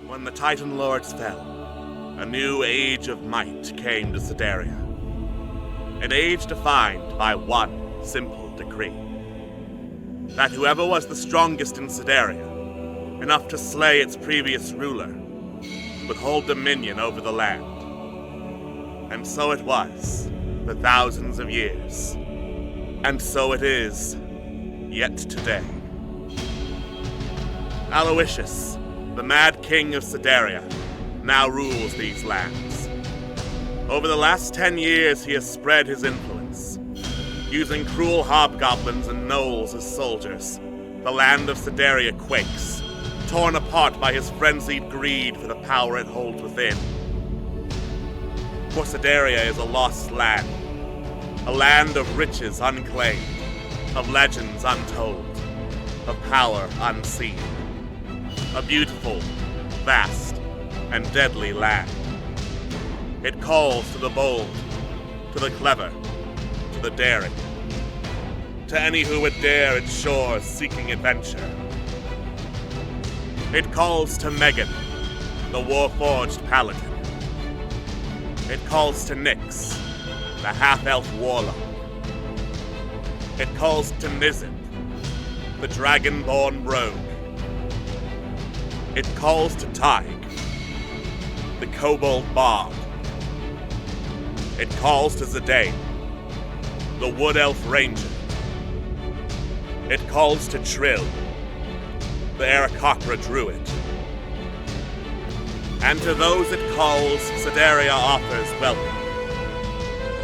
When the Titan Lords fell, a new age of might came to Sedaria. An age defined by one simple decree. That whoever was the strongest in Sedaria, enough to slay its previous ruler, would hold dominion over the land. And so it was, for thousands of years. And so it is, yet today. Aloysius, the Mad King of Sedaria, now rules these lands. Over the last 10 years, he has spread his influence. Using cruel hobgoblins and gnolls as soldiers, the land of Sedaria quakes, torn apart by his frenzied greed for the power it holds within. For Sedaria is a lost land, a land of riches unclaimed, of legends untold, of power unseen. A beautiful, vast, and deadly land. It calls to the bold, to the clever, to the daring, to any who would dare its shores seeking adventure. It calls to Megan, the war-forged paladin. It calls to Nyx, the half-elf warlock. It calls to Nizip, the dragon-born rogue. It calls to Tig, the kobold bard. It calls to Zidane, the wood elf ranger. It calls to Trill, the Aarakocra druid. And to those it calls, Sedaria offers welcome.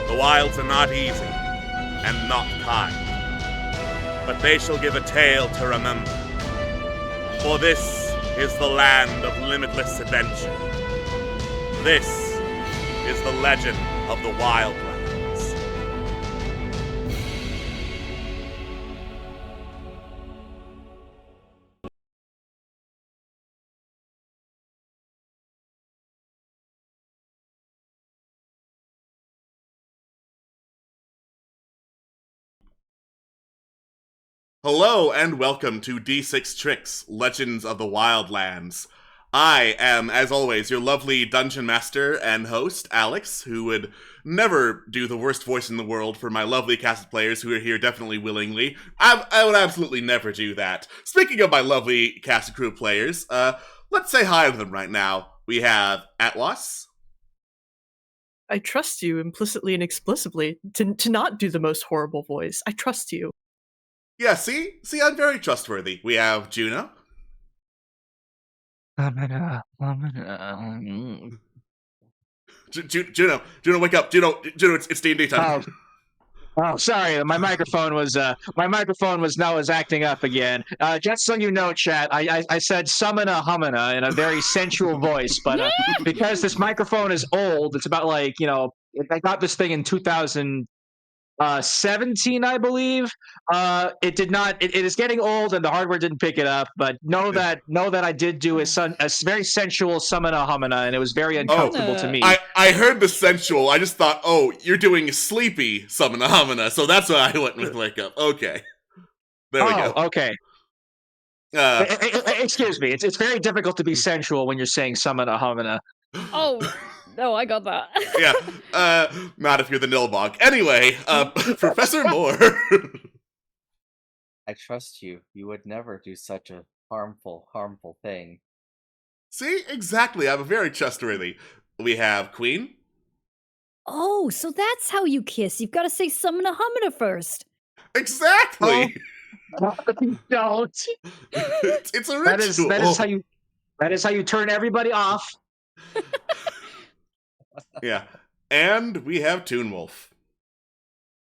The wilds are not easy, and not kind, but they shall give a tale to remember. For this is the land of limitless adventure. This is the legend of the Wildlands. Hello and welcome to D6 Tricks, Legends of the Wildlands. I am, as always, your lovely dungeon master and host, Alex, who would never do the worst voice in the world for my lovely cast of players who are here definitely willingly. I would absolutely never do that. Speaking of my lovely cast of crew of players, let's say hi to them right now. We have Atlas. I trust you implicitly and explicitly to not do the most horrible voice. I trust you. Yeah, see, I'm very trustworthy. We have Juno. Juno, wake up! Juno, it's D&D time. Oh, sorry. My microphone was acting up again. Just so you know, chat, I said summon a humana in a very sensual voice, but because this microphone is old, it's about I got this thing in 2017, I believe. It did not. It is getting old, and the hardware didn't pick it up. But know that I did do a very sensual summon a humana, and it was very uncomfortable to me. I heard the sensual. I just thought, oh, you're doing sleepy summon a humana, so that's why I went with wake up. Okay, there we go. Okay. Excuse me. It's very difficult to be sensual when you're saying summon a humana. Oh. No, I got that. Yeah, not if you're the Nilbog. Anyway, Professor Moore. I trust you. You would never do such a harmful thing. See? Exactly. I'm very trustworthy. We have Queen. Oh, so that's how you kiss. You've got to say summon a humana first. Exactly. Don't. It's a ritual. That is how you turn everybody off. Yeah. And we have Toonwolf.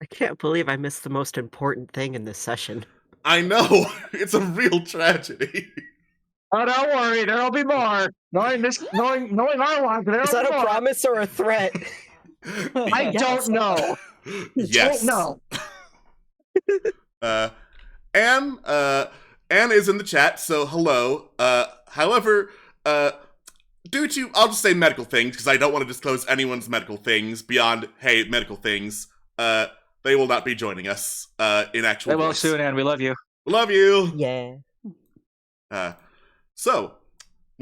I can't believe I missed the most important thing in this session. I know. It's a real tragedy. Oh, don't worry. There'll be more. Knowing our lives, there'll be more. Is that a promise or a threat? I don't know. Yes. Don't know. Anne is in the chat, so hello. However, due to, I'll just say medical things, because I don't want to disclose anyone's medical things beyond, hey, medical things, they will not be joining us in actual They will soon, and we love you. Love you! Yeah. So,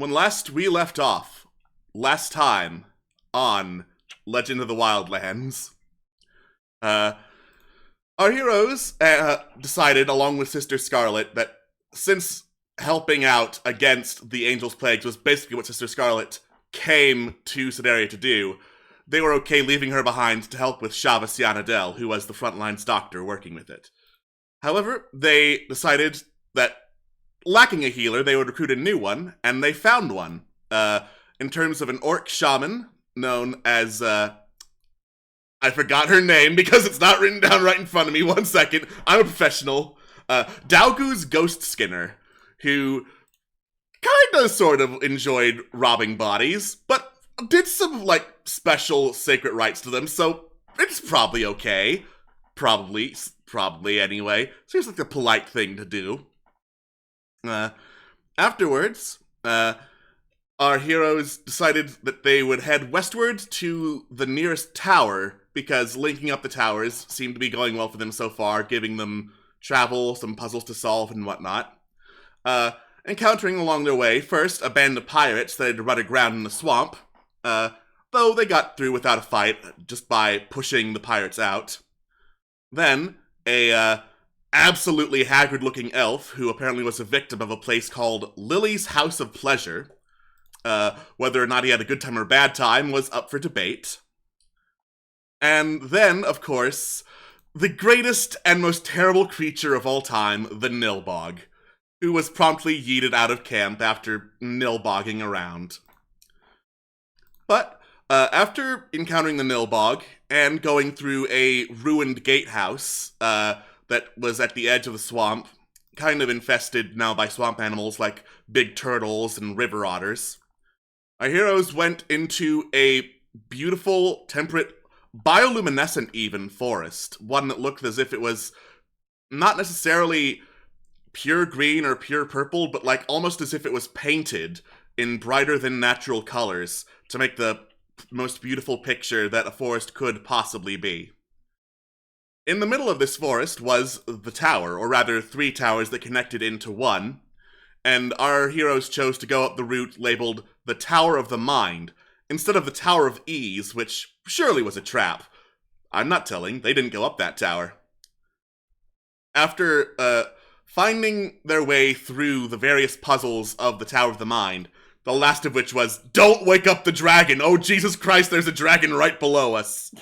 when last we left off, last time on Legend of the Wildlands, our heroes decided, along with Sister Scarlet, that since helping out against the Angel's Plagues was basically what Sister Scarlet came to Sedaria to do, they were okay leaving her behind to help with Shavas Del, who was the frontline's doctor working with it. However, they decided that lacking a healer, they would recruit a new one, and they found one. In terms of an orc shaman known as, I forgot her name because it's not written down right in front of me. 1 second. I'm a professional. Daugu's Ghost Skinner, who kinda sort of enjoyed robbing bodies, but did some, like, special sacred rites to them, so it's probably okay. Probably anyway. Seems like a polite thing to do. Afterwards, our heroes decided that they would head westward to the nearest tower, because linking up the towers seemed to be going well for them so far, giving them travel, some puzzles to solve, and whatnot. Encountering along their way, first, a band of pirates that had run aground in the swamp, though they got through without a fight, just by pushing the pirates out. Then, a absolutely haggard-looking elf, who apparently was a victim of a place called Lily's House of Pleasure. Whether or not he had a good time or bad time was up for debate. And then, of course, the greatest and most terrible creature of all time, the Nilbog, who was promptly yeeted out of camp after nilbogging around. But, after encountering the Nilbog, and going through a ruined gatehouse, that was at the edge of the swamp, kind of infested now by swamp animals like big turtles and river otters, our heroes went into a beautiful, temperate, bioluminescent even forest, one that looked as if it was not necessarily pure green or pure purple, but like almost as if it was painted in brighter than natural colors to make the most beautiful picture that a forest could possibly be. In the middle of this forest was the tower, or rather 3 towers that connected into one, and our heroes chose to go up the route labeled the Tower of the Mind, instead of the Tower of Ease, which surely was a trap. I'm not telling, they didn't go up that tower. After, finding their way through the various puzzles of the Tower of the Mind, the last of which was, "Don't wake up the dragon! Oh, Jesus Christ, there's a dragon right below us!"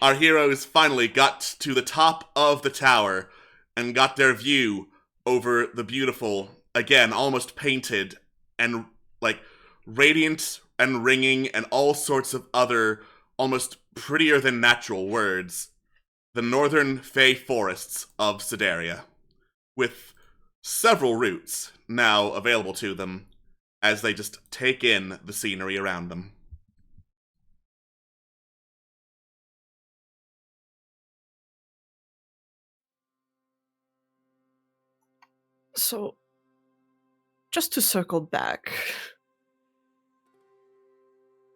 Our heroes finally got to the top of the tower and got their view over the beautiful, again, almost painted and, like, radiant and ringing and all sorts of other almost prettier than natural words, the northern Fey forests of Sedaria, with several routes now available to them as they just take in the scenery around them. So, just to circle back,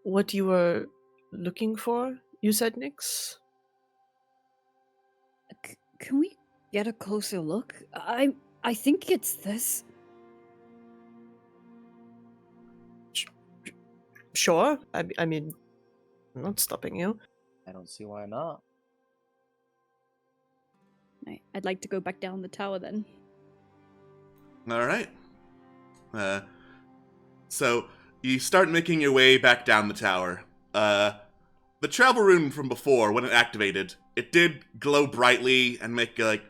what you were looking for, you said, Nyx? Can we get a closer look? I think it's this. Sure. I mean, I'm not stopping you. I don't see why not. I'd like to go back down the tower then. Alright. So, you start making your way back down the tower. The travel rune from before, when it activated, it did glow brightly and make, like,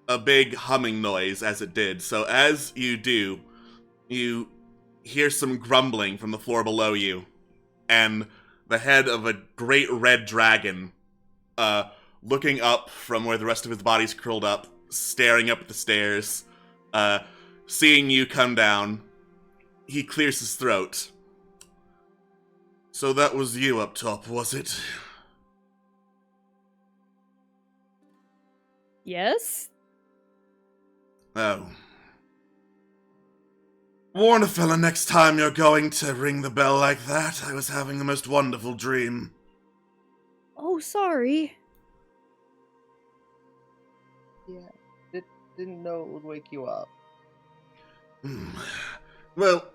a big humming noise as it did. So as you do, you hear some grumbling from the floor below you, and the head of a great red dragon, looking up from where the rest of his body's curled up, staring up at the stairs, seeing you come down, he clears his throat. "So that was you up top, was it?" Yes? "Oh. Warn a fella next time you're going to ring the bell like that. I was having the most wonderful dream." Oh, sorry. Yeah, didn't know it would wake you up. Well,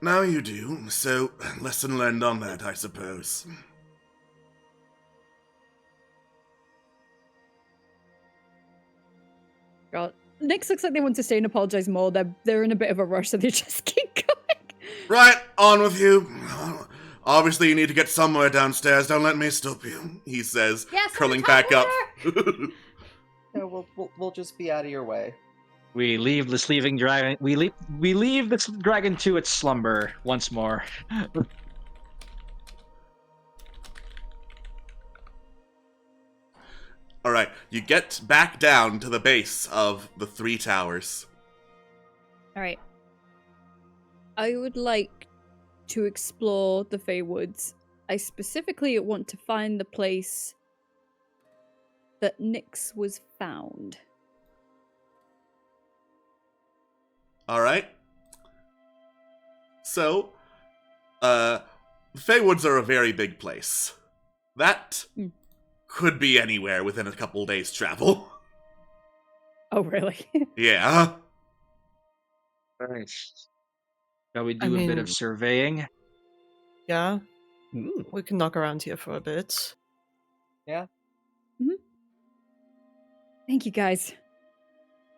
Now you do, so lesson learned on that, I suppose. God. Nyx looks like they want to stay and apologize more. They're in a bit of a rush, so they just keep going. Right, on with you. Obviously, you need to get somewhere downstairs. Don't let me stop you, he says, Yes, curling back up. No, we'll just be out of your way. We leave the sleeping dragon. We leave this dragon to its slumber once more. All right, you get back down to the base of the 3 towers. All right. I would like to explore the Fey Woods. I specifically want to find the place that Nyx was found. All right. So, the Feywoods are a very big place. That could be anywhere within a couple days' travel. Oh, really? Yeah. Alright. Shall we do a bit of surveying? Yeah, Ooh. we can knock around here for a bit. Yeah. Thank you, guys.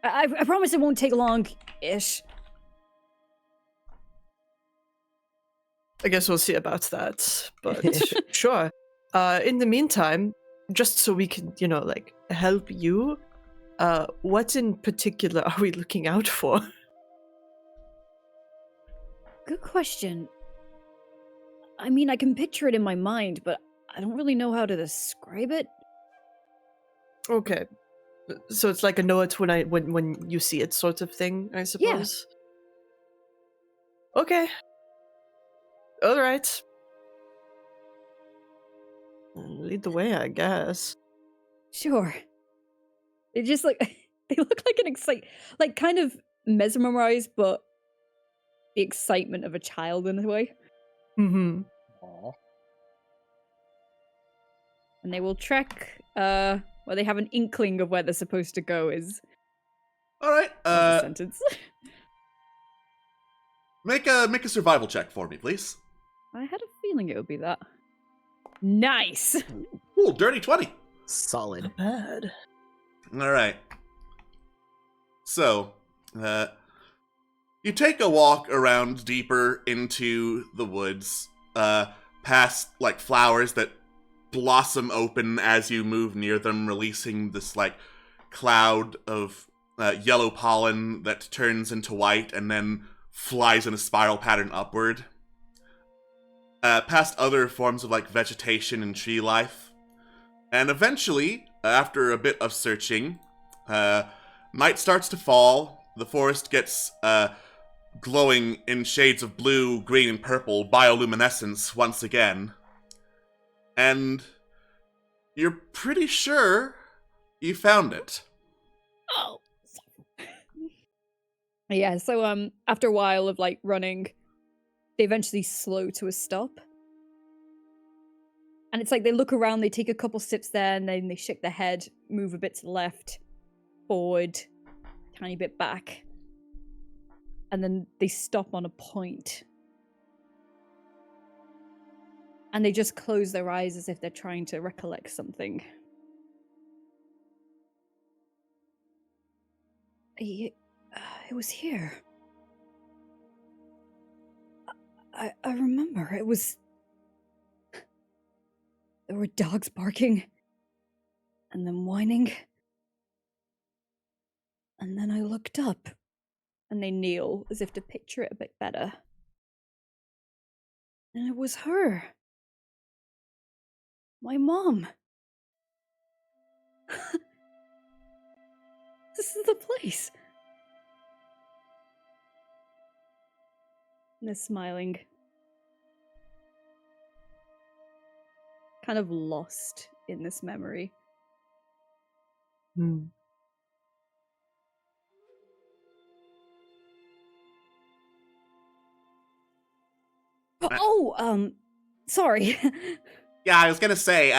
I promise it won't take long-ish. I guess we'll see about that, but sure. In the meantime, just so we can, help you, what in particular are we looking out for? Good question. I mean, I can picture it in my mind, but I don't really know how to describe it. Okay. So it's like a know it when you see it sort of thing, I suppose. Okay. All right. Lead the way, I guess. Sure. They just they look like kind of mesmerized, but the excitement of a child in a way. Mm-hmm. Aw. And they will trek, well, they have an inkling of where they're supposed to go is All right. the sentence. Make a survival check for me, please. I had a feeling it would be that. Nice! Ooh, dirty 20. Solid. Not bad. All right. So, you take a walk around deeper into the woods, past flowers that blossom open as you move near them, releasing this cloud of yellow pollen that turns into white and then flies in a spiral pattern upward. Past other forms of vegetation and tree life. And eventually, after a bit of searching, night starts to fall. The forest gets glowing in shades of blue, green, and purple bioluminescence once again. And you're pretty sure you found it. Oh! Yeah, so after a while of running, they eventually slow to a stop. And it's they look around, they take a couple steps there, and then they shake their head, move a bit to the left, forward, tiny bit back. And then they stop on a point. And they just close their eyes as if they're trying to recollect something. It was here. I remember. It was... There were dogs barking. And then whining. And then I looked up. And they kneel, as if to picture it a bit better. And it was her. My mom. This is the place. And they're smiling. Kind of lost in this memory. Hmm. Oh, sorry. Yeah, I was gonna say,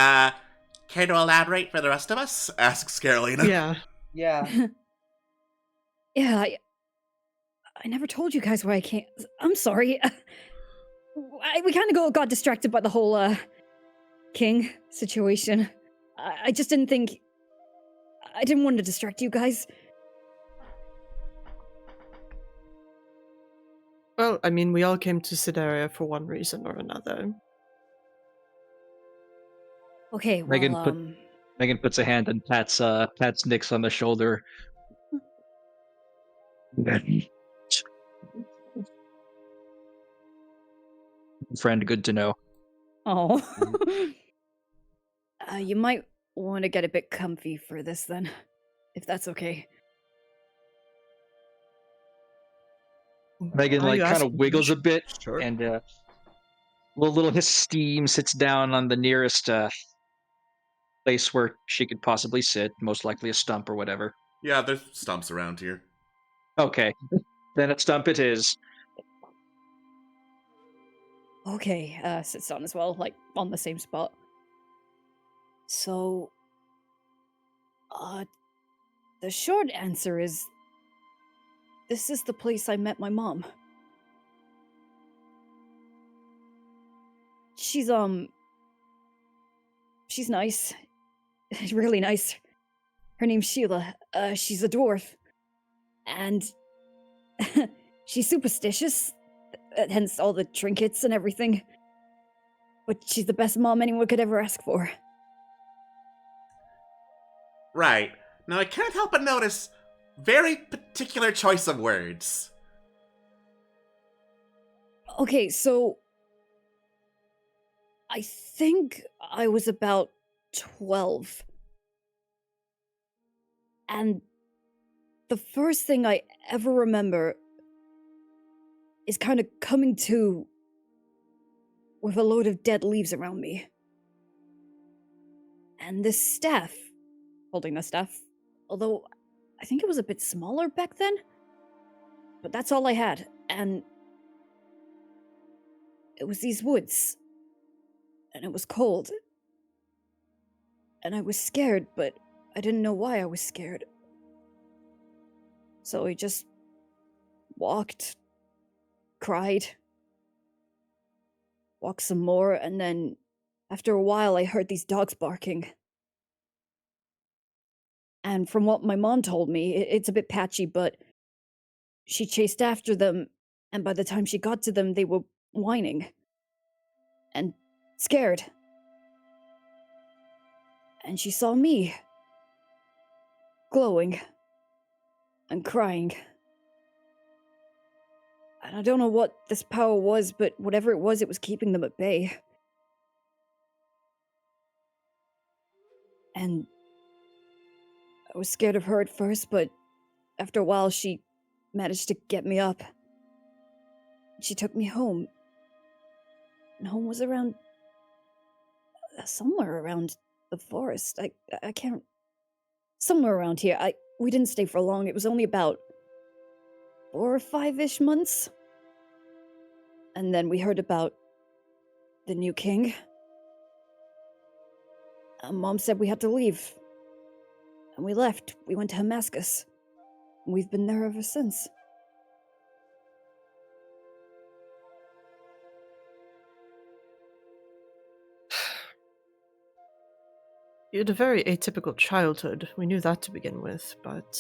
care to elaborate for the rest of us? Asks Carolina. Yeah. Yeah. Yeah, I never told you guys where I came. I'm sorry. We kind of got distracted by the whole king situation. I just didn't think. I didn't want to distract you guys. Well, I mean, we all came to Sidaria for one reason or another. Okay, well, Megan puts a hand and pats Nix on the shoulder. Friend, good to know. Oh. You might want to get a bit comfy for this then, if that's okay. Megan Why are you kind of asking wiggles a permission? bit, Sure. and little his steam sits down on the nearest place where she could possibly sit, most likely a stump or whatever. Yeah, there's stumps around here. Okay, then a stump it is. Okay, sits down as well, like on the same spot. So, the short answer is this is the place I met my mom. She's nice. Really nice. Her name's Sheila. She's a dwarf. And she's superstitious, hence all the trinkets and everything. But she's the best mom anyone could ever ask for. Right. Now I can't help but notice very particular choice of words. Okay, so I think I was about 12. And the first thing I ever remember is kind of coming to with a load of dead leaves around me. And this staff, holding the staff, although I think it was a bit smaller back then, but that's all I had. And it was these woods. And it was cold. And I was scared, but I didn't know why I was scared. So I just walked, cried, walked some more, and then after a while I heard these dogs barking. And from what my mom told me, it's a bit patchy, but she chased after them, and by the time she got to them, they were whining. And scared. And she saw me. Glowing. And crying. And I don't know what this power was, but whatever it was keeping them at bay. And I was scared of her at first, but after a while she managed to get me up. She took me home. And home was around... somewhere around the forest. I can't... Somewhere around here. We didn't stay for long. It was only about 4 or 5-ish months. And then we heard about the new king. Mom said we had to leave. And we left. We went to Damascus. And we've been there ever since. You had a very atypical childhood. We knew that to begin with, but...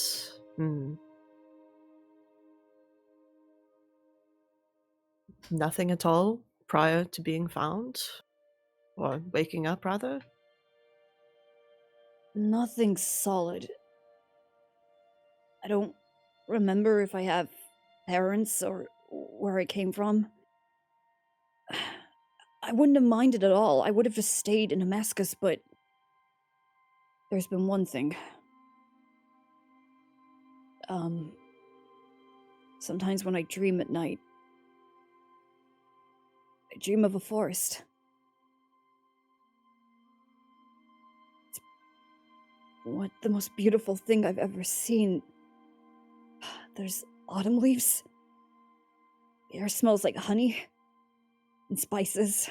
Nothing at all prior to being found? Or waking up, rather? Nothing solid. I don't remember if I have parents or where I came from. I wouldn't have minded at all. I would have just stayed in Damascus, but there's been one thing. Sometimes when I dream at night, I dream of a forest. It's the most beautiful thing I've ever seen. There's autumn leaves. The air smells like honey and spices.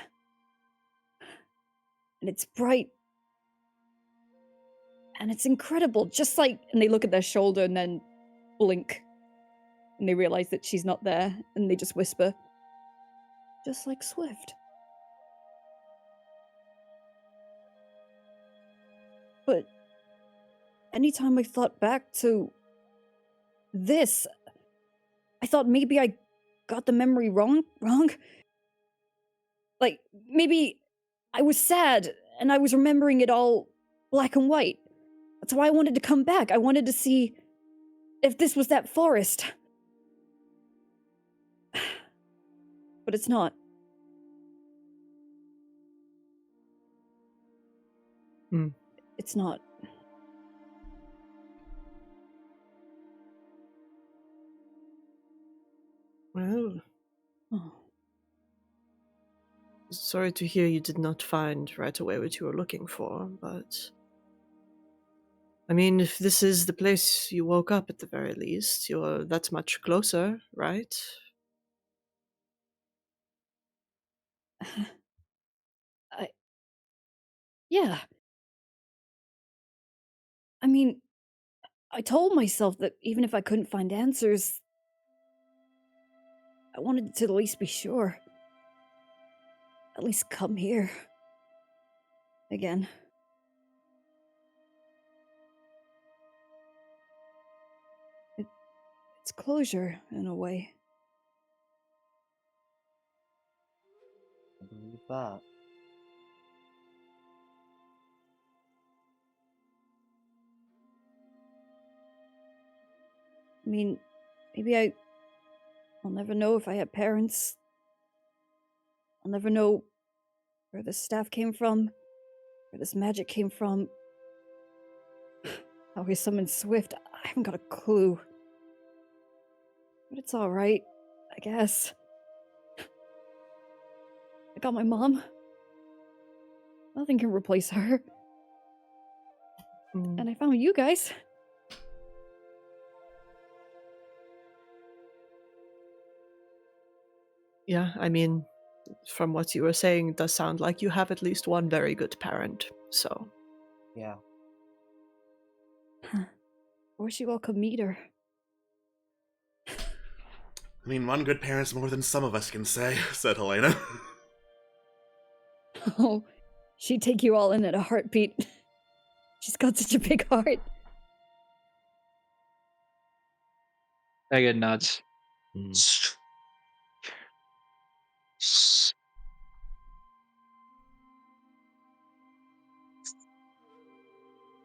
And it's bright. And it's incredible, just like... And they look at their shoulder and then blink. and they realize that she's not there, and they just whisper, "Just like Swift." But anytime I thought back to this, I thought maybe I got the memory wrong. Like, maybe I was sad and I was remembering it all black and white. That's why I wanted to come back. I wanted to see if this was that forest. But it's not. It's not. Well, Oh. sorry to hear you did not find right away what you were looking for, but I mean, if this is the place you woke up at the very least, you're that much closer, right? Yeah. I mean, I told myself that even if I couldn't find answers, I wanted to at least be sure. At least come here. Again. It's closure, in a way. I believe that. I mean, maybe I'll never know if I had parents. I'll never know where this staff came from, where this magic came from. How we summoned Swift, I haven't got a clue. But it's alright, I guess. I got my mom. Nothing can replace her. And I found you guys. Yeah, I mean, from what you were saying, it does sound like you have at least one very good parent, so. Yeah. I wish you all could meet her. I mean, one good parent's more than some of us can say, said Helena. Oh, she'd take you all in at a heartbeat. She's got such a big heart. Megan nods.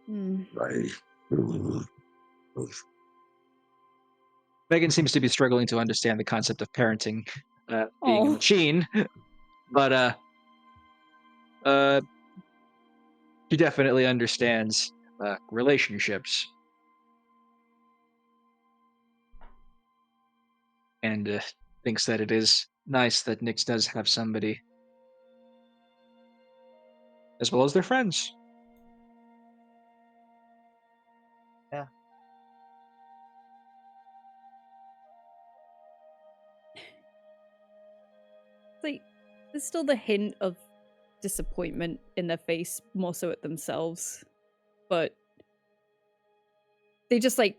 Hmm. Megan seems to be struggling to understand the concept of parenting, being a Oh. machine, but she definitely understands relationships, and thinks that it is nice that Nyx does have somebody, as well as their friends. Yeah. Like, there's still the hint of disappointment in their face, more so at themselves. But they just, like,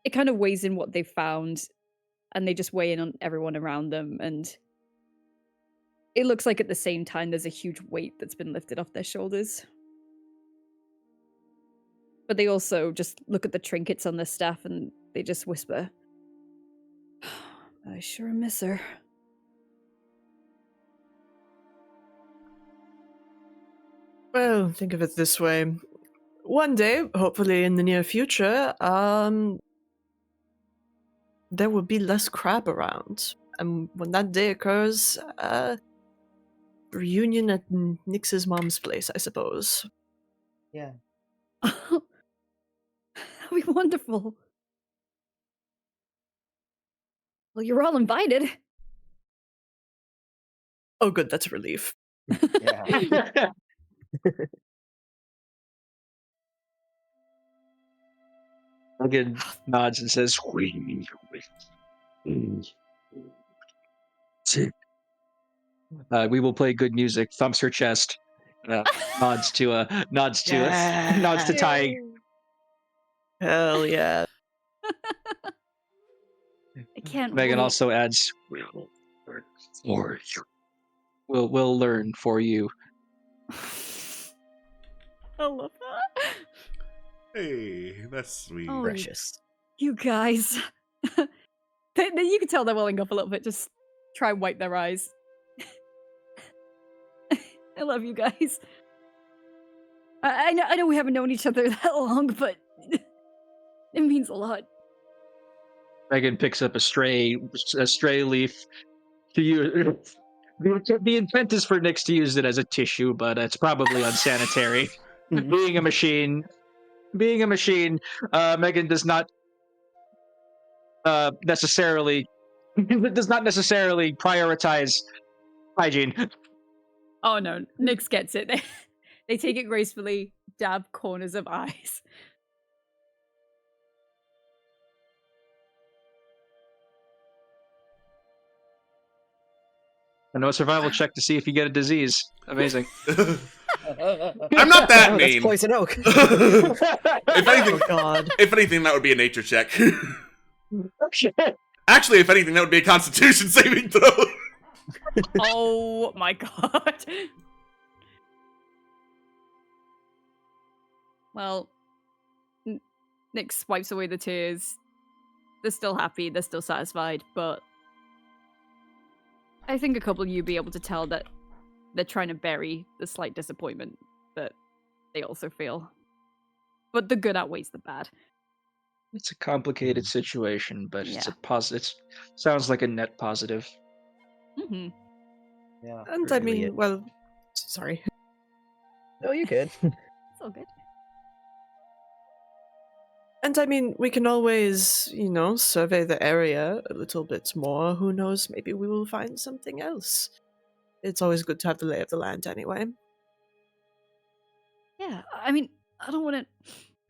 it kind of weighs in what they found, and they just weigh in on everyone around them, and it looks like at the same time there's a huge weight that's been lifted off their shoulders. But they also just look at the trinkets on their staff and they just whisper, I sure miss her. Well, think of it this way. One day, hopefully in the near future, there will be less crab around. And when that day occurs, reunion at Nyx's mom's place, I suppose. Yeah. That'd be wonderful. Well, you're all invited. Oh, good, that's a relief. Yeah. Megan nods and says, we will play good music, thumps her chest, nods to Ty. Hell yeah. can't Megan wait. also adds, "We'll learn for you. We'll learn for you." I love that. Hey, that's sweet. Oh, Precious. you guys. You can tell they're welling up a little bit. Just try and wipe their eyes. I love you guys. I know we haven't known each other that long, but it means a lot. Megan picks up a stray leaf to use. The intent is for Nyx to use it as a tissue, but it's probably unsanitary. Being a machine, Megan does not necessarily prioritize hygiene. Oh no, Nyx gets it. They take it gracefully, dab corners of eyes. I know a survival check to see if you get a disease. Amazing. I'm not that Oh, that's mean. poison oak. If anything, Oh God. if anything, that would be a nature check. Shit. Actually, if anything, that would be a Constitution saving throw. Oh my god. Well, Nyx wipes away the tears. They're still happy, they're still satisfied, but I think a couple of you be able to tell that they're trying to bury the slight disappointment that they also feel. But the good outweighs the bad. It's a complicated situation, but it's a Yeah. positive. Sounds like a net positive. Mm-hmm. Yeah. And I Really mean, it. well, sorry. Oh, you good. It's all good. And I mean, we can always, survey the area a little bit more. Who knows? Maybe we will find something else. It's always good to have the lay of the land anyway. Yeah, I mean, I don't want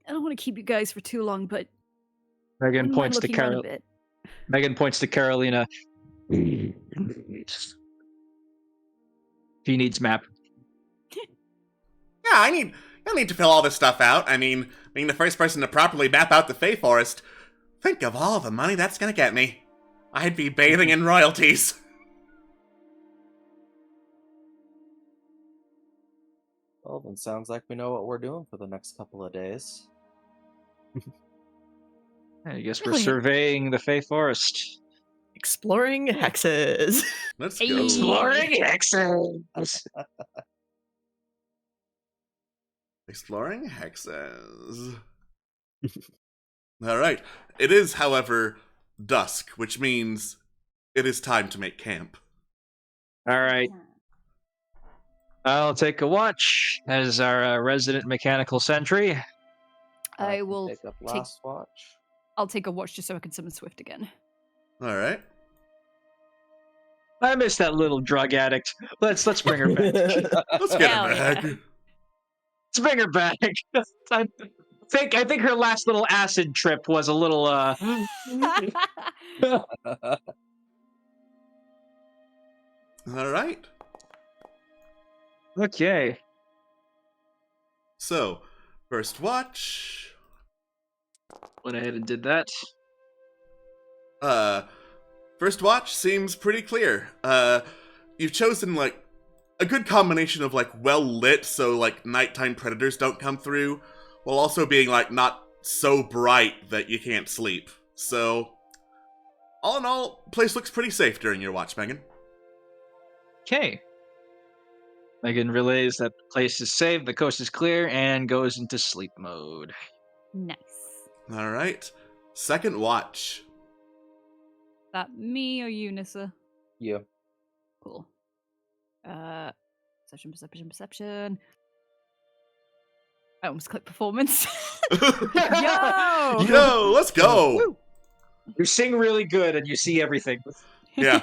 to keep you guys for too long, but Megan wouldn't mind points to looking around a bit. Megan points to Carolina. She needs map. Yeah, I need to fill all this stuff out. I mean, being the first person to properly map out the Fey Forest, think of all the money that's gonna get me. I'd be bathing in royalties. Well, then sounds like we know what we're doing for the next couple of days. I guess we're Really? surveying the Fey Forest. Exploring hexes. Let's Hey. go. Exploring hexes. Exploring hexes. Alright. It is, however, dusk, which means it is time to make camp. All right. I'll take a watch as our resident mechanical sentry. I can will take up last watch. I'll take a watch just so I can summon Swift again. Alright. I miss that little drug addict. Let's bring her back. Let's get Hell her back. yeah. Let's bring her back. I think her last little acid trip was a little Alright. Okay. So, first watch. Went ahead and did that. First watch seems pretty clear. You've chosen, like, a good combination of, like, well lit, so, like, nighttime predators don't come through, while also being, like, not so bright that you can't sleep. So, all in all, place looks pretty safe during your watch, Megan. Okay. Megan relays that the place is safe, the coast is clear, and goes into sleep mode. Nice. Alright. Second watch. That me or you, Nissa? Yeah. Cool. Perception. I almost clicked performance. Yo! Yo, let's go! Woo. You sing really good and you see everything. Yeah.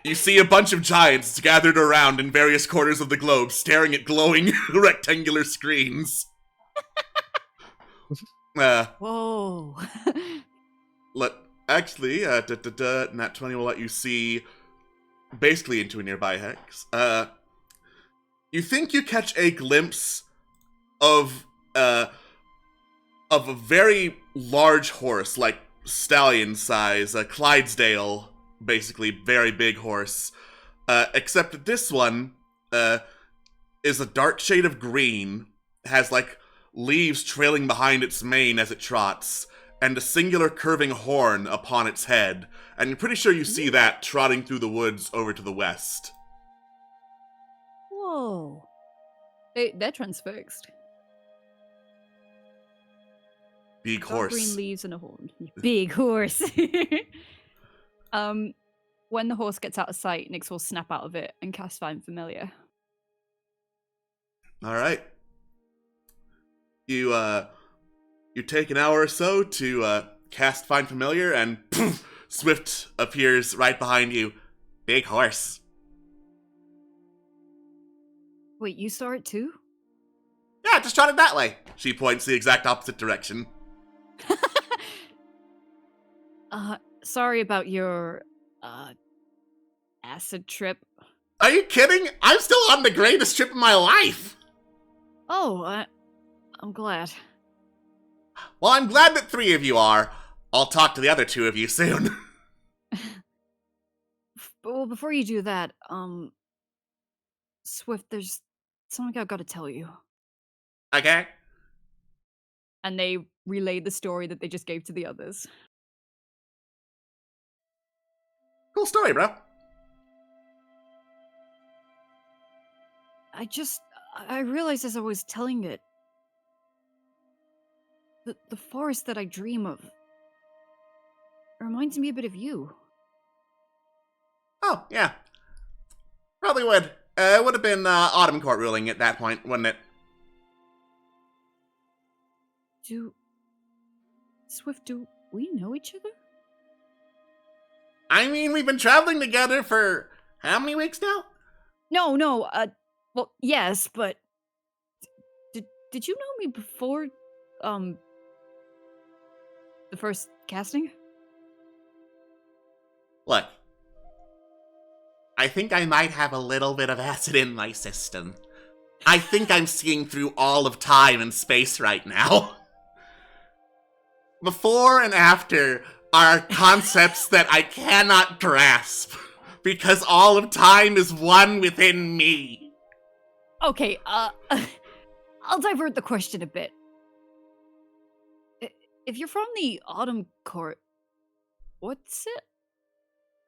You see a bunch of giants gathered around in various corners of the globe, staring at glowing rectangular screens. Whoa. Nat 20 will let you see basically into a nearby hex. You think you catch a glimpse of a very large horse, like stallion size, a Clydesdale, basically very big horse. Except that this one is a dark shade of green, has like leaves trailing behind its mane as it trots, and a singular curving horn upon its head. And you're pretty sure you see that trotting through the woods over to the west. Whoa. They're transfixed. Big Dark horse. green leaves and a horn. Big horse. When the horse gets out of sight, Nyx will snap out of it and cast Find Familiar. All right. You take an hour or so to cast Find Familiar, and poof, Swift appears right behind you. Big horse. Wait, you saw it too? Yeah, just trotted that way. She points the exact opposite direction. Sorry about your acid trip. Are you kidding? I'm still on the greatest trip of my life. Oh, I'm glad. Well, I'm glad that 3 of you are. I'll talk to the other 2 of you soon. Well, before you do that, Swift, there's something I've got to tell you. Okay. And they relayed the story that they just gave to the others. Cool story, bro. I realized as I was telling it, the forest that I dream of reminds me a bit of you. Oh, yeah. Probably would. It would have been Autumn Court ruling at that point, wouldn't it? Swift, do we know each other? I mean, we've been traveling together for how many weeks now? No, well, yes, but did you know me before, the first casting? Look, I think I might have a little bit of acid in my system. I think I'm seeing through all of time and space right now. Before and after are concepts that I cannot grasp, because all of time is one within me. Okay, I'll divert the question a bit. If you're from the Autumn Court, what's it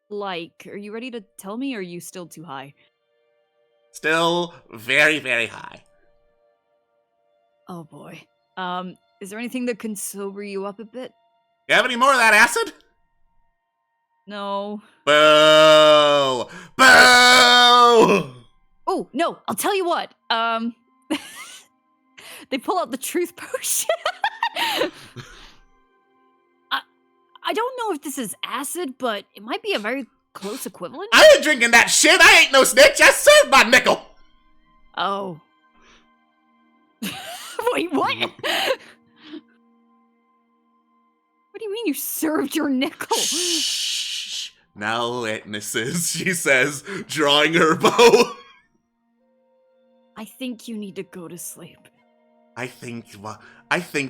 like? Are you ready to tell me, or are you still too high? Still very, very high. Oh boy. Is there anything that can sober you up a bit? You have any more of that acid? No. Boo! Boo! Oh, no, I'll tell you what. They pull out the truth potion. I don't know if this is acid, but it might be a very close equivalent. I ain't drinking that shit. I ain't no snitch. I served my nickel. Oh. Wait, what? What do you mean you served your nickel? Shh. No witnesses, she says, drawing her bow. I think you need to go to sleep. I think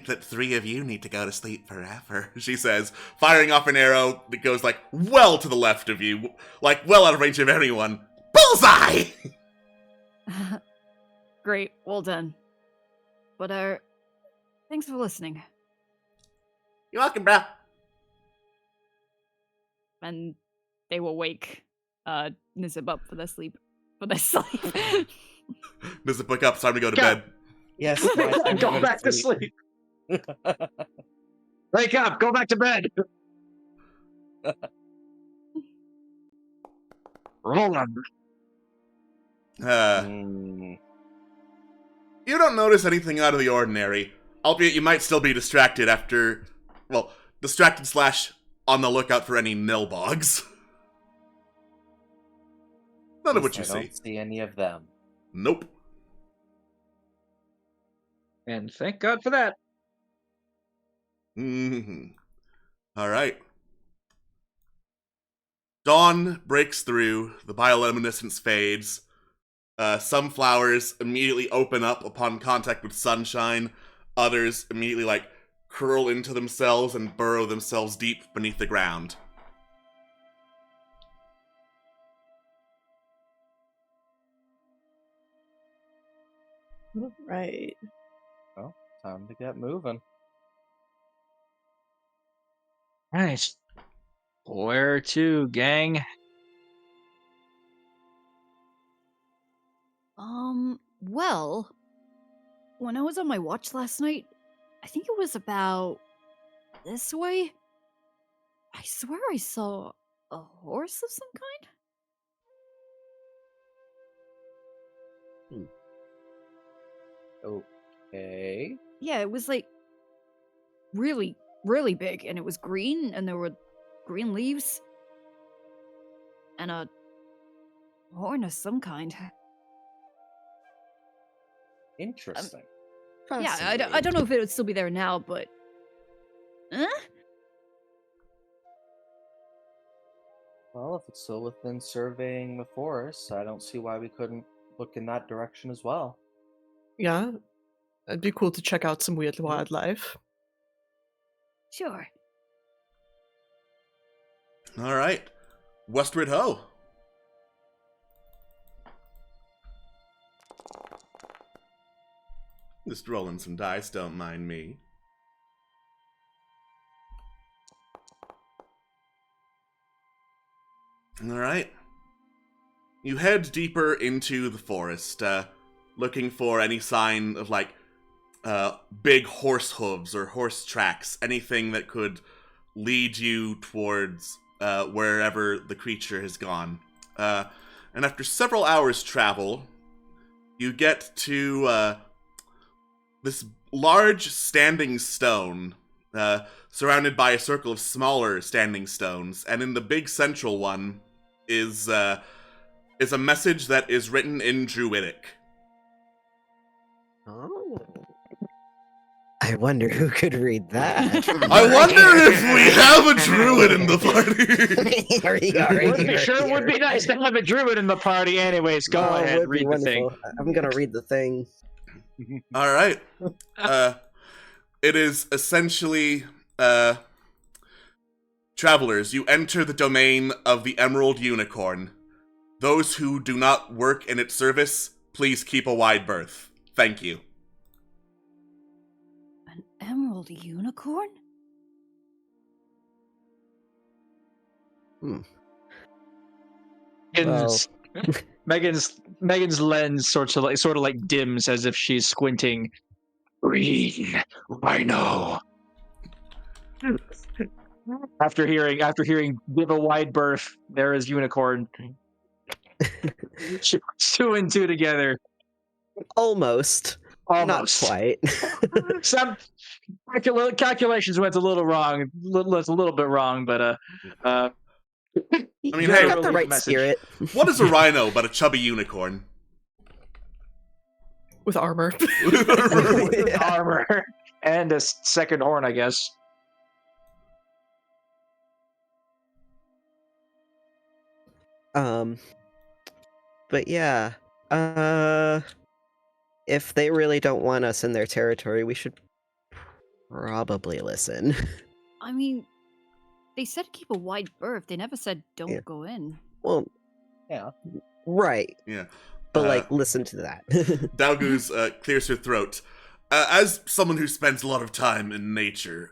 that 3 of you need to go to sleep forever, she says, firing off an arrow that goes, like, well to the left of you, like, well out of range of anyone. Bullseye! Great, well done. But, thanks for listening. You're welcome, bro. And they will wake, Nizib up for their sleep. For their sleep. Nizib, wake up, it's time to go to Go. bed. Yes, my time Go back to sleep. Wake up. Go back to bed. Roll on. You don't notice anything out of the ordinary, albeit you might still be distracted distracted / on the lookout for any Nilbogs. None of what you I see. don't see any of them. Nope. And thank God for that. All right. Dawn breaks through, the bioluminescence fades. Some flowers immediately open up upon contact with sunshine. Others immediately, curl into themselves and burrow themselves deep beneath the ground. Right. Well, time to get moving. Right. Where to, gang? Well, when I was on my watch last night, I think it was about this way. I swear I saw a horse of some kind. Okay. Yeah, it was like really, really big, and it was green, and there were green leaves, and a horn of some kind. Interesting. Yeah, I don't know if it would still be there now, but... Well, if it's still within surveying the forest, I don't see why we couldn't look in that direction as well. Yeah. It'd be cool to check out some weird wildlife. Sure. All right. Westward ho! Just rolling some dice, don't mind me. Alright. You head deeper into the forest, looking for any sign of, like, big horse hooves or horse tracks, anything that could lead you towards wherever the creature has gone. And after several hours' travel, you get to this large standing stone, surrounded by a circle of smaller standing stones, and in the big central one is a message that is written in Druidic. Oh. I wonder who could read that. I wonder if we have a druid in the party. Sure would be nice to have a druid in the party. Anyways, go ahead, would be read the thing. wonderful. I'm gonna read the thing. All right. It is essentially, travelers, you enter the domain of the Emerald Unicorn. Those who do not work in its service, please keep a wide berth. Thank you. An emerald unicorn? Megan's lens sort of like dims as if she's squinting. Green rhino. After hearing give a wide berth, there is unicorn. She puts two and two together. Almost. Not quite. Some calculations went a little wrong. A little bit wrong, but I mean, you hey, got the right spirit. What is a rhino but a chubby unicorn? With armor. With armor and a second horn, I guess. But yeah, if they really don't want us in their territory, we should probably listen. I mean, they said keep a wide berth. They never said don't go in. Well, Yeah. right. Yeah. But, like, listen to that. Dalgoose clears her throat. As someone who spends a lot of time in nature,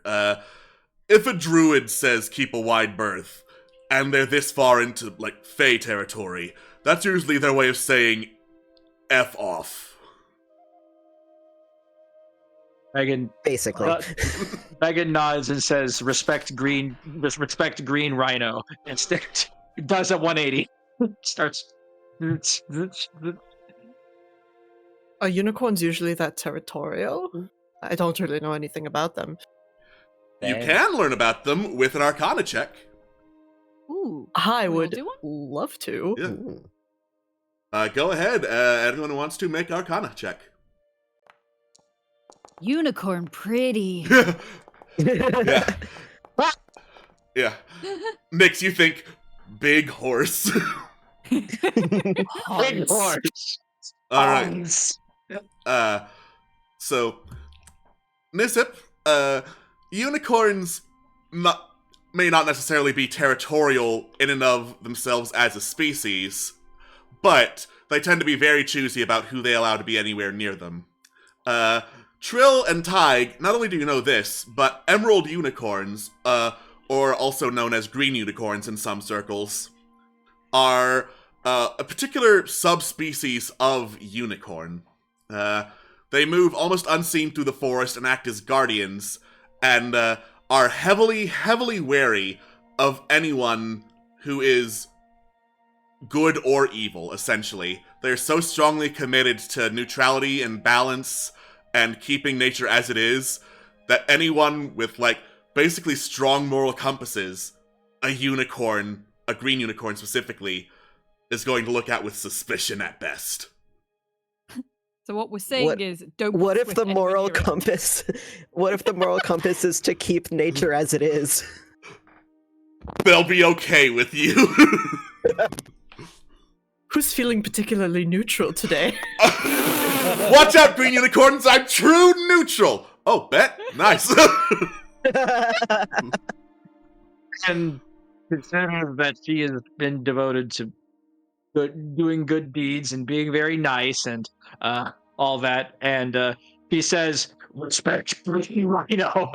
if a druid says keep a wide berth, and they're this far into, like, Fey territory, that's usually their way of saying F off. Megan Basically. Megan nods and says, respect green rhino. And does a 180. Starts. Are unicorns usually that territorial? I don't really know anything about them. You can learn about them with an Arcana check. Ooh. I We'll would do one? love to. Yeah. Go ahead. Anyone who wants to make Arcana check. Unicorn pretty. Yeah. Yeah. Nix, you think big horse. Big horse. All right. So, Nisip, unicorns may not necessarily be territorial in and of themselves as a species, but they tend to be very choosy about who they allow to be anywhere near them. Trill and Tig, not only do you know this, but emerald unicorns, or also known as green unicorns in some circles, are a particular subspecies of unicorn. They move almost unseen through the forest and act as guardians, and are heavily, heavily wary of anyone who is good or evil, essentially. They're so strongly committed to neutrality and balance and keeping nature as it is that anyone with, like, basically strong moral compasses, a unicorn, a green unicorn specifically, is going to look at with suspicion at best. So what we're saying is, don't. What if Swift the anywhere moral near it. compass? What if the moral compass is to keep nature as it is? They'll be okay with you. Who's feeling particularly neutral today? Watch out, green unicorns! I'm true neutral! Oh, bet? Nice. And consider that she has been devoted to doing good deeds and being very nice and all that. And he says, "Respect Green Rhino,"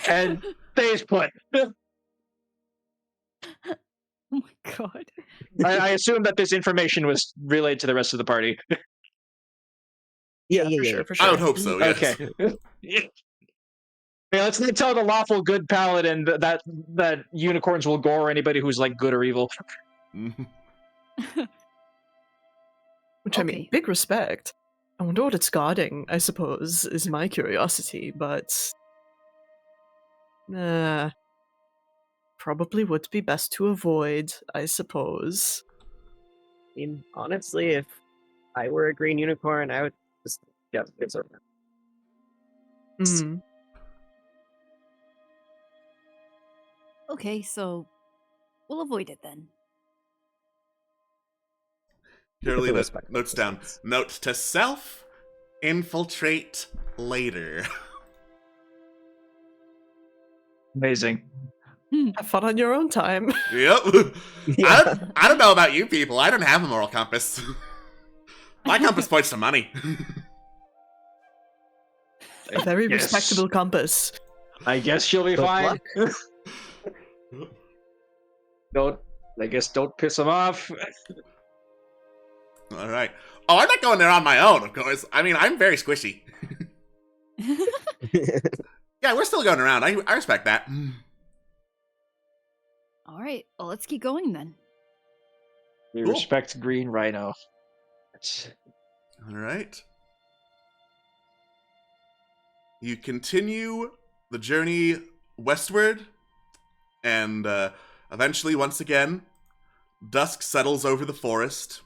and stays put. Oh my god. I assume that this information was relayed to the rest of the party. Yeah, For sure. I would hope so, yes. Okay. Yeah, let's not tell the lawful good paladin that unicorns will gore anybody who's like good or evil. Which, I mean, Okay. big respect. I wonder what it's guarding, I suppose, is my curiosity, but... probably would be best to avoid, I suppose. I mean, honestly, if I were a green unicorn, I would just it's over. Hmm. Okay, so we'll avoid it then. Purely Respect. notes down. Note to self, infiltrate later. Amazing. Have fun on your own time. Yep. Yeah. I don't know about you people. I don't have a moral compass. My compass points to money. A very Yes. respectable compass. I guess you'll be Good fine. luck. Don't piss him off. All right. Oh, I'm not going there on my own, of course. I mean, I'm very squishy. Yeah, we're still going around. I respect that. All right, well, let's keep going then. We Cool. respect Green Rhino. All right. You continue the journey westward, and eventually, once again, dusk settles over the forest.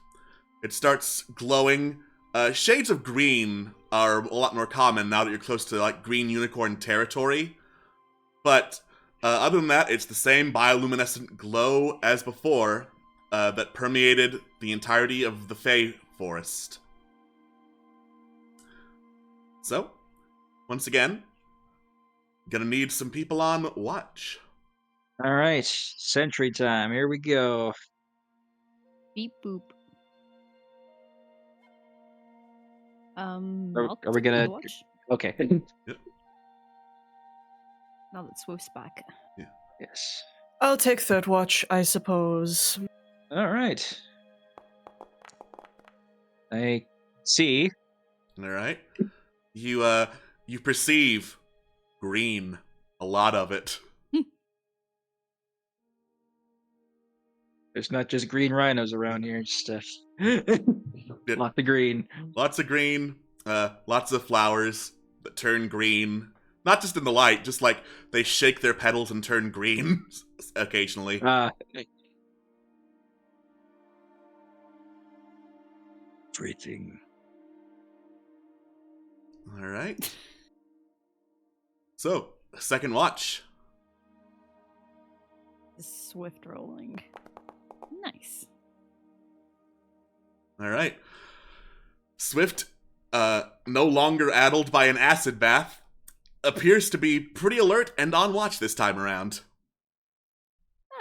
It starts glowing. Shades of green are a lot more common now that you're close to like green unicorn territory. But other than that, it's the same bioluminescent glow as before that permeated the entirety of the Fey forest. So, once again, gonna need some people on watch. All right, sentry time. Here we go. Beep boop. Are I'll we take gonna- the watch Okay. now that Swift's back. Yes. I'll take third watch, I suppose. All right. I see. All right, you perceive green, a lot of it. There's not just green rhinos around here. Just lot of green. Lots of green, lots of flowers that turn green. Not just in the light, just like they shake their petals and turn green occasionally. Everything. All right. So, second watch. Swift rolling. Nice. All right. Swift no longer addled by an acid bath, appears to be pretty alert and on watch this time around.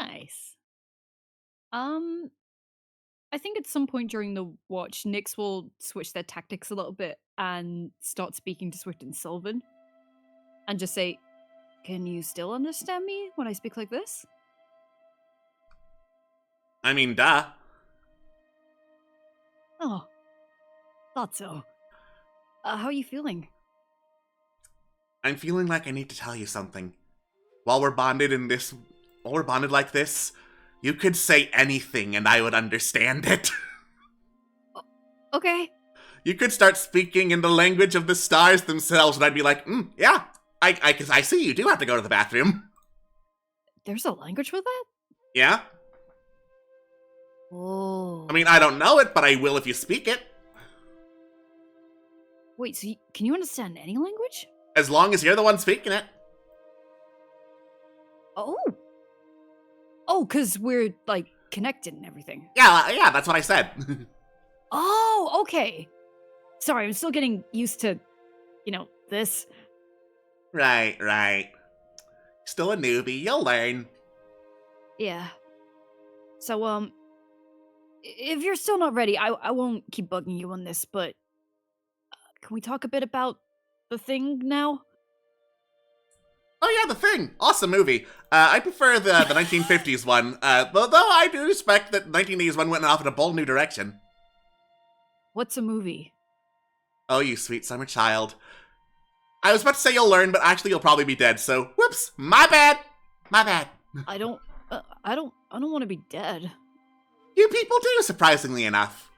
Nice. I think at some point during the watch, Nyx will switch their tactics a little bit and start speaking to Swift and Sylvan. And just say, can you still understand me when I speak like this? I mean, duh. Oh, thought so. How are you feeling? I'm feeling like I need to tell you something. While we're bonded like this, you could say anything and I would understand it. Okay. You could start speaking in the language of the stars themselves and I'd be like, yeah, I see you do have to go to the bathroom. There's a language for that? Yeah? Oh. I mean, I don't know it, but I will if you speak it. Wait, so can you understand any language? As long as you're the one speaking it. Oh. Oh, because we're, like, connected and everything. Yeah, that's what I said. Oh, okay. Sorry, I'm still getting used to, this. Right. Still a newbie, you'll learn. Yeah. So, if you're still not ready, I won't keep bugging you on this, but can we talk a bit about the thing now? Oh yeah, The Thing. Awesome movie. I prefer the 1950s one, though I do respect that the 1980s one went off in a bold new direction. What's a movie? Oh, you sweet summer child. I was about to say you'll learn, but actually you'll probably be dead, so whoops, my bad. I don't want to be dead. You people do, surprisingly enough.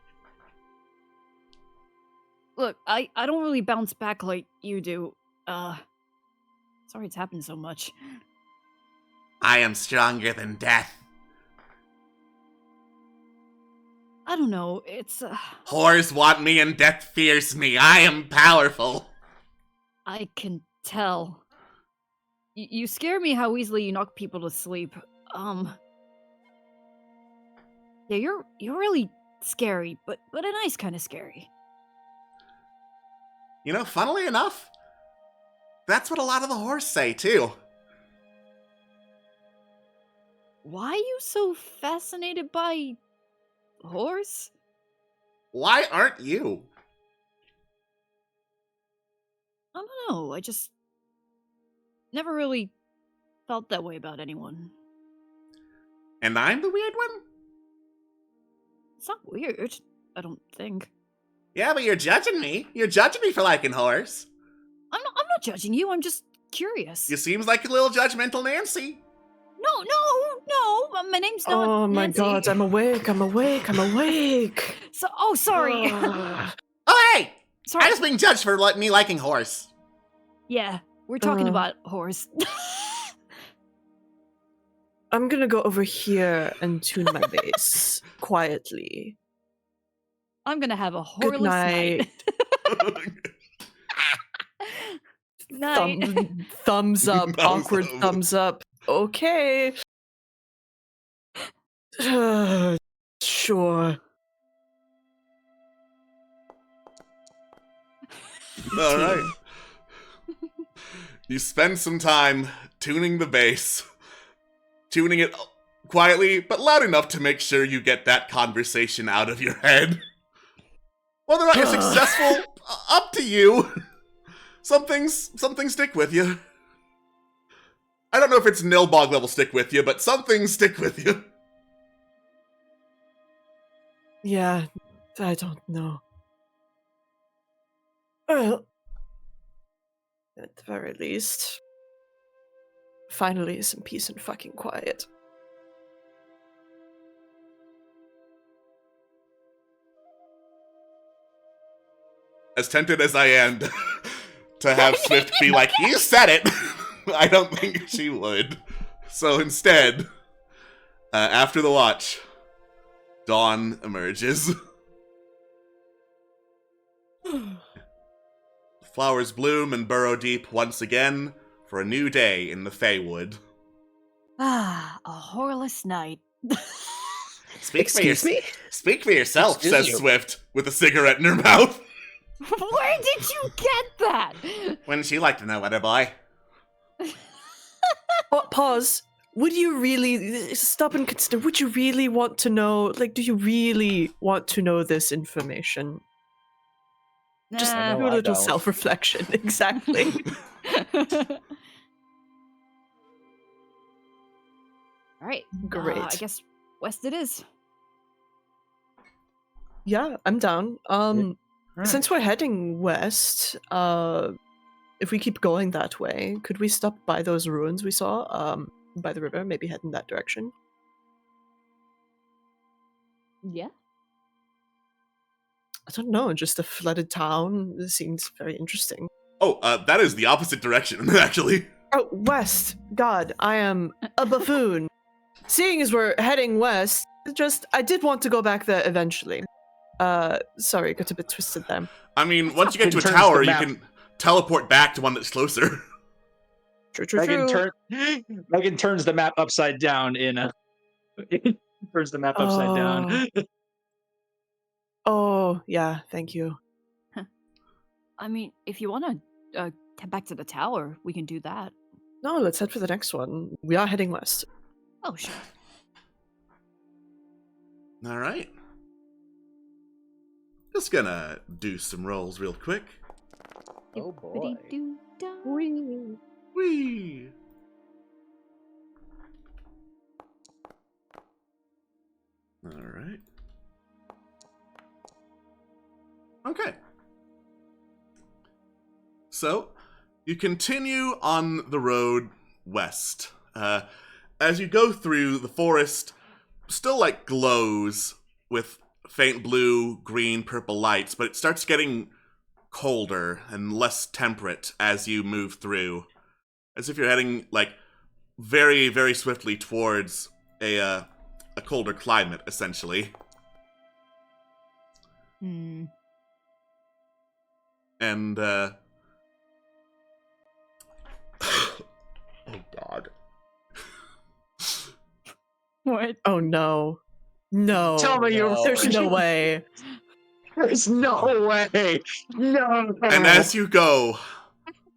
Look, I don't really bounce back like you do. Sorry it's happened so much. I am stronger than death. I don't know, it's, Whores want me and death fears me. I am powerful. I can tell. You scare me how easily you knock people to sleep. Yeah, you're really scary, but a nice kind of scary. You know, funnily enough, that's what a lot of the whores say, too. Why are you so fascinated by whores? Why aren't you? I don't know, I just never really felt that way about anyone. And I'm the weird one? It's not weird, I don't think. Yeah, but you're judging me. You're judging me for liking whores. I'm not judging you, I'm just curious. You seems like a little judgmental Nancy. No, my name's not Oh my Nancy. god, I'm awake. So, sorry. Oh, hey! Sorry. I was being judged for me liking whores. Yeah, we're talking about whores. I'm gonna go over here and tune my bass quietly. I'm gonna have a Good horrorless night. night. Thumbs up. Thumbs Awkward up. thumbs up. Okay. Sure. All right. You spend some time tuning the bass, tuning it quietly but loud enough to make sure you get that conversation out of your head. Whether or not you're successful, up to you. Some things stick with you. I don't know if it's Nilbog level stick with you, but some things stick with you. Yeah, I don't know. Well, at the very least, finally some peace and fucking quiet. As tempted as I am to have Swift be like, you said it, I don't think she would. So instead, after the watch, dawn emerges. Flowers bloom and burrow deep once again for a new day in the Feywood. A horrorless night. Speak Excuse me? Speak for yourself, Excuse says you. Swift, with a cigarette in her mouth. Where did you get that? Wouldn't you like to know, weather boy? Pause. Would you really stop and consider? Would you really want to know? Like, do you really want to know this information? Just I do know a I little don't. self-reflection. Exactly. All right. Great. I guess west it is. Yeah, I'm down. Alright. Since we're heading west, if we keep going that way, could we stop by those ruins we saw? By the river, maybe head in that direction. Yeah. I don't know, just a flooded town. This seems very interesting. Oh, that is the opposite direction, actually. Oh, west. God, I am a buffoon. Seeing as we're heading west, I did want to go back there eventually. Sorry, got a bit twisted there. I mean, once you get to a Turns the tower, you map. can teleport back to one that's closer. Megan turns the map upside down in a. Turns the map upside down. Oh, yeah, thank you. I mean, if you want to head back to the tower, we can do that. No, let's head for the next one. We are heading west. Oh, sure. All right. Just gonna do some rolls real quick. Oh boy. Whee! All right. Okay. So, you continue on the road west. As you go through, the forest still, like, glows with faint blue, green, purple lights, but it starts getting colder and less temperate as you move through. As if you're heading, like, very, very swiftly towards a colder climate, essentially. Hmm. And, oh god. What? Oh no. No. Tell me you're. No. There's no way. There's no way. No. And as you go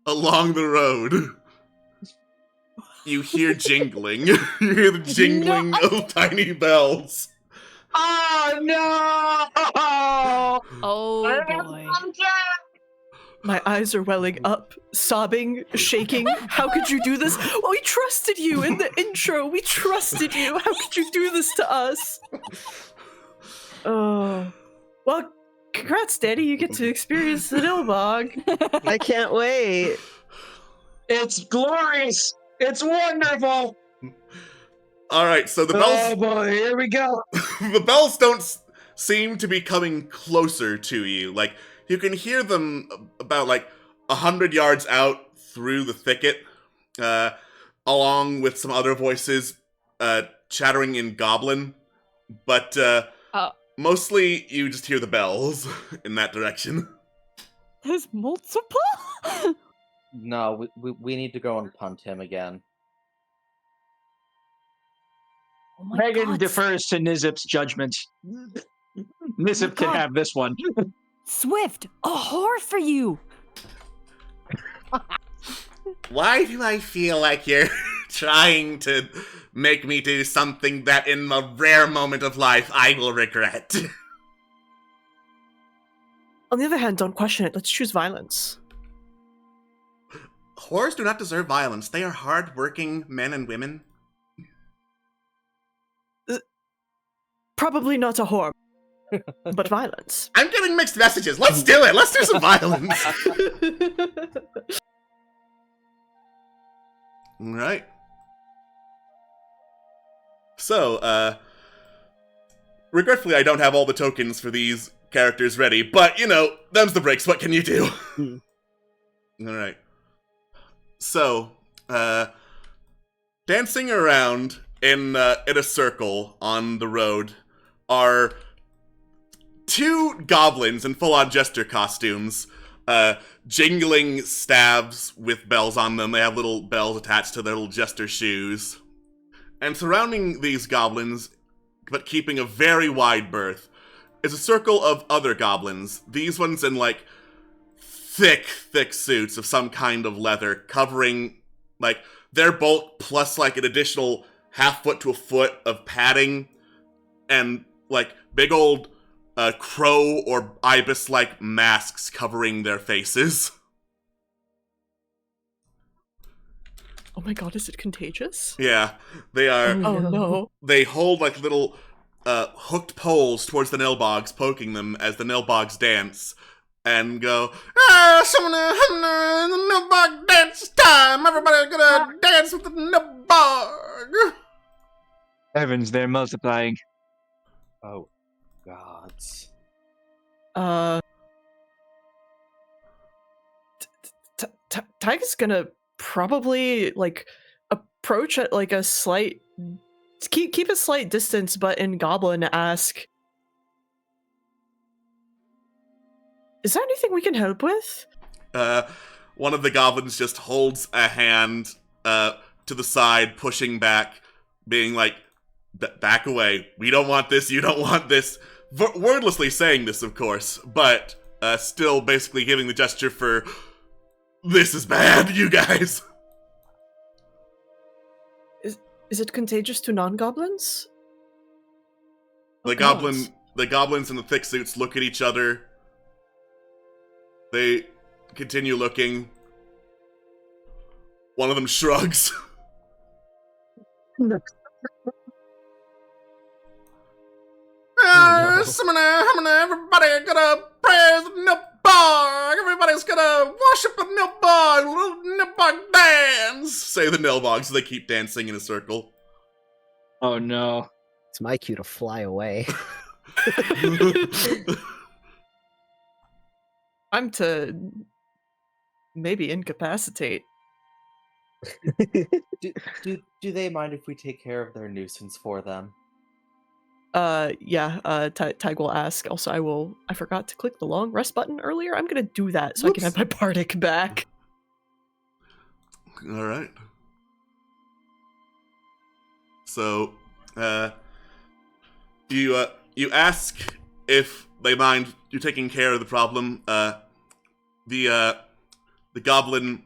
along the road, you hear jingling. You hear the jingling of tiny bells. Oh no! Oh boy. My eyes are welling up, sobbing, shaking. How could you do this? Well, we trusted you in the intro. We trusted you. How could you do this to us? Oh. Well, congrats, Danny. You get to experience the Nilbog. I can't wait. It's glorious. It's wonderful. All right, so the Oh bells, boy, here we go. the bells don't seem to be coming closer to you. Like, you can hear them about, like, 100 yards out through the thicket, along with some other voices chattering in Goblin. But mostly you just hear the bells in that direction. There's multiple? No, we need to go and punt him again. Oh my Megan God. defers to Nizip's judgment. Nizip can God. have this one. Swift, a whore for you. Why do I feel like you're trying to make me do something that in a rare moment of life I will regret? On the other hand, don't question it. Let's choose violence. Whores do not deserve violence. They are hard-working men and women. Probably not a whore, but violence. I'm getting mixed messages. Let's do it. Let's do some violence. All right. So, regretfully, I don't have all the tokens for these characters ready, but, you know, them's the breaks. What can you do? All right. So, dancing around in a circle on the road are two goblins in full-on jester costumes, jingling staves with bells on them. They have little bells attached to their little jester shoes. And surrounding these goblins, but keeping a very wide berth, is a circle of other goblins. These ones in, like, thick suits of some kind of leather covering, like, their bulk plus, like, an additional half foot to a foot of padding and, like, big old crow or ibis-like masks covering their faces. Oh my god, is it contagious? Yeah, they are. Oh no. They hold like little hooked poles towards the Nilbogs, poking them as the Nilbogs dance, and go, the Nilbog dance time! Everybody gonna dance with the Nilbog! Heavens, they're multiplying. Oh, gods. Tyga's gonna probably like approach at like a slight keep a slight distance, but in Goblin ask, is there anything we can help with? One of the goblins just holds a hand to the side, pushing back, being like, back away. We don't want this, you don't want this. Wordlessly saying this, of course, but still basically giving the gesture for, this is bad, you guys. Is it contagious to non-goblins? The goblins in the thick suits look at each other. They continue looking. One of them shrugs. Everybody gonna praise the Nilbog! Everybody's gonna worship the Nilbog! Little Nilbog dance! Say the Nilbogs as they keep dancing in a circle. Oh no. It's my cue to fly away. I'm to maybe incapacitate. Do they mind if we take care of their nuisance for them? Yeah, Tig will ask. Also, I forgot to click the long rest button earlier. I'm gonna do that so I can have my Bardic back. Alright. So, you ask if they mind you taking care of the problem. The goblin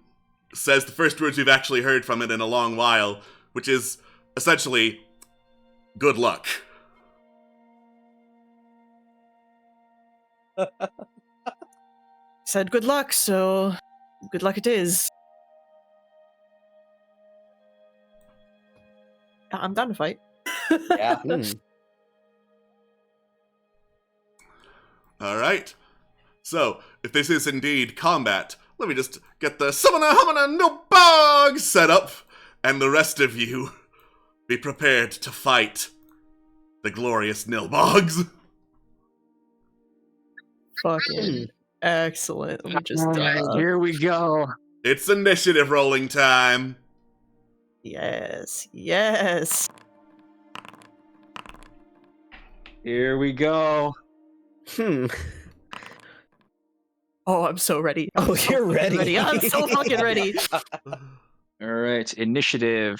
says the first words we've actually heard from it in a long while, which is essentially, good luck. Said good luck, so good luck it is. I'm down to fight. Yeah. Alright. So, if this is indeed combat, let me just get the Summoner Hummoner Nilbog set up, and the rest of you be prepared to fight the glorious Nilbogs. Fucking excellent. Let me just Here we go. It's initiative rolling time. yes. Here we go. Oh, I'm so ready. Oh, you're ready. I'm so fucking ready. All right, initiative.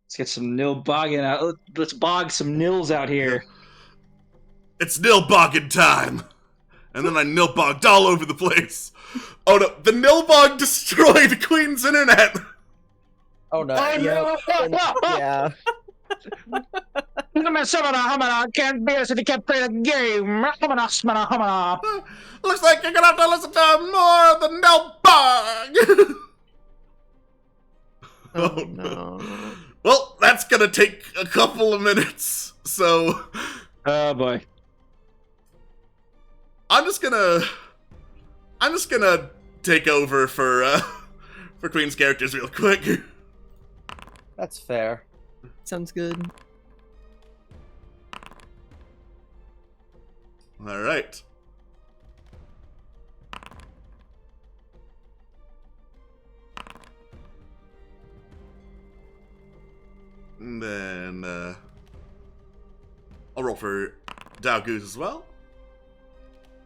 Let's get some Nilbogging out. Let's bog some nils out here. It's Nilbogging time. And then I Nilbogged all over the place. Oh no, the Nilbog destroyed Queen's internet. Oh no. Yeah. Can't beat us if you can't play the game. Looks like you're gonna have to listen to more of the Nilbog. Oh no. Well, that's gonna take a couple of minutes, so Oh boy. I'm just gonna take over for Queen's characters real quick. That's fair. Sounds good. All right. And then I'll roll for Dalgoose as well.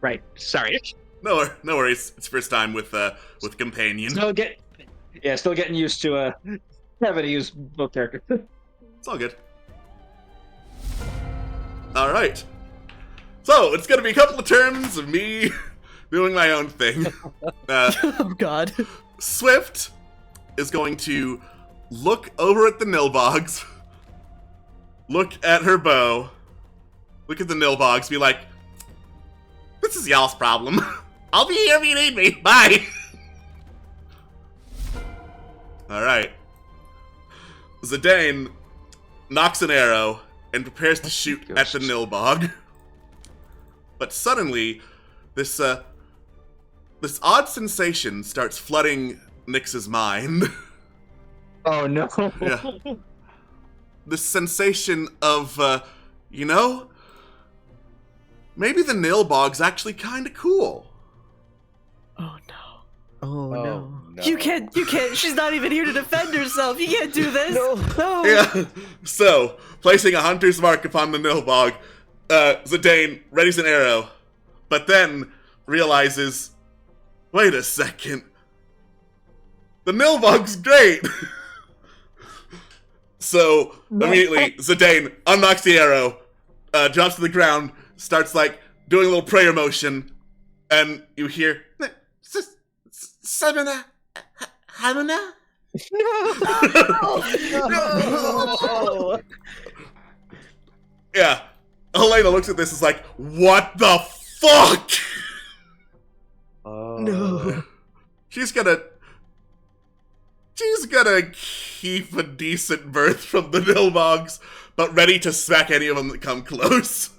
Right. Sorry. No worries. It's first time with companion. Still getting used to having to use both characters. It's all good. All right. So, it's gonna be a couple of turns of me doing my own thing. Oh god. Swift is going to look over at the Nilbogs, look at her bow, look at the Nilbogs, be like, this is y'all's problem. I'll be here if you need me. Bye. Alright. Zidane knocks an arrow and prepares to shoot at the Nilbog. But suddenly, this odd sensation starts flooding Nyx's mind. Oh no. Yeah. This sensation of, maybe the Nilbog's actually kind of cool. Oh no. Oh, no. You can't, she's not even here to defend herself. You can't do this. No. Yeah. So, placing a hunter's mark upon the Nilbog, Zidane readies an arrow, but then realizes, wait a second, the Nilbog's great. So, immediately, Zidane unnocks the arrow, drops to the ground, starts, doing a little prayer motion, and you hear, Samana, Hamana? No! Yeah. Helena looks at this and is like, what the fuck? No. She's gonna keep a decent berth from the Nilbogs, but ready to smack any of them that come close.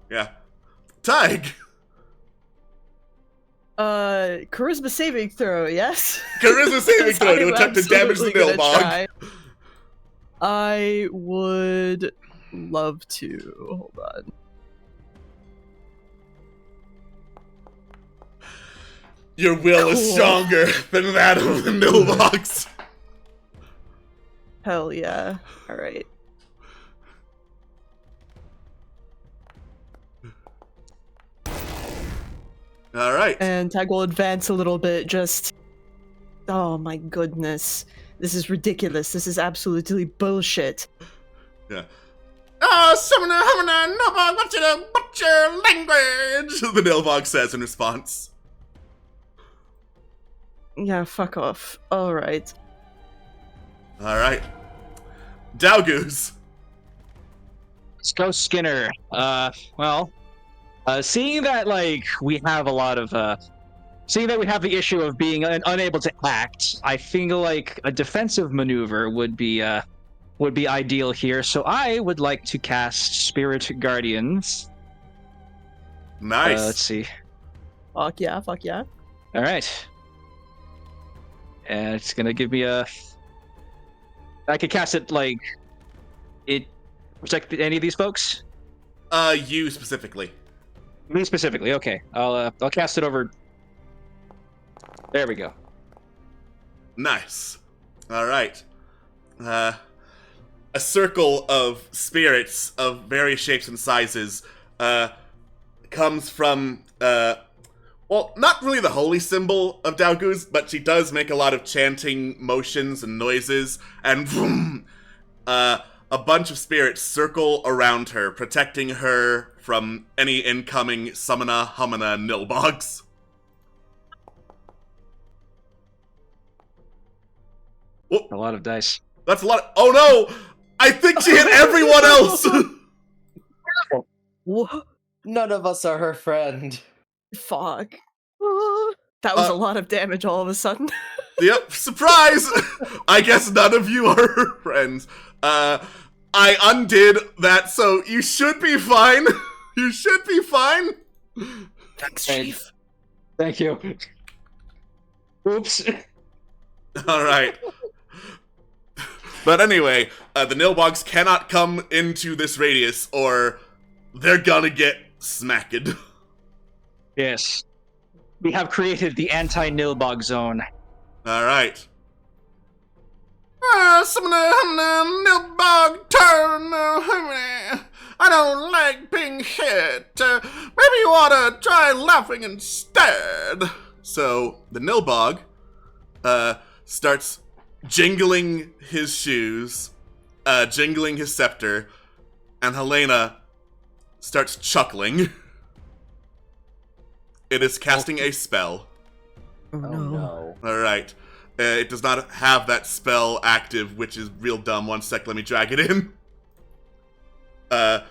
Yeah. Tig. Charisma saving throw, yes? Charisma saving throw to attempt to damage the absolutely gonna Nilbog. try. I would love to. Hold on. Your will is stronger than that of the Nilbogs. Hell yeah. Alright. Alright. And Tag will advance a little bit, just... Oh my goodness. This is ridiculous. This is absolutely bullshit. Yeah. Summoner, Hummoner, Nilbog, what's your language? The Nilbog says in response. Yeah, fuck off. Alright. Alright. Dowgoose. Let's go, Skinner. Seeing that, we have a lot of, seeing that we have the issue of being unable to act, I feel like a defensive maneuver would be ideal here. So I would like to cast Spirit Guardians. Nice. Let's see. Fuck yeah, fuck yeah. All right. And it's gonna give me a. I could cast it it protect any of these folks. You specifically. Me specifically. Okay. I'll cast it over. There we go. Nice. Alright. A circle of spirits of various shapes and sizes comes from, not really the holy symbol of Dowgoose, but she does make a lot of chanting motions and noises, and vroom, a bunch of spirits circle around her, protecting her from any incoming Summona, Hummona, Nilbogs. A lot of dice. That's a lot of— oh no! I think she hit everyone else! What? None of us are her friend. Fuck. That was a lot of damage all of a sudden. Yep, surprise! I guess none of you are her friends. I undid that, so you should be fine. You should be fine. Thanks, Hey. Chief. Thank you. Oops. Alright. But anyway, the Nilbogs cannot come into this radius, or they're gonna get smacked. Yes. We have created the anti-Nilbog zone. Alright. Nilbog turn. I don't like being hit. Maybe you ought to try laughing instead. So, the Nilbog starts jingling his shoes, jingling his scepter, And Helena starts chuckling. It is casting a spell. Oh, Oh no. no. Alright. It does not have that spell active, which is real dumb. One sec, let me drag it in. I'm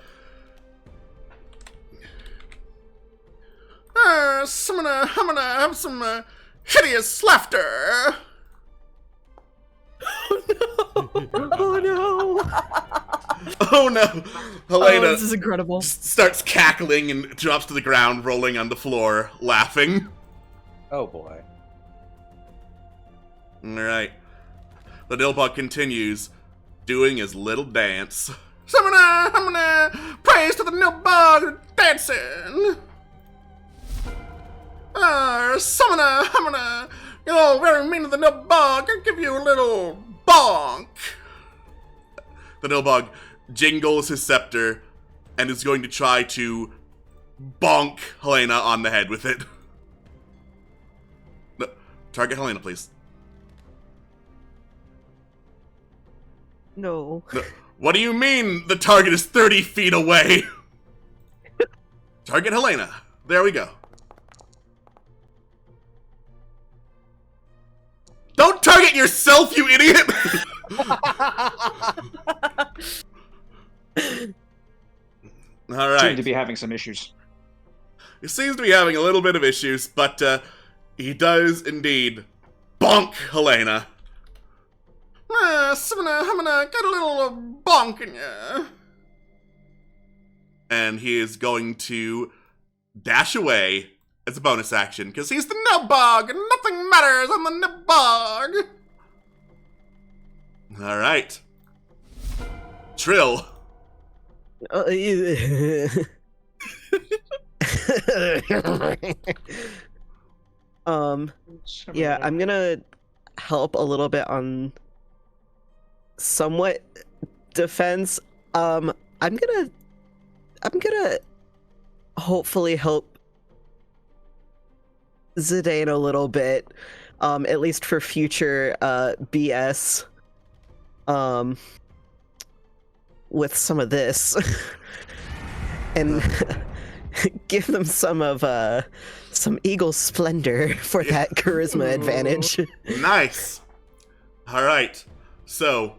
gonna have some hideous laughter. Oh no! Oh no! Helena Oh, this is incredible. starts cackling and drops to the ground, rolling on the floor, laughing. Oh boy. Alright. The Nilbog continues, doing his little dance. I'm gonna praise to the Nilbog dancing. Summoner, you're very mean to the Nilbog. I'll give you a little bonk. The Nilbog jingles his scepter and is going to try to bonk Helena on the head with it. No, target Helena, please. No. No, what do you mean the target is 30 feet away? Target Helena. There we go. Don't target yourself, you idiot! Alright. Seem to be having some issues. He seems to be having a little bit of issues, but he does indeed bonk Helena. I'm gonna get a little bonk in ya. And he is going to dash away as a bonus action, because he's the Nilbog, and nothing matters on the Nilbog. Alright. Trill. Yeah, I'm gonna help a little bit on somewhat defense. I'm gonna hopefully help Zidane a little bit, at least for future BS, with some of this, and give them some eagle splendor for that charisma advantage. Nice. All right. So,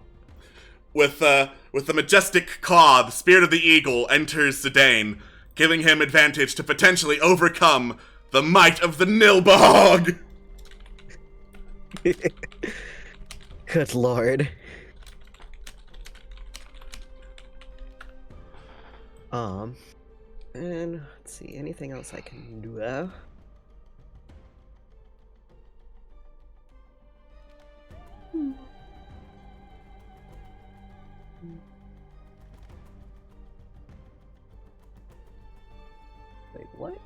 with the majestic caw, the spirit of the eagle enters Zidane, giving him advantage to potentially overcome the might of the Nilbog. Good lord. And let's see, anything else I can do? Wait, what?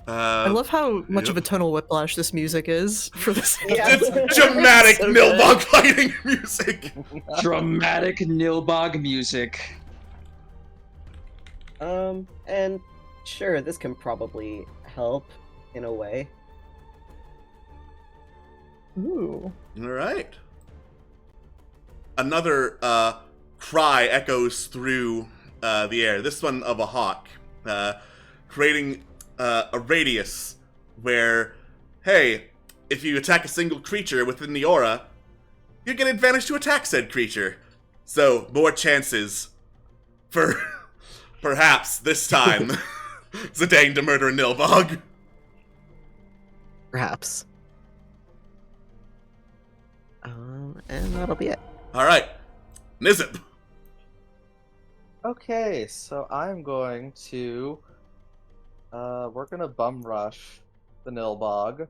I love how much of a tonal whiplash this music is for this. It's dramatic So Nilbog fighting music. Dramatic Nilbog music. And sure, this can probably help in a way. Ooh. All right. Another cry echoes through the air. This one of a hawk, creating a radius where, hey, if you attack a single creature within the aura, you get advantage to attack said creature. So, more chances for perhaps this time Zidane to murder a Nilbog. Perhaps. And that'll be it. All right, Nizip. Okay, so I'm going to we're gonna bum rush the Nilbog.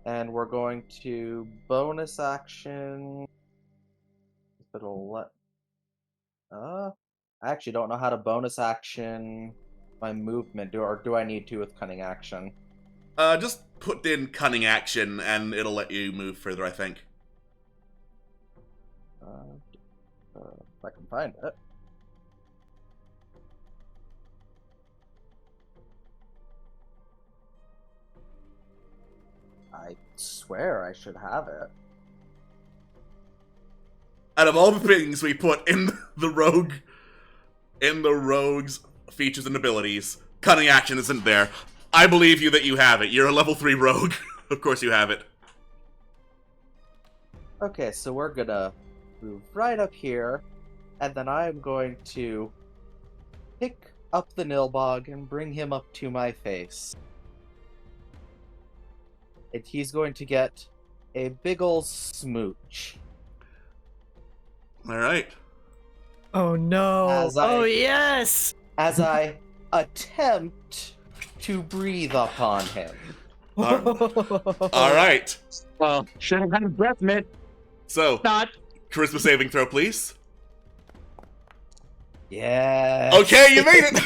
And we're going to bonus action. If it'll let I actually don't know how to bonus action my movement, or do I need to with cunning action? Just put in cunning action and it'll let you move further, I think. If I can find it. I swear I should have it. out of all the things we put in the rogue's features and abilities, cunning action isn't there. I believe you that you have it. You're a level 3 rogue. Of course you have it. Okay, so we're gonna move right up here, and then I'm going to pick up the Nilbog and bring him up to my face. And he's going to get a big ol' smooch. Alright. Oh no. Oh yes! As I attempt to breathe upon him. Alright. Well, should have had a breath mint. So, Not. charisma saving throw, please. Yeah. Okay, you made it!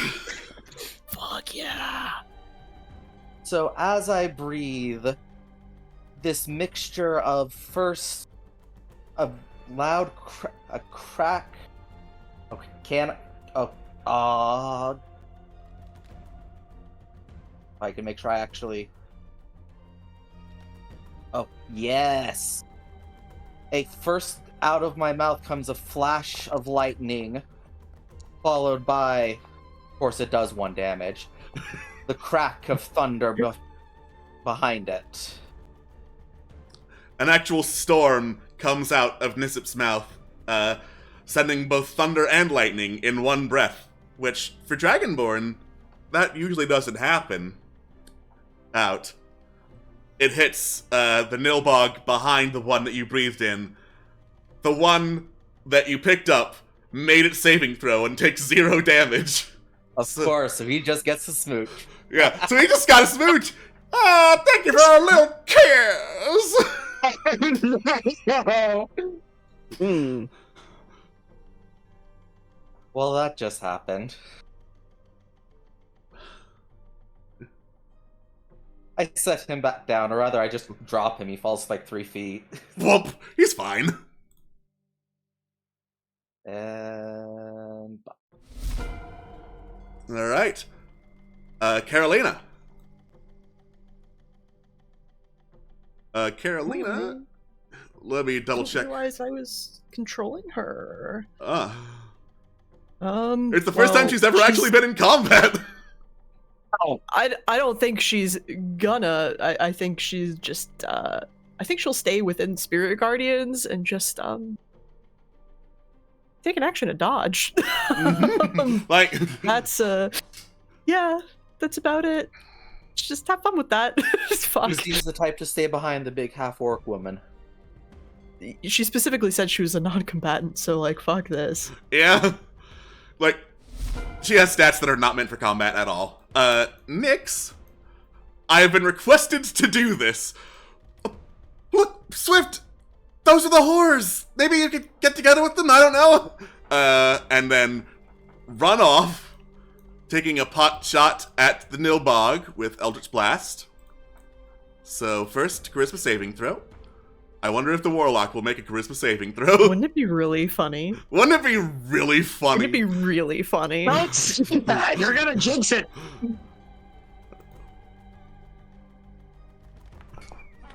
Fuck yeah. So as I breathe, this mixture of first a loud crack. Okay, I can make sure I actually. Oh yes. First out of my mouth comes a flash of lightning, followed by, of course, it does 1 damage. The crack of thunder behind it. An actual storm comes out of Nisip's mouth, sending both thunder and lightning in one breath, which, for Dragonborn, that usually doesn't happen. Out. It hits the Nilbog behind the one that you breathed in. The one that you picked up made its saving throw and takes 0 damage. Of course, if he just gets a smooch. Yeah, so he just got a smooch. Thank you for our little kiss. Hmm. Well, that just happened. I set him back down, or rather, I just drop him. He falls like 3 feet. Whoop, he's fine. And All right. Carolina. Carolina? Let me double check. I didn't realize I was controlling her. It's It's the first time she's ever actually been in combat. I don't think she's gonna. I think she's just. I think she'll stay within Spirit Guardians and just take an action to dodge. Like That's yeah, that's about it. Just have fun with that. Just fuck. he's the type to stay behind the big half-orc woman. She specifically said she was a non-combatant, so like fuck this. yeah. Like she has stats that are not meant for combat at all. Nyx, I have been requested to do this. Look, Swift, those are the whores. Maybe you could get together with them, I don't know. And then run off, taking a pot shot at the Nilbog with Eldritch Blast. So first, charisma saving throw. I wonder if the Warlock will make a charisma saving throw. Wouldn't it be really funny? Wouldn't it be really funny? Wouldn't it be really funny? You're gonna jinx it.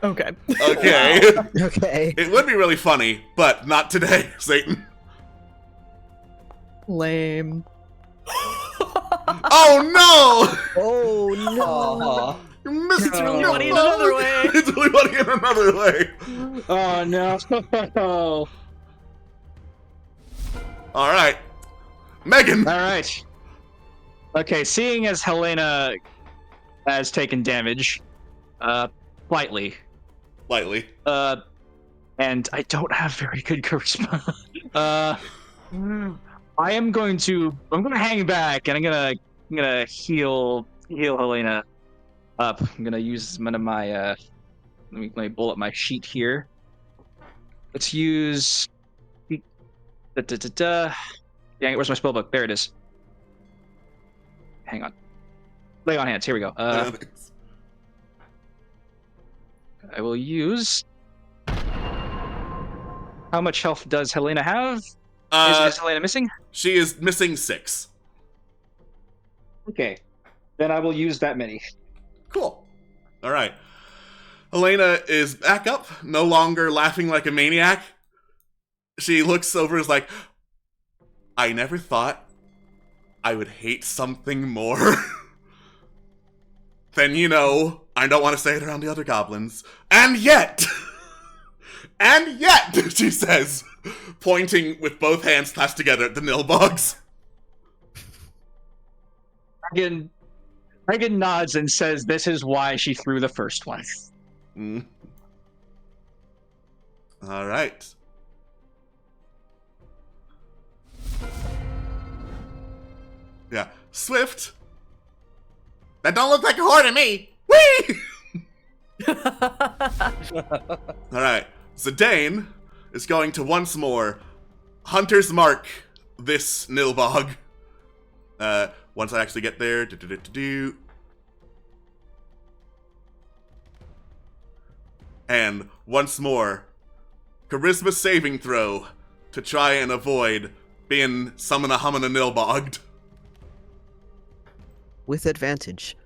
Okay. Okay. Okay. It would be really funny, but not today, Satan. Lame. Oh Oh no! Aw. no! You missed It's really Nilbog. funny in another way. It's really funny in another way. Oh no! All right, Megan. All right. Okay, seeing as Helena has taken damage, slightly, Lightly. and I don't have very good charisma. I'm gonna hang back and I'm gonna heal Helena up. I'm gonna use one of my let me pull up my sheet here. Let's use Dang it, where's my spellbook? There it is. Hang on. Lay on hands, here we go. I will use. How much health does Helena have? Is Helena missing? She is missing 6. Okay. Then I will use that many. Cool. All right. Helena is back up, no longer laughing like a maniac. she looks over and is like, I never thought I would hate something more than, I don't want to say it around the other goblins. And yet, she says, pointing with both hands clasped together at the Nilbogs. Reagan nods and says this is why she threw the first one. All right. Yeah. Swift. That don't look like a whore to me. Whee! All right. Zidane is going to once more Hunter's Mark this Nilbog. Once I actually get there. And once more, charisma saving throw to try and avoid being summon-a hummin-a Nilbogged. With advantage.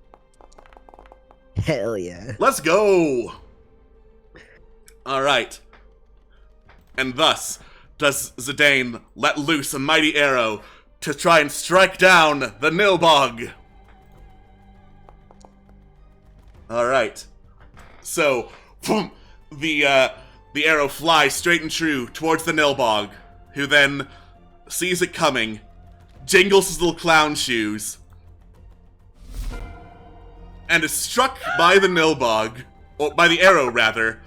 Hell yeah. Let's go! Alright. And thus does Zidane let loose a mighty arrow to try and strike down the Nilbog. Alright. So, the arrow flies straight and true towards the Nilbog, who then sees it coming, jingles his little clown shoes, and is struck by the Nilbog, or by the arrow rather,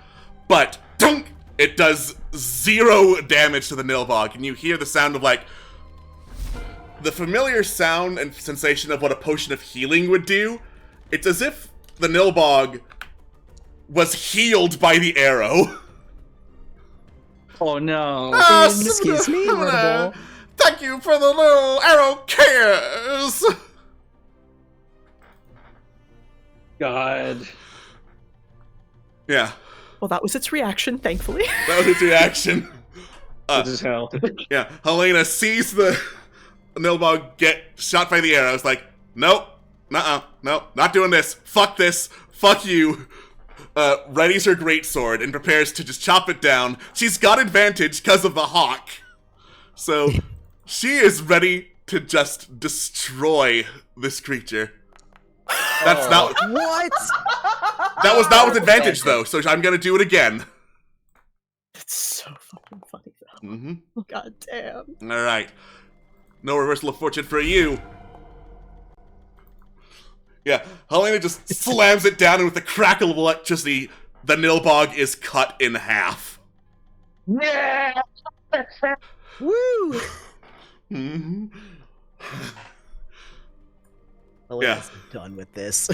but dunk, it does 0 damage to the Nilbog, and you hear the sound of the familiar sound and sensation of what a potion of healing would do. It's as if the Nilbog was healed by the arrow. Oh no. Excuse me, Rumble. Thank you for the little arrow cares. God. Yeah. Well, that was its reaction, thankfully. That was its reaction. This is hell. Yeah, Helena sees the Nilbog get shot by the arrow. It's like, nope, no, not doing this. Fuck this. Fuck you. Readies her greatsword and prepares to just chop it down. She's got advantage because of the hawk. So, she is ready to just destroy this creature. That's not... What? That was not with advantage, though, so I'm gonna do it again. That's so fucking funny, though. Mm-hmm. God damn. Alright. No reversal of fortune for you. Yeah, Helena just slams it down, and with the crackle of electricity, the Nilbog is cut in half. Yeah. Woo! Mm-hmm. Elena's done with this.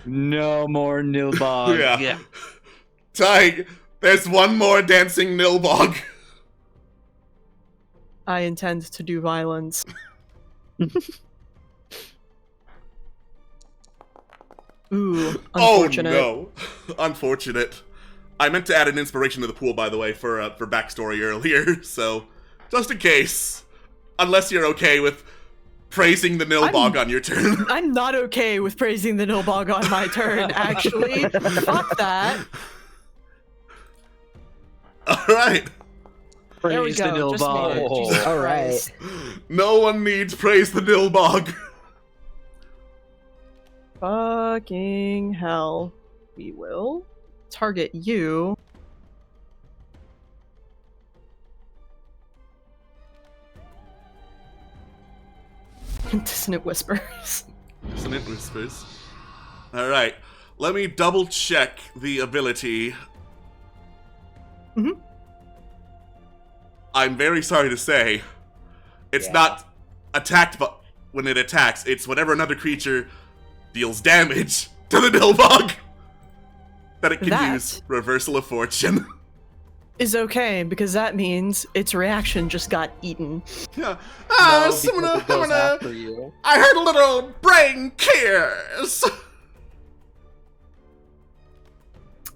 No more Nilbog. Yeah. Ty, there's one more dancing Nilbog. I intend to do violence. Ooh, unfortunate. Oh no. Unfortunate. I meant to add an inspiration to the pool, by the way, for backstory earlier, so just in case. Unless you're okay with praising the Nilbog on your turn. I'm not okay with praising the Nilbog on my turn, actually. Fuck that. Alright. There we Praise the go. Just made it. Nilbog. Jesus All right. Christ. No one needs praise the Nilbog. Fucking hell. We will target you. Dissonant whispers. Dissonant whispers. Alright. Let me double check the ability. Mhm. I'm very sorry to say, it's not attacked, but when it attacks, it's whenever another creature deals damage to the Nilbog that it can That- use reversal of fortune. Is okay, because that means its reaction just got eaten. Yeah. No, So because it goes after you. I heard a little brain cares.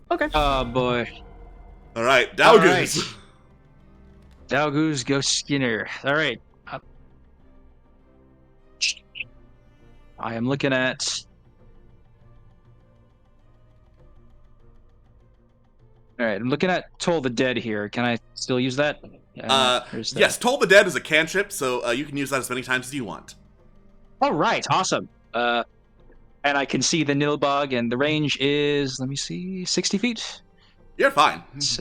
Okay. Oh boy. All right, All Dalgus. right. Dalgoose go Skinner. All right. I am looking at. All right, I'm looking at Toll the Dead here. Can I still use that? Yes, Toll the Dead is a cantrip, so you can use that as many times as you want. All right, awesome. And I can see the Nilbog, and the range is, let me see, 60 feet? You're fine. It's,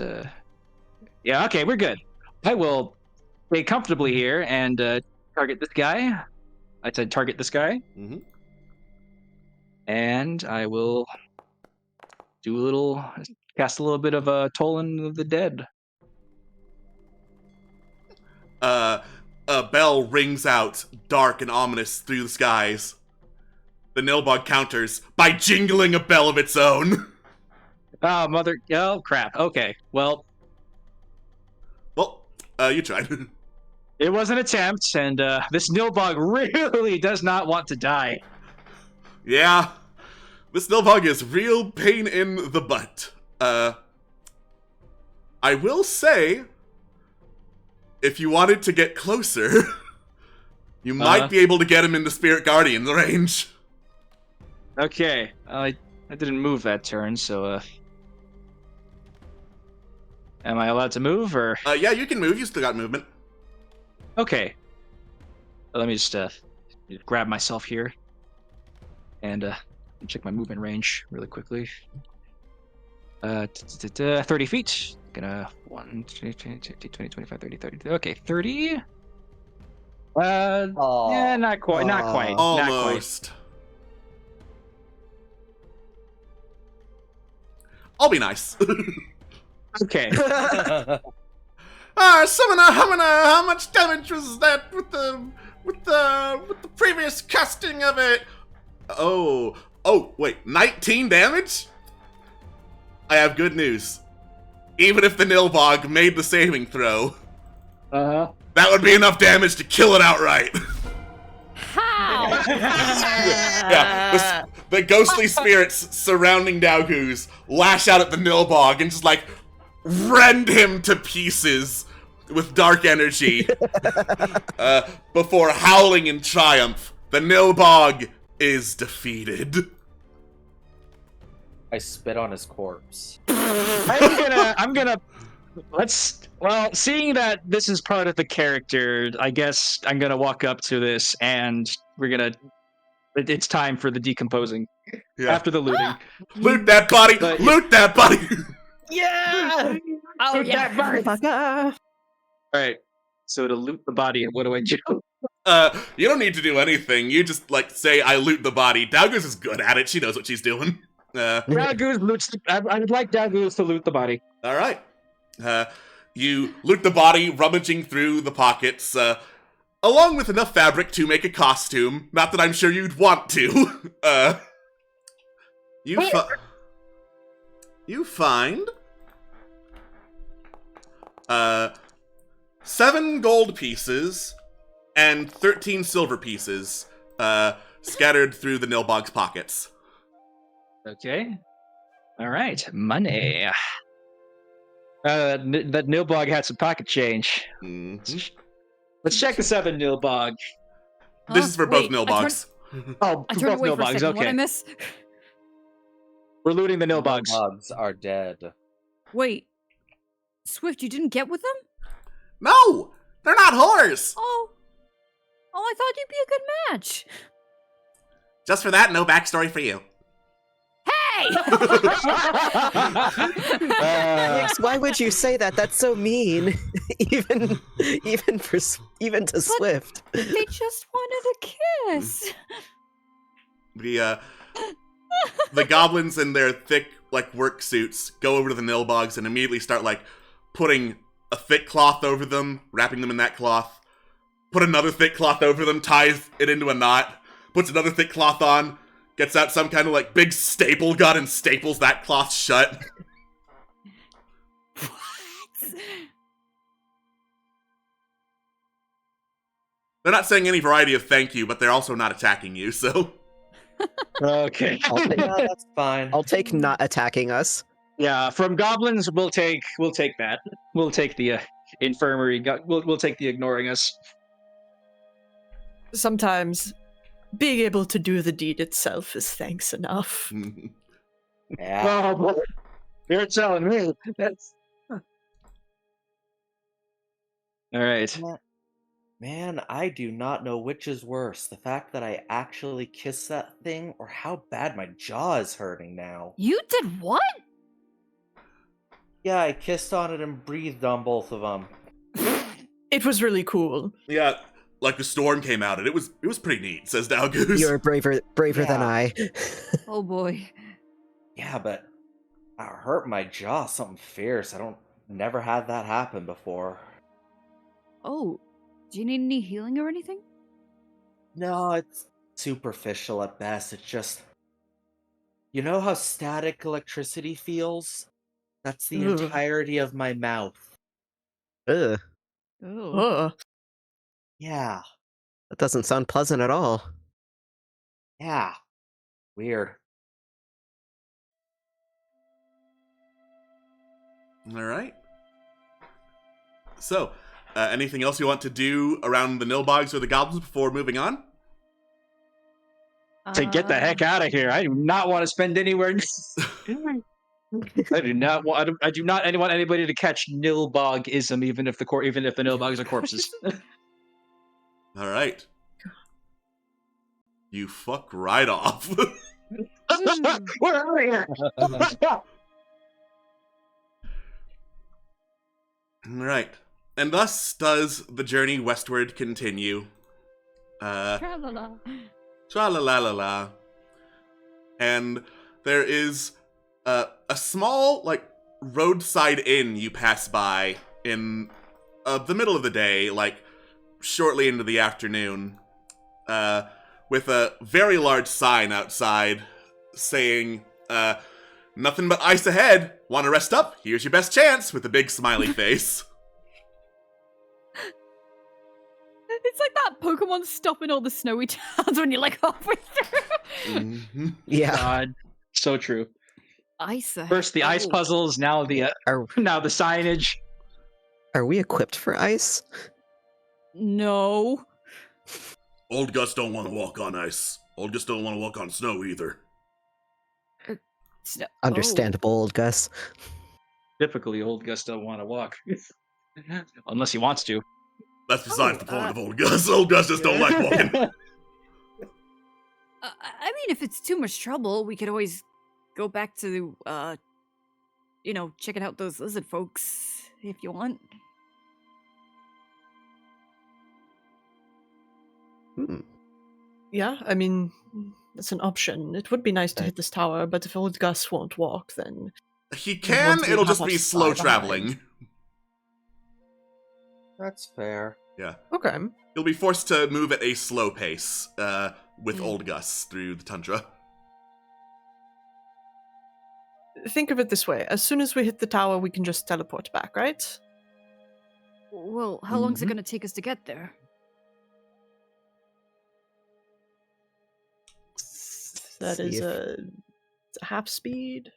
yeah, okay, we're good. I will stay comfortably here and target this guy. I said target this guy. Mm-hmm. And I will cast a little bit of Toll of the Dead. A bell rings out, dark and ominous through the skies. The Nilbog counters by jingling a bell of its own. Oh, crap. Okay, well, you tried. it was an attempt, and this Nilbog really does not want to die. Yeah, this Nilbog is real pain in the butt. I will say, if you wanted to get closer, you might be able to get him into Spirit Guardian range. Okay, I didn't move that turn, so am I allowed to move, or? Yeah, you can move. You still got movement. Okay. Let me just grab myself here and check my movement range really quickly. 30 feet. Gonna 1, 2, 20, 25, 30, 30. Okay, 30. Yeah, not quite. Almost. I'll be nice. Okay. Summoner, Humana, how much damage was that with the previous casting of it? Oh, wait, 19 damage? I have good news. Even if the Nilbog made the saving throw, that would be enough damage to kill it outright. How? Yeah, the ghostly spirits surrounding Dauguz lash out at the Nilbog and just like rend him to pieces with dark energy. Before howling in triumph, the Nilbog is defeated. I spit on his corpse. Seeing that this is part of the character, I guess I'm gonna walk up to this and it's time for the decomposing. Yeah. After the looting. Loot that body! Loot that body! Yeah! Oh, yeah. Motherfucker! Alright, so to loot the body, what do I do? You don't need to do anything. You just, say, I loot the body. Dauguz is good at it. She knows what she's doing. Dauguz loots. I would like Dauguz to loot the body. Alright. You loot the body, rummaging through the pockets, along with enough fabric to make a costume. Not that I'm sure you'd want to. You find 7 gold pieces and 13 silver pieces scattered through the Nilbog's pockets. Okay. All right. Money. That Nilbog had some pocket change. Mm-hmm. Let's check the 7 Nilbog. This is for both Nilbogs. Oh, I for turned both away for a Nilbogs. second. What I Okay. miss? We're looting the Nilbogs. Nilbogs are dead. Wait. Swift, you didn't get with them? No! They're not whores! Oh, I thought you'd be a good match. Just for that, no backstory for you. Hey! Alex, why would you say that? That's so mean. even to Swift. They just wanted a kiss. The goblins in their thick, work suits go over to the Nilbogs and immediately start, putting a thick cloth over them, wrapping them in that cloth. Put another thick cloth over them, ties it into a knot, puts another thick cloth on, gets out some kind of, big staple gun and staples that cloth shut. What? They're not saying any variety of thank you, but they're also not attacking you, so... Okay. Yeah, that's fine. I'll take not attacking us. Yeah, from goblins, we'll take that. We'll take the infirmary. We'll take the ignoring us. Sometimes being able to do the deed itself is thanks enough. Yeah. Oh, boy. You're telling me. That's all right. Man, I do not know which is worse. The fact that I actually kissed that thing, or how bad my jaw is hurting now. You did what? Yeah, I kissed on it and breathed on both of them. It was really cool. Yeah, like the storm came out, and it was pretty neat, says Dalgoose. You're braver than Yeah. I. Oh boy. Yeah, but I hurt my jaw something fierce. Never had that happen before. Oh, do you need any healing or anything? No, it's superficial at best. It's just, you know how static electricity feels? That's the Ugh. entirety of my mouth. Ugh, Oh. Oh. Yeah, that doesn't sound pleasant at all. yeah. Weird. All right. So, anything else you want to do around the Nilbogs or the goblins before moving on? To get the heck out of here. I do not want to spend anywhere. I do not want. I do not want anybody to catch Nilbogism, even if the Nilbogs are corpses. All right. You fuck right off. We're out of here. All right. And thus does the journey westward continue. Tra-la-la. Tra-la-la-la-la. And there is a small, like, roadside inn you pass by in the middle of the day, like, shortly into the afternoon, with a very large sign outside saying, nothing but ice ahead. Want to rest up? Here's your best chance, with a big smiley face. It's like that Pokemon stopping all the snowy towns when you're like halfway through. Mm-hmm. Yeah. God, so true. Ice. First the ice Oh. puzzles, now the now the signage. Are we equipped for ice? No. Old Gus don't want to walk on ice. Old Gus don't want to walk on snow either. Sno- Understandable, old Gus. Typically, old Gus don't want to walk, unless he wants to. That's besides the point uh, of Old Gus. Old Gus just don't like walking. I mean, if it's too much trouble, we could always go back to, checking out those lizard folks if you want. Yeah, I mean, that's an option. It would be nice to hit this tower, but if old Gus won't walk, then... He can, Once we it'll have just our be slow spy traveling. behind. That's fair. Yeah. Okay. He'll be forced to move at a slow pace with Mm. Old Gus through the tundra. Think of it this way. As soon as we hit the tower, we can just teleport back, right? Well, how long's it Mhm. going to take us to get there? That See is if- a half speed.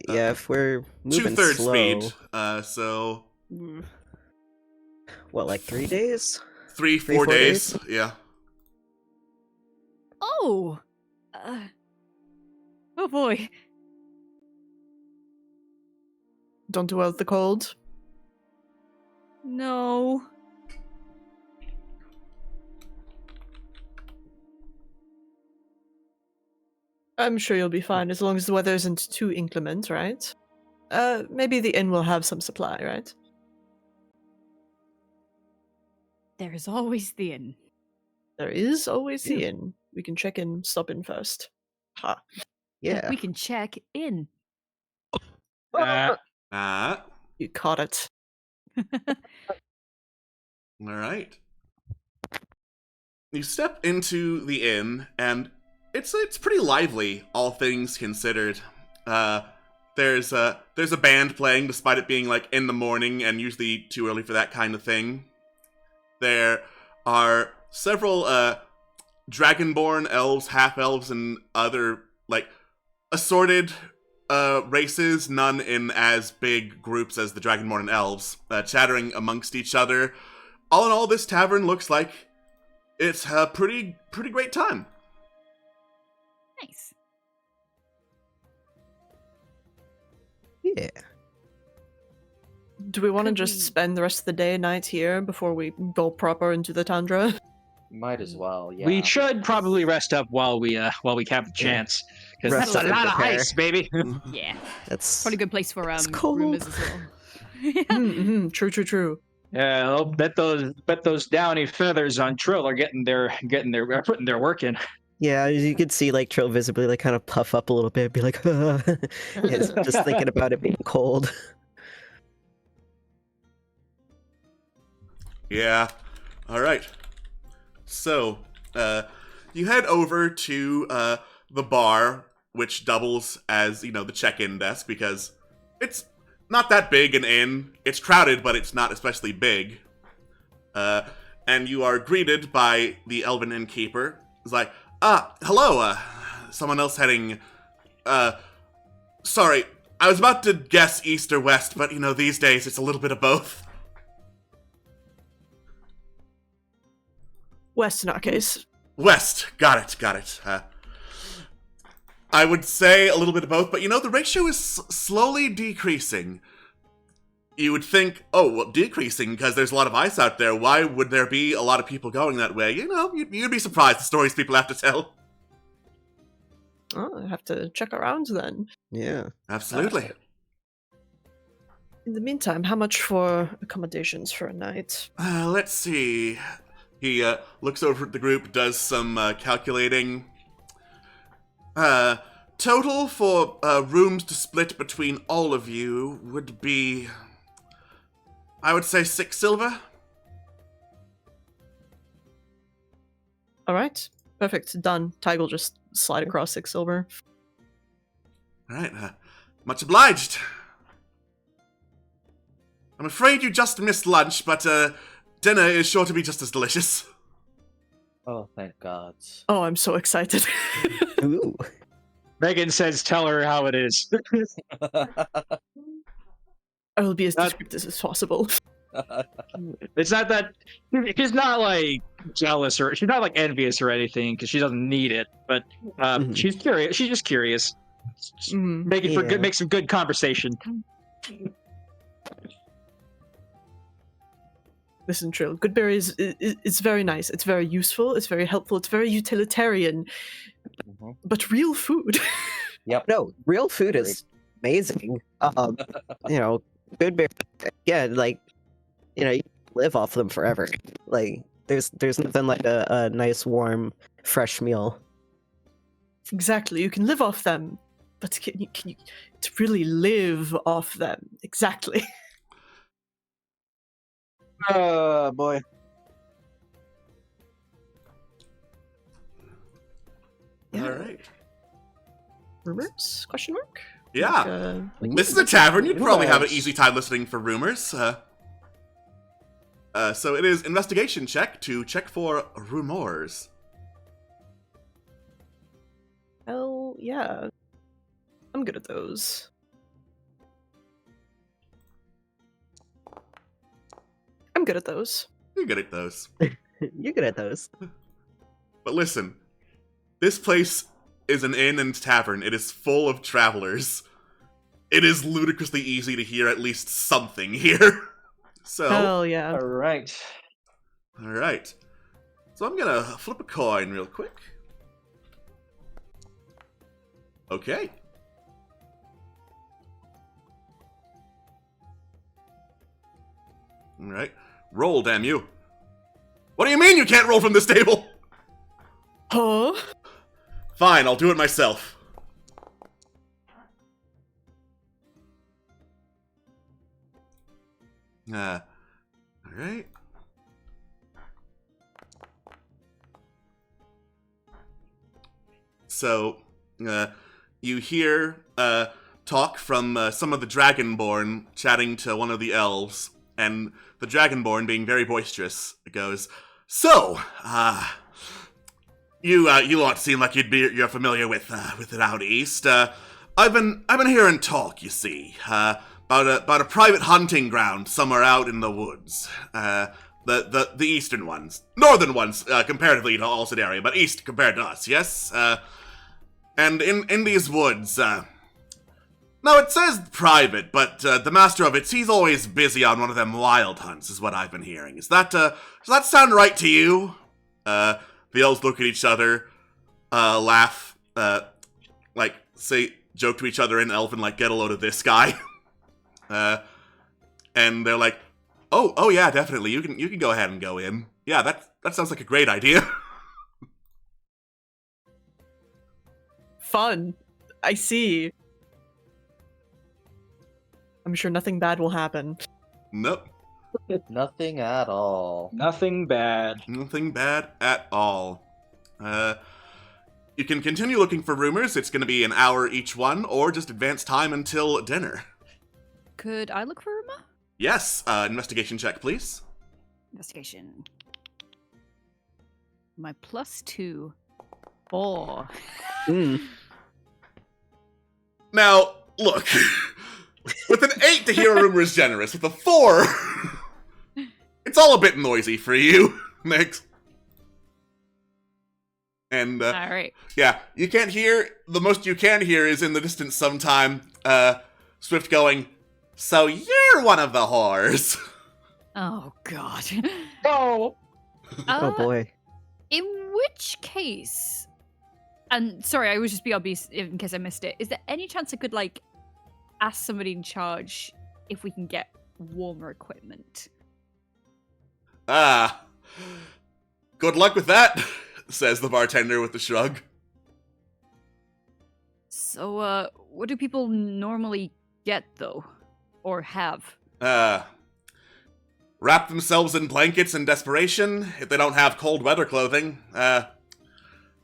Yeah, if we're moving 2/3 slow, speed. So what, like 3 days? 3-4 4 days. Yeah. Oh! Oh boy. Don't do well with the cold. No. I'm sure you'll be fine as long as the weather isn't too inclement, right? Maybe the inn will have some supply, right? There is always the inn. There is always the inn. We can check in, stop in first. Ha. Yeah. We can check in. You caught it. All right. You step into the inn, and it's pretty lively, all things considered. There's a band playing, despite it being like in the morning and usually too early for that kind of thing. There are several dragonborn elves, half elves, and other like assorted races, none in as big groups as the dragonborn and elves, chattering amongst each other. All in all, this tavern looks like it's a pretty great time. Nice. Yeah. Do we want to Could just we- spend the rest of the day and night here before we go proper into the tundra? Might as well, yeah. We should probably rest up while we have a chance, because Rest that's a up lot and of prepare. ice, baby. Yeah. That's Probably a good place for It's cold. rumors as well. Mm-hmm. True. Yeah, I'll bet those downy feathers on Trill are putting their work in. yeah. You could see like Trill visibly like kind of puff up a little bit, be like, it's just thinking about it being cold. Yeah. All right. So, you head over to the bar, which doubles as, the check-in desk, because it's not that big an inn. It's crowded, but it's not especially big. And you are greeted by the elven innkeeper. He's like, hello, someone else heading, sorry, I was about to guess east or west, but, these days it's a little bit of both. West in our case. West. Got it. I would say a little bit of both, but the ratio is slowly decreasing. You would think, decreasing because there's a lot of ice out there. Why would there be a lot of people going that way? You'd be surprised the stories people have to tell. Oh, I have to check around then. Yeah. Absolutely. In the meantime, how much for accommodations for a night? Let's see. He looks over at the group, does some calculating. Total for rooms to split between all of you would be, I would say, 6 silver. All right, perfect, done. Tig will just slide across 6 silver. All right, much obliged. I'm afraid you just missed lunch, but dinner is sure to be just as delicious. Oh, thank God. Oh, I'm so excited. Ooh. Megan says, "Tell her how it is." I will be as That- descriptive as possible. It's not that she's not like jealous or she's not like envious or anything because she doesn't need it, but Mhm. she's curious. She's just curious, Mm. Yeah. make some good conversation. Listen, Trill, Goodberry is very nice. It's very useful. It's very helpful. It's very utilitarian. Mhm. But real food. Yep. No, real food is amazing. Good bear. Yeah, like, you live off them forever. Like, there's nothing like a nice, warm, fresh meal. Exactly. You can live off them, but can you to really live off them? Exactly. Oh boy. Yeah. All right. Rumors? Question mark? Yeah. Like, This is a tavern. You'd probably have an Rumors. easy time listening for rumors. So it is investigation check to check for rumors. hell yeah. I'm good at those. I'm good at those. You're good at those. You're good at those. But listen, this place is an inn and tavern. It is full of travelers. It is ludicrously easy to hear at least something here. So, Hell yeah. All right. all right. So I'm gonna flip a coin real quick. Okay. All right. Roll, damn you. What do you mean you can't roll from this table? Huh? Fine, I'll do it myself. Alright. So, you hear talk from some of the Dragonborn chatting to one of the elves, and the Dragonborn, being very boisterous, goes, "So, you don't seem like you're familiar with it out east. I've been hearing talk, you see, about a private hunting ground somewhere out in the woods. The eastern ones, northern ones, comparatively to all Sedaria, but east compared to us, yes. And in these woods, No, it says private, but the master of it, he's always busy on one of them wild hunts, is what I've been hearing. Does that sound right to you? The elves look at each other, laugh, like, say, joke to each other in Elven, like, get a load of this guy. And they're like, oh yeah, definitely, you can go ahead and go in. Yeah, that sounds like a great idea. Fun. I see. I'm sure nothing bad will happen. Nope. Nothing at all. Nothing bad. Nothing bad at all. You can continue looking for rumors. It's going to be an hour each one, or just advance time until dinner. Could I look for rumor? Yes, investigation check, please. Investigation. My +2. 4. Now, look. With an 8 to hear a rumor is generous. With a 4, it's all a bit noisy for you, Nix. And, Alright. yeah, you can't hear, the most you can hear is in the distance sometime, Swift going, so you're one of the whores. Oh, God. Oh! Oh boy. In which case, and sorry, I would just be obvious in case I missed it, is there any chance I could, like, ask somebody in charge if we can get warmer equipment? Good luck with that, says the bartender with a shrug. So, what do people normally get, though? Or have? Wrap themselves in blankets in desperation if they don't have cold weather clothing. I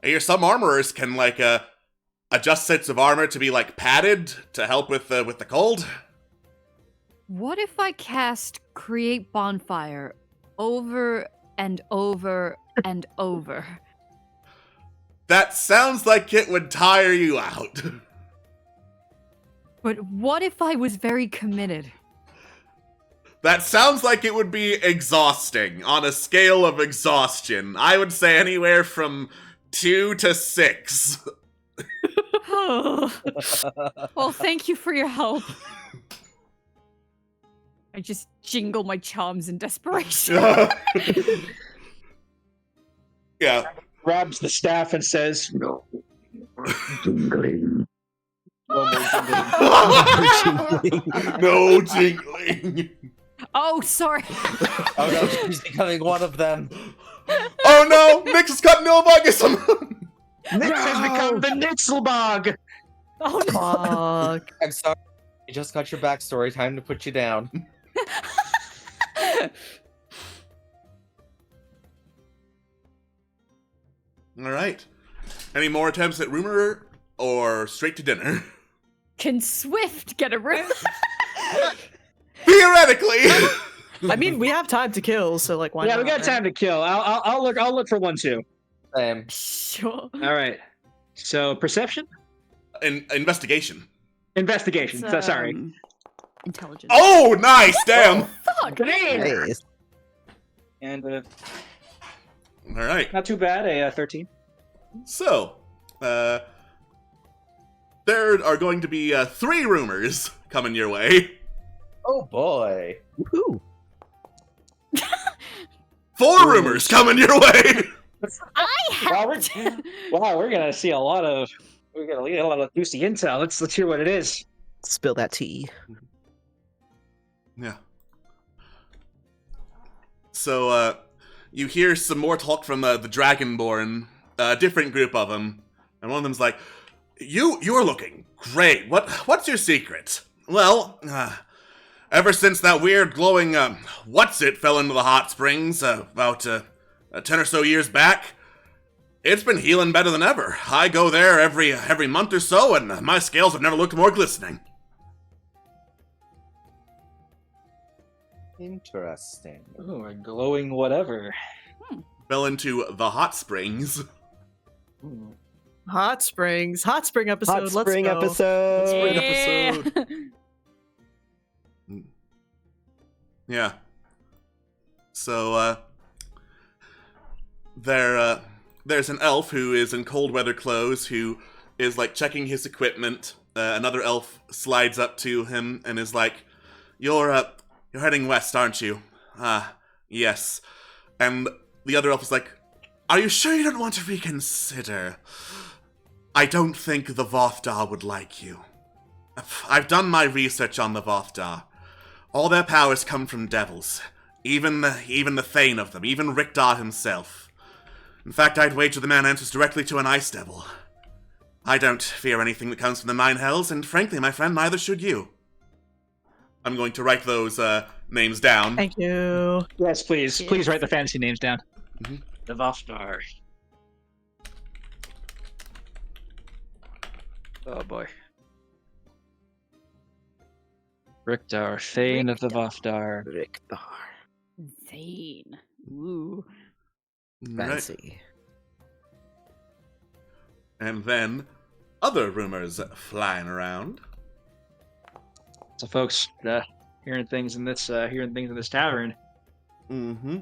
hear some armorers can, like, adjust sets of armor to be, like, padded to help with the cold. What if I cast Create Bonfire over and over and over? That sounds like it would tire you out. But what if I was very committed? That sounds like it would be exhausting on a scale of exhaustion. I would say anywhere from 2 to 6. Oh. Well, thank you for your help. I just jingle my charms in desperation. Yeah. Grabs the staff and says, no. Jingling. No jingling. Oh, sorry. Oh no, she's becoming one of them. Oh no, Nix has got Nilbog as some. Nix has become the Nilbog! Oh, no. Fuck. I'm sorry. I just got your backstory. Time to put you down. All right. Any more attempts at rumor or straight to dinner? Can Swift get a room? Theoretically. I mean, we have time to kill, so like, why Yeah, not? we got time to kill. I'll look for one too. Same. Sure. All right. So perception, Investigation. investigation. So, sorry. Intelligence. Oh, nice. Damn. Fuck. Nice. And All right. not too bad. A 13. So, there are going to be 3 rumors coming your way. Oh boy. Woohoo. 4 rumors coming your way. I Wow, have to. we're gonna see a lot of. We're gonna get a lot of juicy intel. Let's hear what it is. Spill that tea. Yeah. So, you hear some more talk from the Dragonborn, a different group of them, and one of them's like, "You're looking great. What's your secret?" Well, ever since that weird glowing what's-it fell into the hot springs about 10 or so years back, it's been healing better than ever. I go there every month or so, and my scales have never looked more glistening. Interesting. Ooh, a glowing whatever. Fell into the hot springs. Hot Springs. Hot Spring episode. Hot Let's spring go. episode. Spring Yeah. episode. Yeah. So, there's an elf who is in cold weather clothes who is, like, checking his equipment, another elf slides up to him and is like, You're heading west, aren't you? Ah, yes. And the other elf is like, Are you sure you don't want to reconsider? I don't think the Vothda would like you. I've done my research on the Vothda. All their powers come from devils. Even the Thane of them, even Rikdar himself. In fact, I'd wager the man answers directly to an ice devil. I don't fear anything that comes from the Nine Hells, and frankly, my friend, neither should you. I'm going to write those names down. Thank you. Yes, please. Yes. Please write the fantasy names down. Mhm. The Vothar. Oh boy. Rikdar, Thane of the Vothar. Rikdar. Thane. Ooh. Right. Fancy. And then other rumors flying around. So, folks, hearing things in this tavern. Mm-hmm.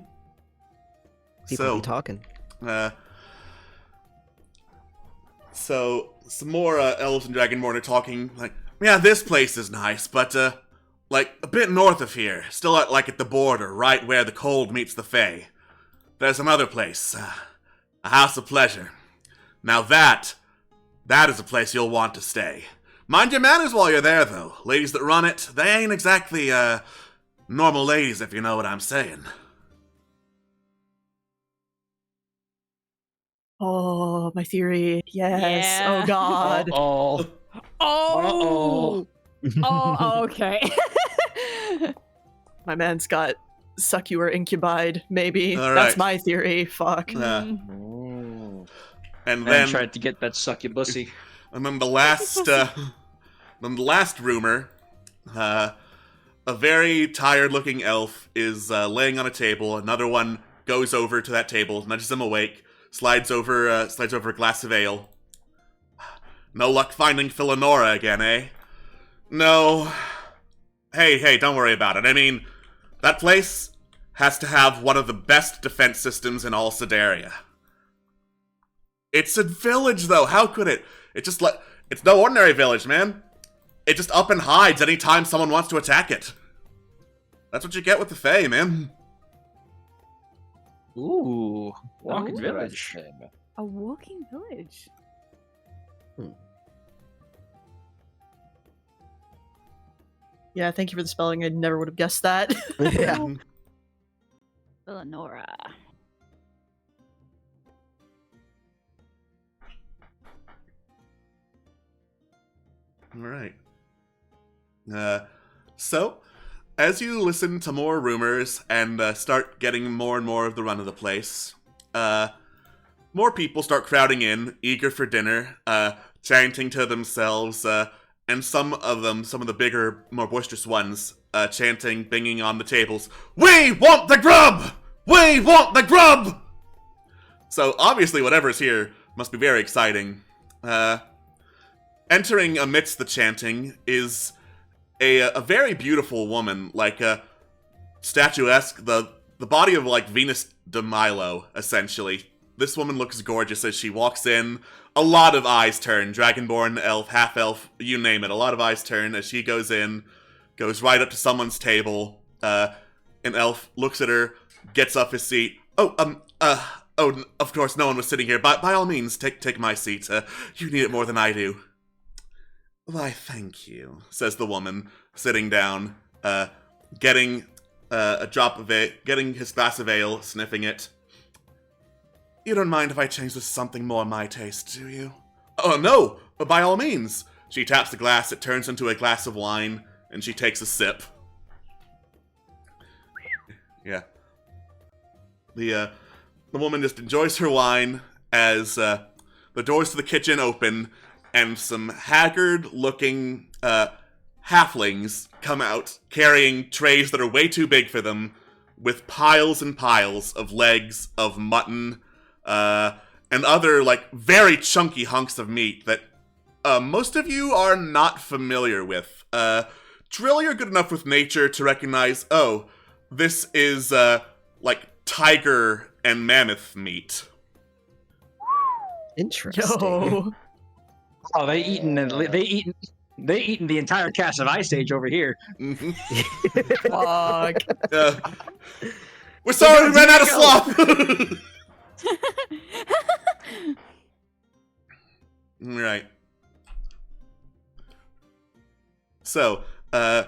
People be talking. So some more elves and dragonborn are talking like, yeah, this place is nice, but like a bit north of here, still at the border, right where the cold meets the fey. There's another place, a house of pleasure. Now that is a place you'll want to stay. Mind your manners while you're there, though. Ladies that run it, they ain't exactly normal ladies, if you know what I'm saying. Oh, my theory. Yes. Yeah. Oh God. Oh. Oh. Oh, okay. My man's got suck you or incubied, maybe. All That's right. my theory. Fuck. And Man then tried to get that succubussy. And then the last rumor, a very tired-looking elf is laying on a table. Another one goes over to that table, nudges him awake, slides over a glass of ale. No luck finding Philonora again, eh? No. Hey, don't worry about it. I mean, that place has to have one of the best defense systems in all Sedaria. It's a village, though. How could it? It's no ordinary village, man. It just up and hides anytime someone wants to attack it. That's what you get with the Fae, man. Ooh, walking Oh. village. A walking village. Yeah, thank you for the spelling. I never would have guessed that. Yeah. Eleonora. All right. So, as you listen to more rumors and start getting more and more of the run of the place, more people start crowding in, eager for dinner, chanting to themselves, and some of the bigger, more boisterous ones, chanting, banging on the tables, "We want the grub! We want the grub!" So, obviously, whatever's here must be very exciting. Entering amidst the chanting is a very beautiful woman, like statuesque, the body of like Venus de Milo, essentially. This woman looks gorgeous as she walks in. A lot of eyes turn, dragonborn, elf, half-elf, you name it. A lot of eyes turn as she goes in, goes right up to someone's table. An elf looks at her, gets off his seat. Oh, of course, no one was sitting here. By all means, take my seat. You need it more than I do. Why, thank you, says the woman, sitting down, getting a drop of it, getting his glass of ale, sniffing it. You don't mind if I change this to something more my taste, do you? Oh, no, but by all means. She taps the glass, it turns into a glass of wine, and she takes a sip. Yeah. The woman just enjoys her wine as the doors to the kitchen open, and some haggard-looking halflings come out, carrying trays that are way too big for them, with piles and piles of legs of mutton, and other, like, very chunky hunks of meat that most of you are not familiar with. Trill, you're good enough with nature to recognize, oh, this is, like, tiger and mammoth meat. Interesting. Yo. Oh, they eaten They eaten the entire cast of Ice Age over here. Mhm. Fuck. We're sorry, we ran out of Diego. slop! Right. So, the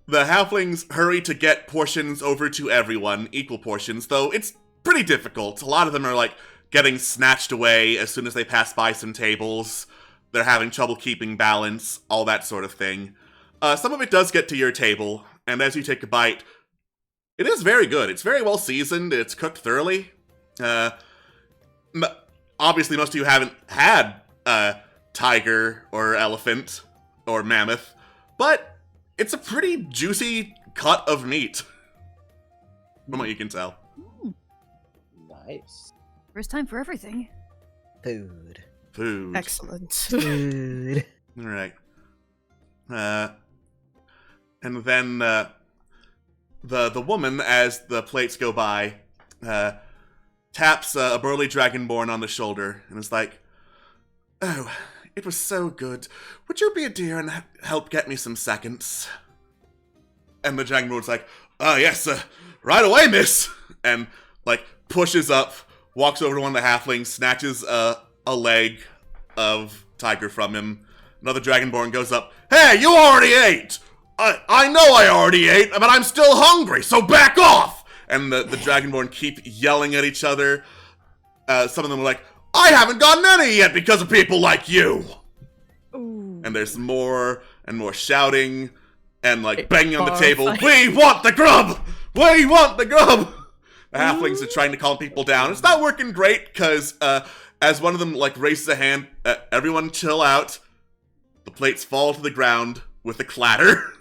halflings hurry to get portions over to everyone, equal portions, though it's pretty difficult. A lot of them are, like, getting snatched away as soon as they pass by some tables. They're having trouble keeping balance, all that sort of thing. Some of it does get to your table, and as you take a bite, it is very good. It's very well seasoned, it's cooked thoroughly. Obviously, most of you haven't had tiger or elephant or mammoth, but it's a pretty juicy cut of meat, from what you can tell. Nice. First time for everything. Food. Food. Excellent. Food. All right. And then the woman, as the plates go by, taps a burly dragonborn on the shoulder and is like, "Oh, it was so good. Would you be a dear and help get me some seconds?" And the dragonborn's like, "Oh, yes, right away, miss!" And, like, pushes up, walks over to one of the halflings, snatches a leg of tiger from him. Another dragonborn goes up, "Hey, you already ate! I know I already ate, but I'm still hungry, so back off!" And the dragonborn keep yelling at each other. Some of them are like, "I haven't gotten any yet because of people like you!" Ooh. And there's more and more shouting and, like, It's banging on the table. horrifying. "We want the grub! We want the grub!" The halflings are trying to calm people down. It's not working great, because as one of them, like, raises a hand, everyone chill out. The plates fall to the ground with a clatter.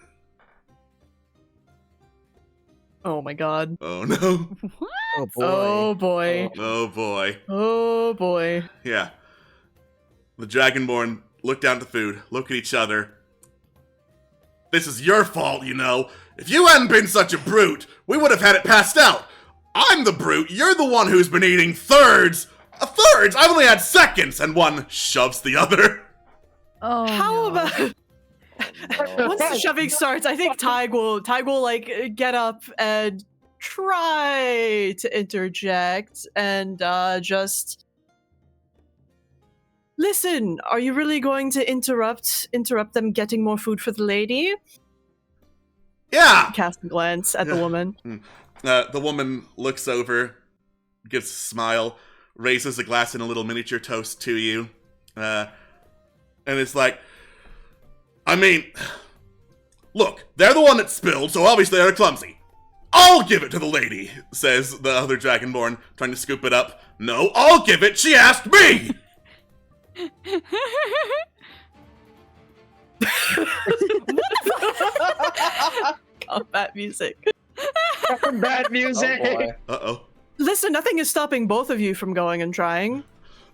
Oh my god. Oh no. What? Oh boy. Oh boy. Oh boy. Oh boy. Yeah. The Dragonborn look down at the food, look at each other. "This is your fault, you know. If you hadn't been such a brute, we would have had it passed out. I'm the brute. You're the one who's been eating thirds. Thirds? I've only had seconds." And one shoves the other. Oh, How no. about once the shoving starts, I think Tig will like get up and try to interject and just listen. Are you really going to interrupt them getting more food for the lady? Yeah. Cast a glance at the woman. The woman looks over, gives a smile, raises a glass and a little miniature toast to you, and it's like, "I mean, look, they're the one that spilled, so obviously they're clumsy. I'll give it to the lady," says the other Dragonborn, trying to scoop it up. "No, I'll give it. She asked me." Combat music. Bad music. Oh boy. Uh-oh. Listen, nothing is stopping both of you from going and trying.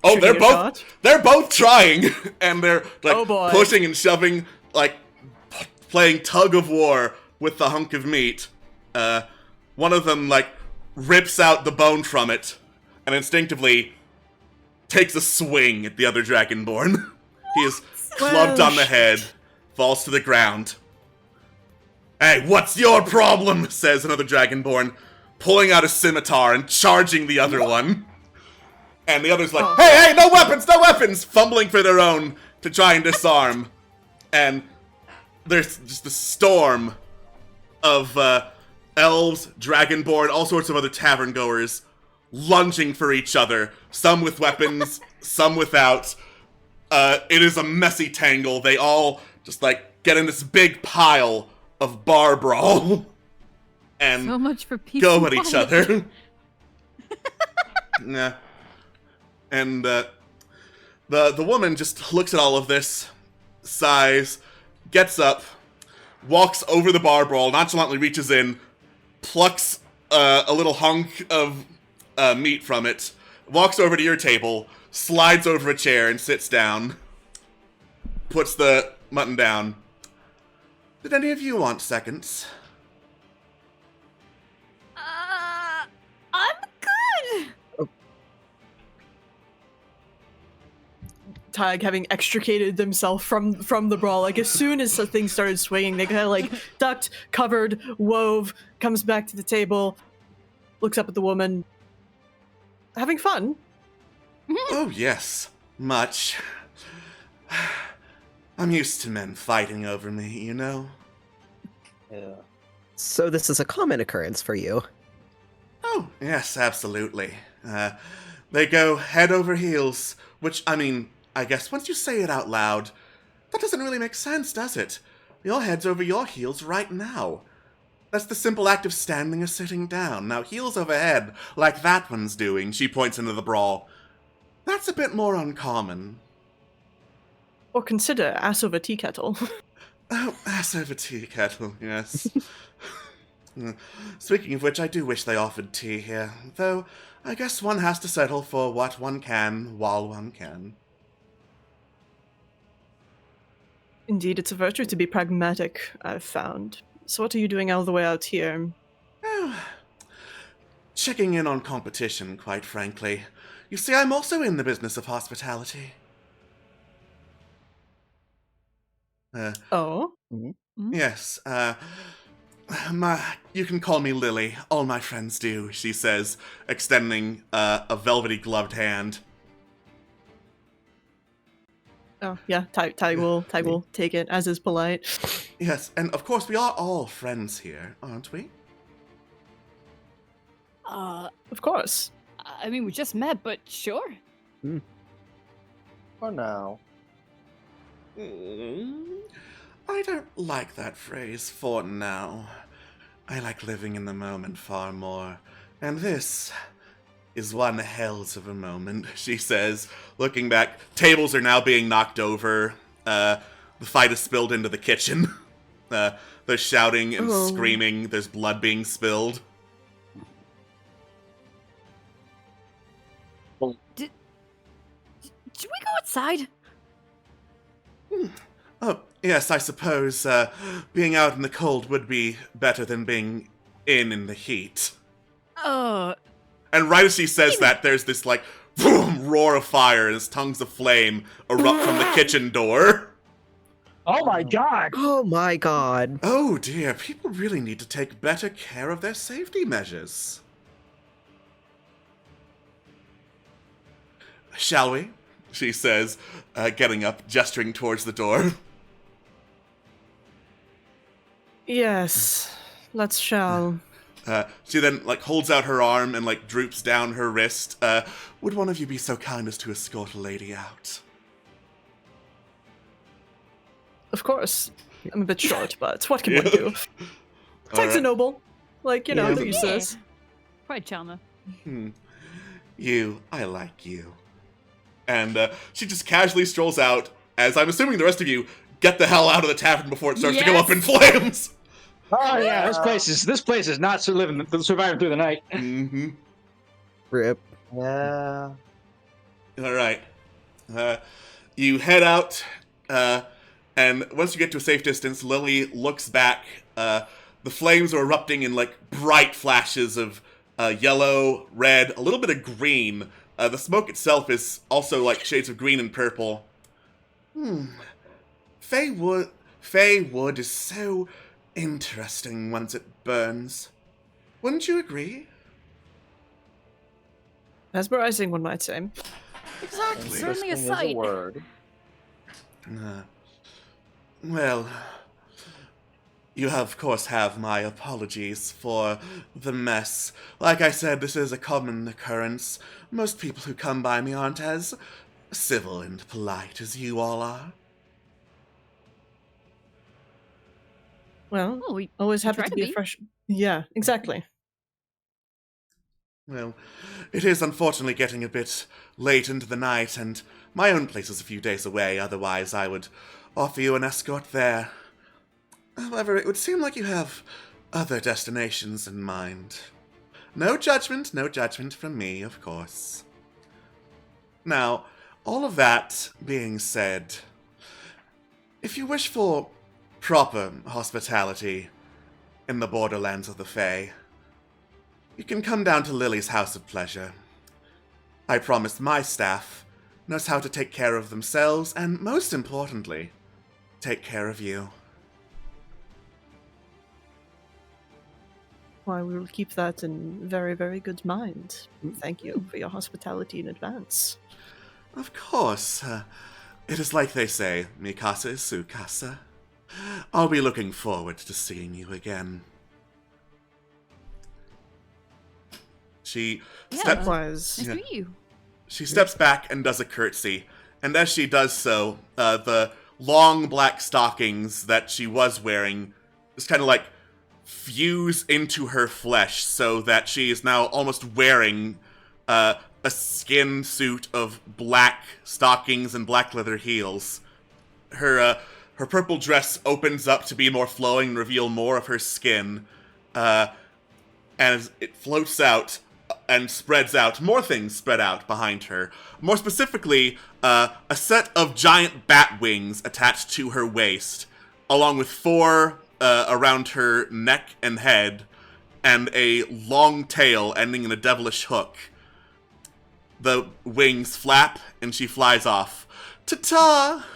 Oh, Shooting they're a both shot. they're both trying, and they're like Oh, boy. pushing and shoving, like playing tug of war with the hunk of meat. One of them like rips out the bone from it, and instinctively takes a swing at the other Dragonborn. He is clubbed on the head, falls to the ground. "Hey, what's your problem?" says another Dragonborn, pulling out a scimitar and charging the other one. And the other's like, hey, no weapons, no weapons! Fumbling for their own to try and disarm. And there's just a storm of elves, dragonborn, all sorts of other tavern goers lunging for each other. Some with weapons, some without. It is a messy tangle. They all just like get in this big pile of bar brawl and So much for peace go and at each quiet. other. Yeah. And the woman just looks at all of this, sighs, gets up, walks over the bar brawl, nonchalantly reaches in, plucks a little hunk of meat from it, walks over to your table, slides over a chair and sits down, puts the mutton down. "Did any of you want seconds?" I'm good. Tig having extricated themselves from the brawl. Like as soon as the thing started swinging, they kind of like ducked, covered, wove, comes back to the table, looks up at the woman, having fun. Oh, yes. Much. I'm used to men fighting over me, you know? Yeah. So this is a common occurrence for you. Oh, yes, absolutely. They go head over heels, which, I mean, I guess once you say it out loud, that doesn't really make sense, does it? Your head's over your heels right now. That's the simple act of standing or sitting down. Now, heels over head, like that one's doing, she points into the brawl. That's a bit more uncommon. Or consider ass over tea kettle. Oh, ass over tea kettle, yes. Speaking of which, I do wish they offered tea here, though I guess one has to settle for what one can while one can. Indeed, it's a virtue to be pragmatic, I've found. So what are you doing all the way out here? Oh, checking in on competition, quite frankly. You see, I'm also in the business of hospitality. Oh? Yes, you can call me Lily. All my friends do, she says, extending a velvety gloved hand. Oh, yeah, Tig will take it, as is polite. Yes, and of course we are all friends here, aren't we? Of course. I mean, we just met, but sure. For now. I don't like that phrase, for now. I like living in the moment far more. And this is one hells of a moment, she says, looking back. Tables are now being knocked over. The fight is spilled into the kitchen. They're shouting and screaming. There's blood being spilled. Should we go outside? Oh, yes, I suppose being out in the cold would be better than being in the heat. And right as she says that, there's this, like, boom, roar of fire and tongues of flame erupt from the kitchen door. Oh my god! Oh my god. Oh dear, people really need to take better care of their safety measures. Shall we? She says, getting up, gesturing towards the door. Yes, let's shall. She then, like, holds out her arm and, like, droops down her wrist. Would one of you be so kind as to escort a lady out? Of course. I'm a bit short, but what can one do? Tig's a noble. Like, you know, they're used to this. Pride charmer. I like you. And she just casually strolls out, as I'm assuming the rest of you get the hell out of the tavern before it starts to go up in flames. Oh yeah, this place is not surviving through the night. Mm-hmm. Rip. Yeah. All right. You head out, and once you get to a safe distance, Lily looks back. The flames are erupting in, like, bright flashes of yellow, red, a little bit of green. The smoke itself is also, like, shades of green and purple. Fey wood is so interesting once it burns. Wouldn't you agree? Mesmerizing, one might say. Exactly. Certainly a Interesting is sight. word. Well, you of course have my apologies for the mess. Like I said, this is a common occurrence. Most people who come by me aren't as civil and polite as you all are. Well, we always happy try to to be a be. fresh. Yeah, exactly. Well, it is unfortunately getting a bit late into the night, and my own place is a few days away, otherwise I would offer you an escort there. However, it would seem like you have other destinations in mind. No judgment from me, of course. Now, all of that being said, if you wish for proper hospitality in the borderlands of the Fae, you can come down to Lily's House of Pleasure. I promised my staff knows how to take care of themselves, and most importantly, take care of you. Why, we will keep that in very, very good mind. Thank you for your hospitality in advance. Of course. It is like they say, mi casa is su casa. I'll be looking forward to seeing you again. She Stepwise. Nice to meet you. She steps back and does a curtsy, and as she does so, the long black stockings that she was wearing just kind of like fuse into her flesh, so that she is now almost wearing a skin suit of black stockings and black leather heels. Her purple dress opens up to be more flowing and reveal more of her skin, as it floats out and spreads out. More things spread out behind her. More specifically, a set of giant bat wings attached to her waist, along with 4 around her neck and head, and a long tail ending in a devilish hook. The wings flap, and she flies off. Ta-ta!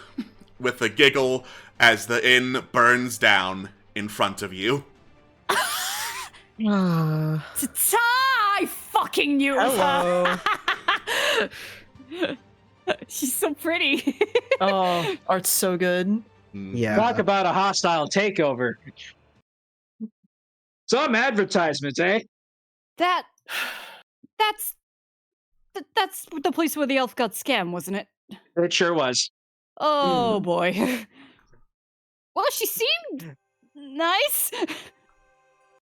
With a giggle as the inn burns down in front of you. Ta-ta! I fucking knew it. Hello. She's so pretty. Oh, art's so good. Yeah. Talk about a hostile takeover. Some advertisements, eh? That's the place where the elf got scammed, wasn't it? It sure was. Oh boy. Well, she seemed nice.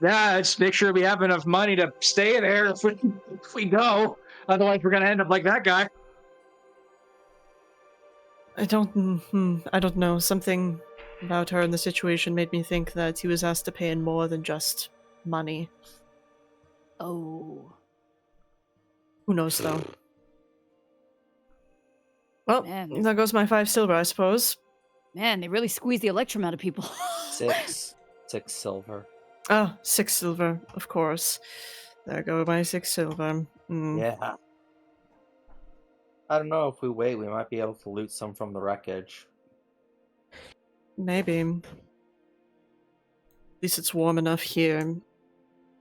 Yeah, let's make sure we have enough money to stay there if we go. Otherwise, we're gonna end up like that guy. I don't know. Something about her and the situation made me think that he was asked to pay in more than just money. Oh. Who knows, though? Well, Man. there goes my 5 silver, I suppose. Man, they really squeeze the electrum out of people. 6 silver. Oh, 6 silver, of course. There go my 6 silver. Yeah. I don't know, if we wait, we might be able to loot some from the wreckage. Maybe. At least it's warm enough here.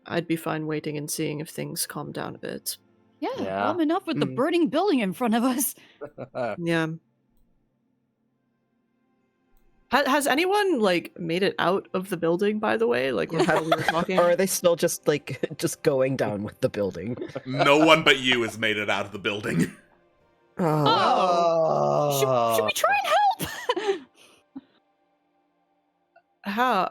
I'd be fine waiting and seeing if things calm down a bit. Yeah, Yeah. warm enough with the burning building in front of us. Yeah. Has anyone, like, made it out of the building, by the way? Like, we were talking? Or are they still just like just going down with the building? No one but you has made it out of the building. Oh. Should we try and help? How?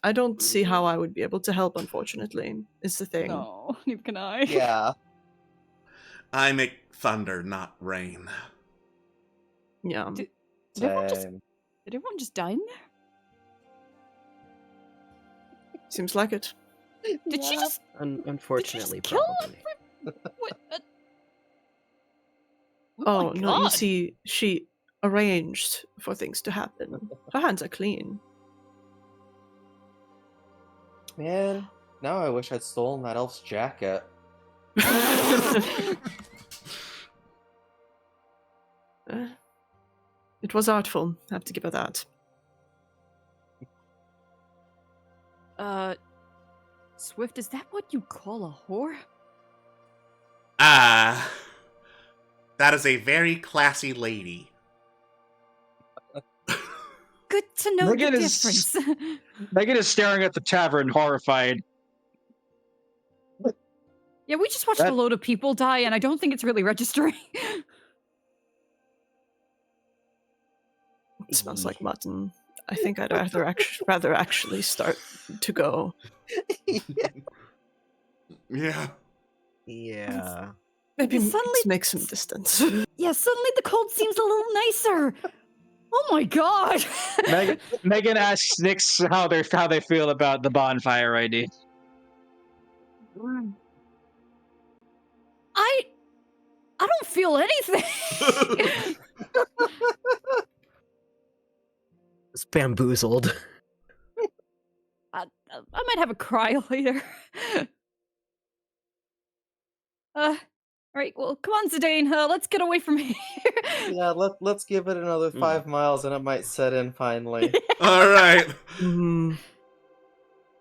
I don't see how I would be able to help, unfortunately, is the thing. No, neither can I. Yeah. I make thunder, not rain. Yeah. Did everyone just Same. Did everyone just die in there? Seems like it. Did she just Unfortunately, kill probably. what? Oh, my no, you God. see, she arranged for things to happen. Her hands are clean. Man, now I wish I'd stolen that elf's jacket. It was artful, I have to give her that. Swift, is that what you call a whore? Ah, that is a very classy lady. Good to know Megan the is- difference. Megan is staring at the tavern, horrified. Yeah, we just watched That- a load of people die, and I don't think it's really registering. It smells like mutton. I think I'd rather actually start to go. Yeah. Yeah. Maybe Suddenly- let's make some distance. Yeah, suddenly the cold seems a little nicer. Oh my god! Megan asks Nyx how they feel about the bonfire idea. I don't feel anything. It's bamboozled. I might have a cry later. Alright, well, come on, Zidane, let's get away from here. Yeah, let's give it another 5 miles and it might set in finally. All right. Mm,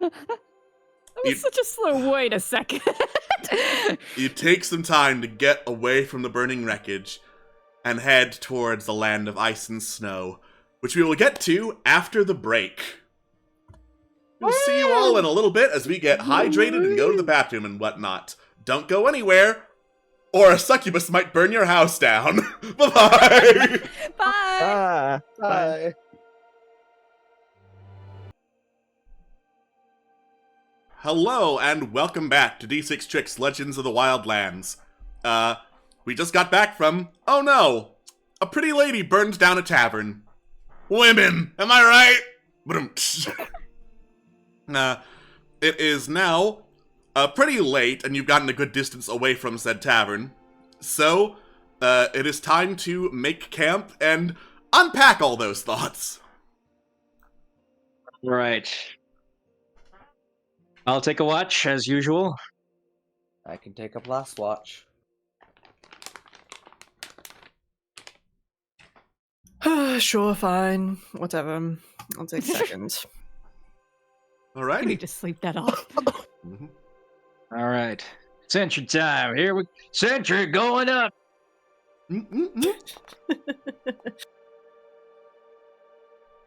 That You- was such a slow wait a second. You take some time to get away from the burning wreckage and head towards the land of ice and snow, which we will get to after the break. We'll see you all in a little bit as we get hydrated and go to the bathroom and whatnot. Don't go anywhere, or a succubus might burn your house down. Bye-bye! Bye. Ah, Bye. Hello, and welcome back to D6 Tricks Legends of the Wildlands. We just got back from, oh no, a pretty lady burned down a tavern. Women, am I right? It is now pretty late, and you've gotten a good distance away from said tavern. So, it is time to make camp and unpack all those thoughts. Right. I'll take a watch, as usual. I can take up last watch. sure, fine. Whatever. I'll take second. All I right. need to sleep that off. All right. Sentry time. Here we... Sentry going up! They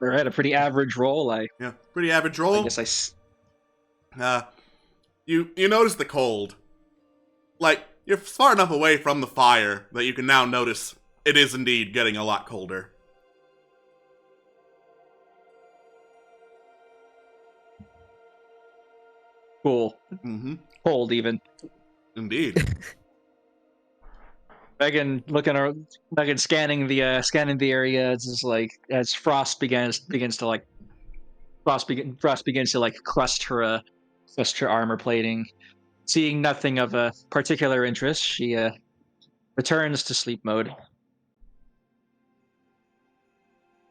had a pretty average roll. Yeah, pretty average I roll. guess I... s- You notice the cold. Like, you're far enough away from the fire that you can now notice it is indeed getting a lot colder. Cool. Mm-hmm. Cold, even. Indeed. Megan scanning the area. It's just like as frost begins to like frost begins to like crust her armor plating. Seeing nothing of a particular interest, she returns to sleep mode.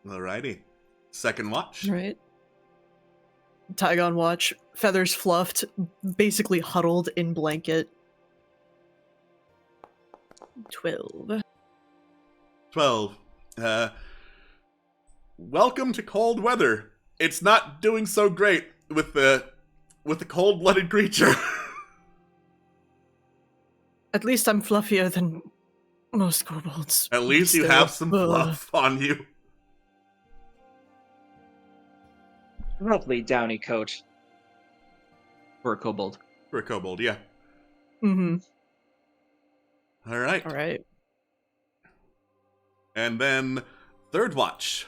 Alrighty. Second watch. Right. Tygon watch, feathers fluffed, basically huddled in blanket. 12. 12. Welcome to cold weather. It's not doing so great with the cold-blooded creature. At least I'm fluffier than most kobolds. At least you Still, have some ugh. fluff on you. Lovely downy coat for a kobold. For a kobold, yeah. Mm-hmm. Alright. All right. And then third watch.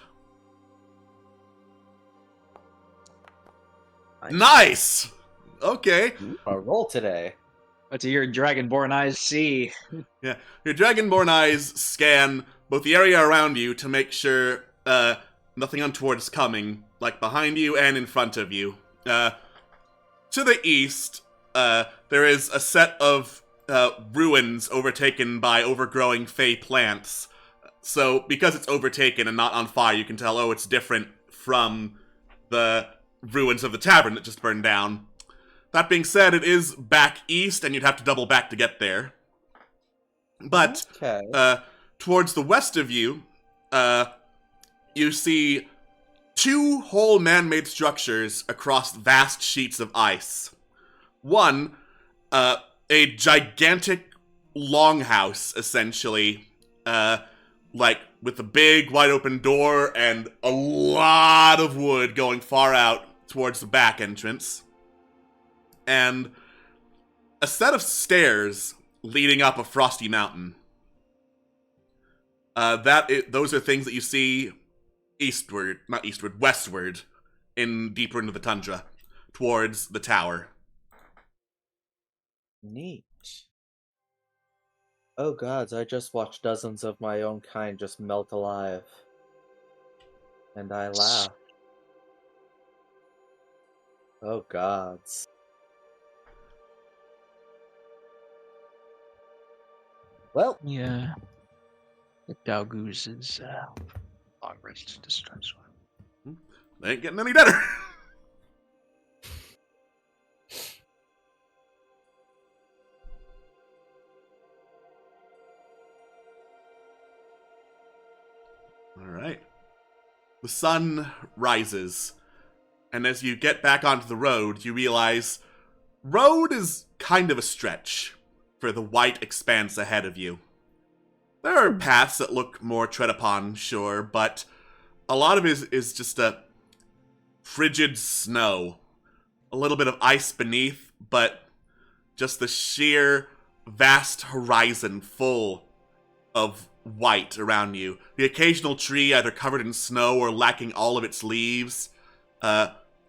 Nice! Okay. A roll today. What do your dragonborn eyes see? Yeah. Your dragonborn eyes scan both the area around you to make sure nothing untoward is coming, like behind you and in front of you. To the east, there is a set of ruins overtaken by overgrowing fey plants. So, because it's overtaken and not on fire, you can tell, oh, it's different from the ruins of the tavern that just burned down. That being said, it is back east, and you'd have to double back to get there. But, Okay. towards the west of you, you see two whole man-made structures across vast sheets of ice. One, a gigantic longhouse, essentially, like with a big wide open door and a lot of wood going far out towards the back entrance. And a set of stairs leading up a frosty mountain. Those are things that you see westward, deeper into the tundra, towards the tower. Neat. Oh gods, I just watched dozens of my own kind just melt alive. And I laugh. Oh gods. Well, Yeah. The Dalgoose is long rest distress. They ain't getting any better. the sun rises, and as you get back onto the road, you realize road is kind of a stretch for the white expanse ahead of you. There are paths that look more tread upon, sure, but a lot of it is just a frigid snow. A little bit of ice beneath, but just the sheer vast horizon full of white around you. The occasional tree either covered in snow or lacking all of its leaves.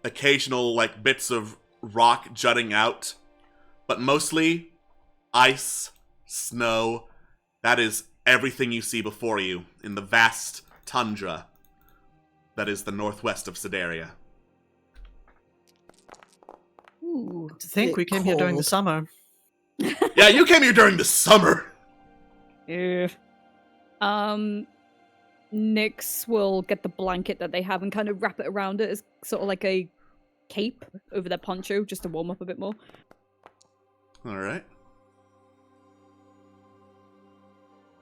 Occasional, like, bits of rock jutting out. But mostly, ice, snow. That is everything you see before you in the vast tundra that is the northwest of Sedaria. Ooh, to think we came here during the Cold. summer. Yeah, you came here during the summer! Yeah. Nyx will get the blanket that they have and kind of wrap it around it as sort of like a cape over their poncho just to warm up a bit more. Alright.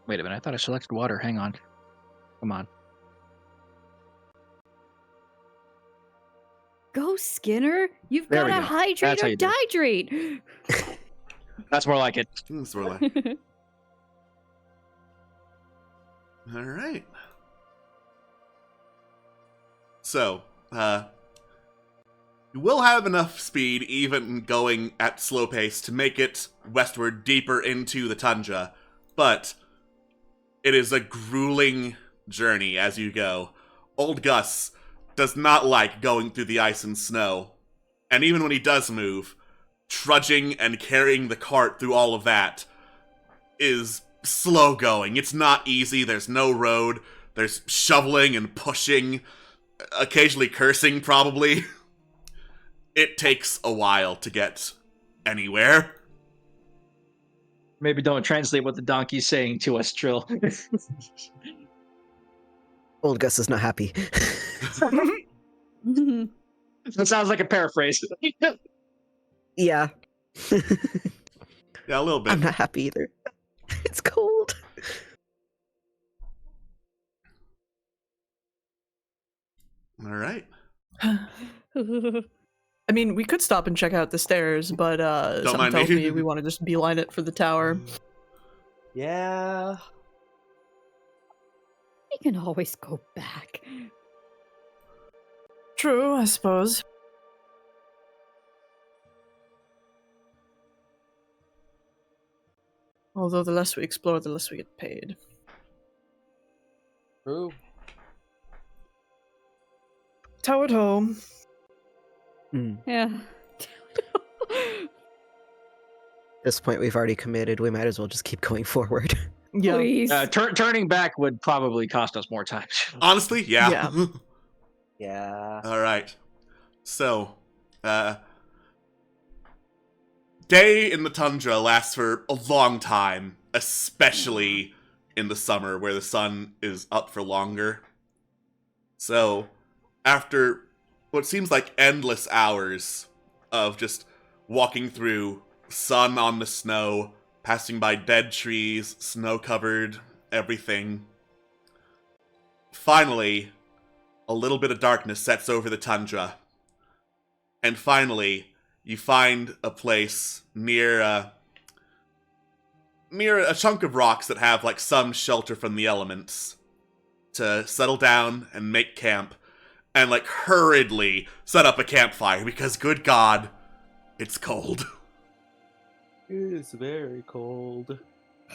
Wait a minute, I thought I selected water. Hang on. Come on. Go, Skinner. You've There got we to go. hydrate That's how or you do dehydrate. That's more like it. That's what we're like. Alright. So, you will have enough speed, even going at slow pace, to make it westward deeper into the tundra, but it is a grueling journey as you go. Old Gus does not like going through the ice and snow, and even when he does move, trudging and carrying the cart through all of that is slow going. It's not easy. There's no road. There's shoveling and pushing, occasionally cursing, probably. It takes a while to get anywhere. Maybe don't translate what the donkey's saying to us, Trill. Old Gus is not happy. That sounds like a paraphrase. Yeah. Yeah, a little bit. I'm not happy either. It's cold. All right. I mean, we could stop and check out the stairs, but something mind tells me. me we want to just beeline it for the tower. Yeah. We can always go back. True, I suppose. Although the less we explore, the less we get paid. True. Tower at home. Yeah. At this point, we've already committed. We might as well just keep going forward. Yeah. Please. Turning back would probably cost us more time. Honestly, yeah. Yeah. Yeah. All right. So, day in the tundra lasts for a long time, especially in the summer where the sun is up for longer. So, after what seems like endless hours of just walking through sun on the snow, passing by dead trees, snow-covered, everything, finally, a little bit of darkness sets over the tundra. And finally, you find a place near a chunk of rocks that have like some shelter from the elements to settle down and make camp and like hurriedly set up a campfire because good God, it's cold. It's very cold.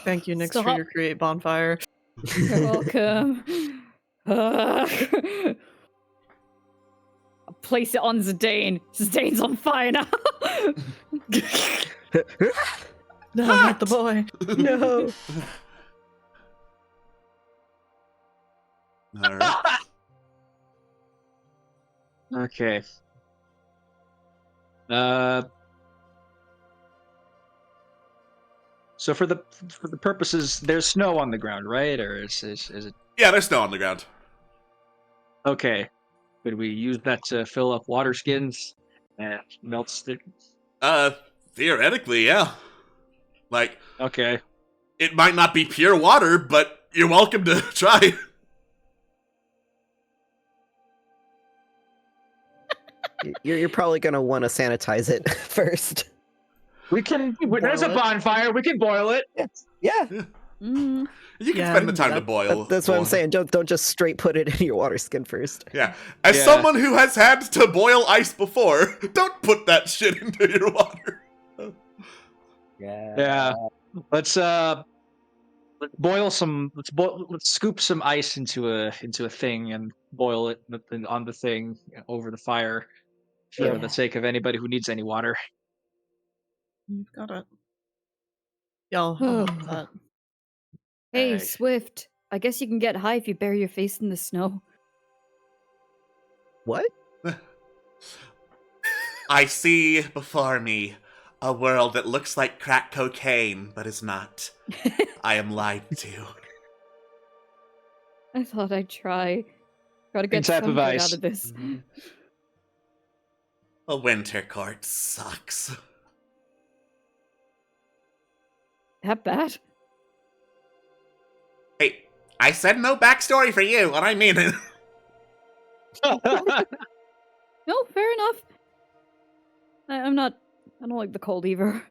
Thank you, Nyx, for Stop. your create bonfire. You're welcome. I'll place it on Zidane. Zidane's on fire now. No, not the boy. No. All right. Okay. So for the purposes, there's snow on the ground, right? Or is it Yeah, there's snow on the ground. okay? Could we use that to fill up water skins and melt Theoretically, yeah. Like, Okay. it might not be pure water, but you're welcome to try. you're probably gonna want to sanitize it first. There's a boil it. bonfire. We can boil it. Yeah, Mm. You can Yeah, spend we the can time do to that. boil. that's what I'm corn. saying. Don't just straight put it in your water skin first. Yeah. As Yeah. someone who has had to boil ice before, don't put that shit into your water. Yeah. Let's let's scoop some ice into a thing and boil it on the thing over the fire for Yeah. the sake of anybody who needs any water. You've got it. Yeah, I'll help that. Hey, Alright. Swift. I guess you can get high if you bury your face in the snow. What? I see before me a world that looks like crack cocaine, but is not. I am lied to. I thought I'd try. Gotta get type some of good ice. out of this. A winter court sucks. That bad? Hey, I said no backstory for you, and I mean it. No, fair enough. I'm not. I don't like the cold either.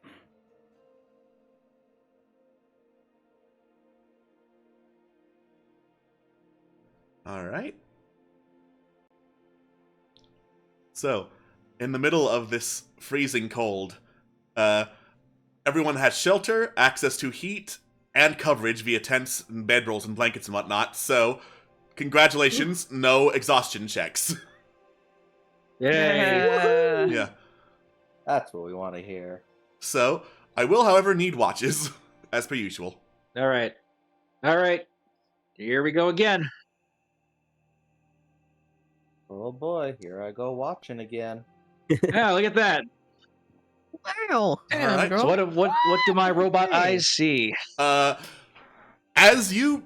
All right. So, in the middle of this freezing cold, everyone has shelter, access to heat, and coverage via tents and bedrolls and blankets and whatnot. So, congratulations, no exhaustion checks. Yay. Yeah. That's what we want to hear. So, I will, however, need watches, as per usual. All right. Here we go again. Oh boy, here I go watching again. Yeah, look at that. Wow. Damn, Alright, girl. So what do my robot eyes see? As you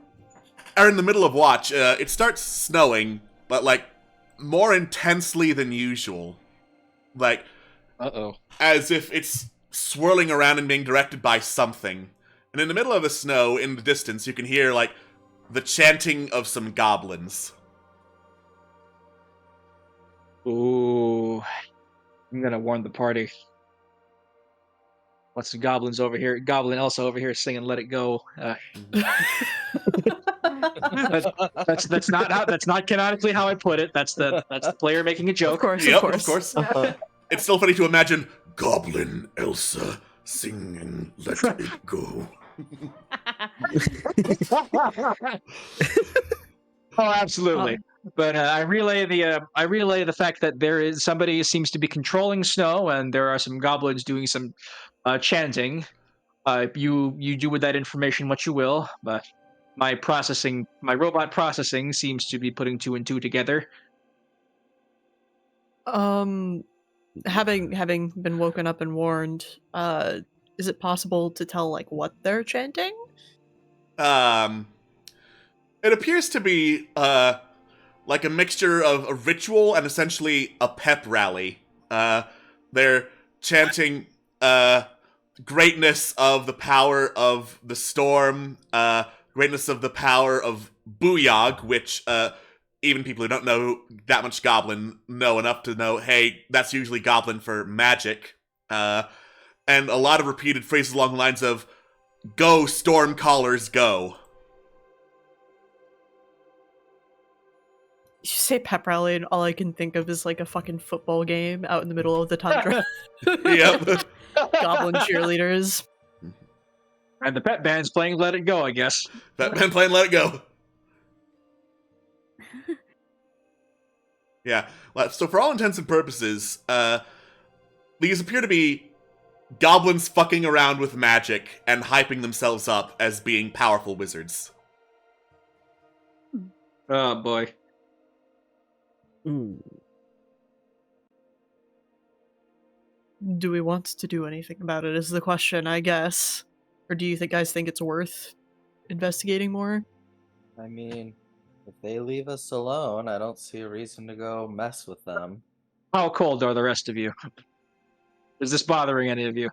are in the middle of watch, it starts snowing, but like more intensely than usual. Like, Uh-oh. as if it's swirling around and being directed by something. And in the middle of the snow, in the distance, you can hear like the chanting of some goblins. Ooh. I'm gonna warn the party. What's the goblins over here? Goblin Elsa over here singing "Let It Go." That's not canonically how I put it. That's the player making a Of joke. course, Yep, of course. It's still funny to imagine Goblin Elsa singing "Let It Go." Oh, absolutely. But I relay the fact that there is somebody seems to be controlling snow, and there are some goblins doing some chanting. You do with that information what you will, but my robot processing seems to be putting 2 and 2 together. Having been woken up and warned, is it possible to tell like what they're chanting? It appears to be like a mixture of a ritual and essentially a pep rally. They're chanting greatness of the power of the storm, greatness of the power of Booyog, which even people who don't know that much Goblin know enough to know, hey, that's usually Goblin for magic. And a lot of repeated phrases along the lines of, "Go, storm callers, go." You say pep rally, and all I can think of is like a fucking football game out in the middle of the tundra. Yep. Goblin cheerleaders. And the pet band's playing "Let It Go," I guess. Batman playing Let It Go. Yeah. Well, so for all intents and purposes, these appear to be goblins fucking around with magic and hyping themselves up as being powerful wizards. Oh boy. Mm. Do we want to do anything about it is the question, I guess. Or do you guys think it's worth investigating more? I mean, if they leave us alone, I don't see a reason to go mess with them. How cold are the rest of you? Is this bothering any of you?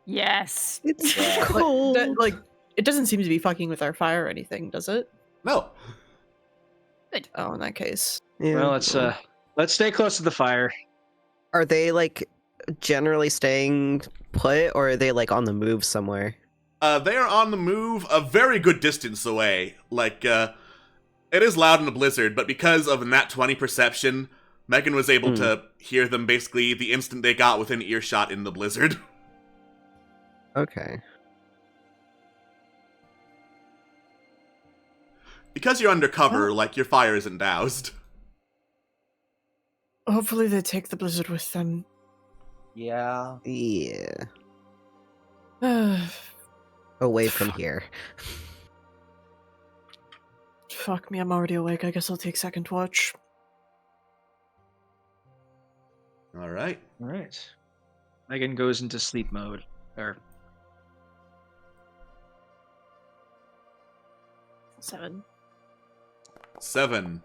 Yes. It's Yeah. cold. Like, it doesn't seem to be fucking with our fire or anything, does it? No. Oh, in that case. Yeah, Well, let's stay close to the fire. Are they like generally staying put, or are they like on the move somewhere? They are on the move a very good distance away. Like, it is loud in a blizzard, but because of nat 20 perception, Megan was able to hear them basically the instant they got within earshot in the blizzard. Okay. Because you're undercover, like, your fire isn't doused. Hopefully they take the blizzard with them. Yeah. Yeah. Fuck Away from here. me, I'm already awake. I guess I'll take second watch. Alright. All right. Megan goes into sleep mode. Or 7. 7.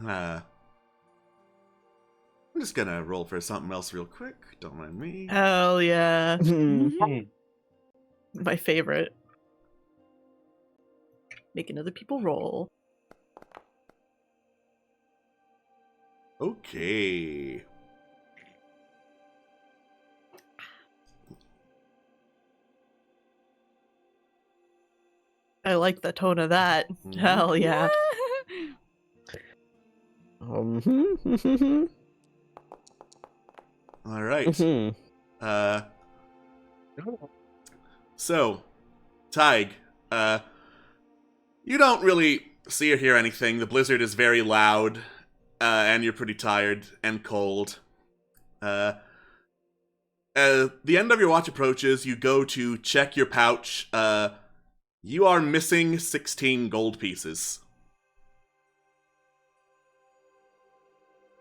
I'm just gonna roll for something else real quick. Don't mind me. Hell yeah. Mhm. My favorite. Making other people roll. Okay. I like the tone of that. Hell yeah. Mhm. Alright. Mhm. So, Tig, you don't really see or hear anything. The blizzard is very loud, and you're pretty tired and cold. The end of your watch approaches, you go to check your pouch. You are missing 16 gold pieces.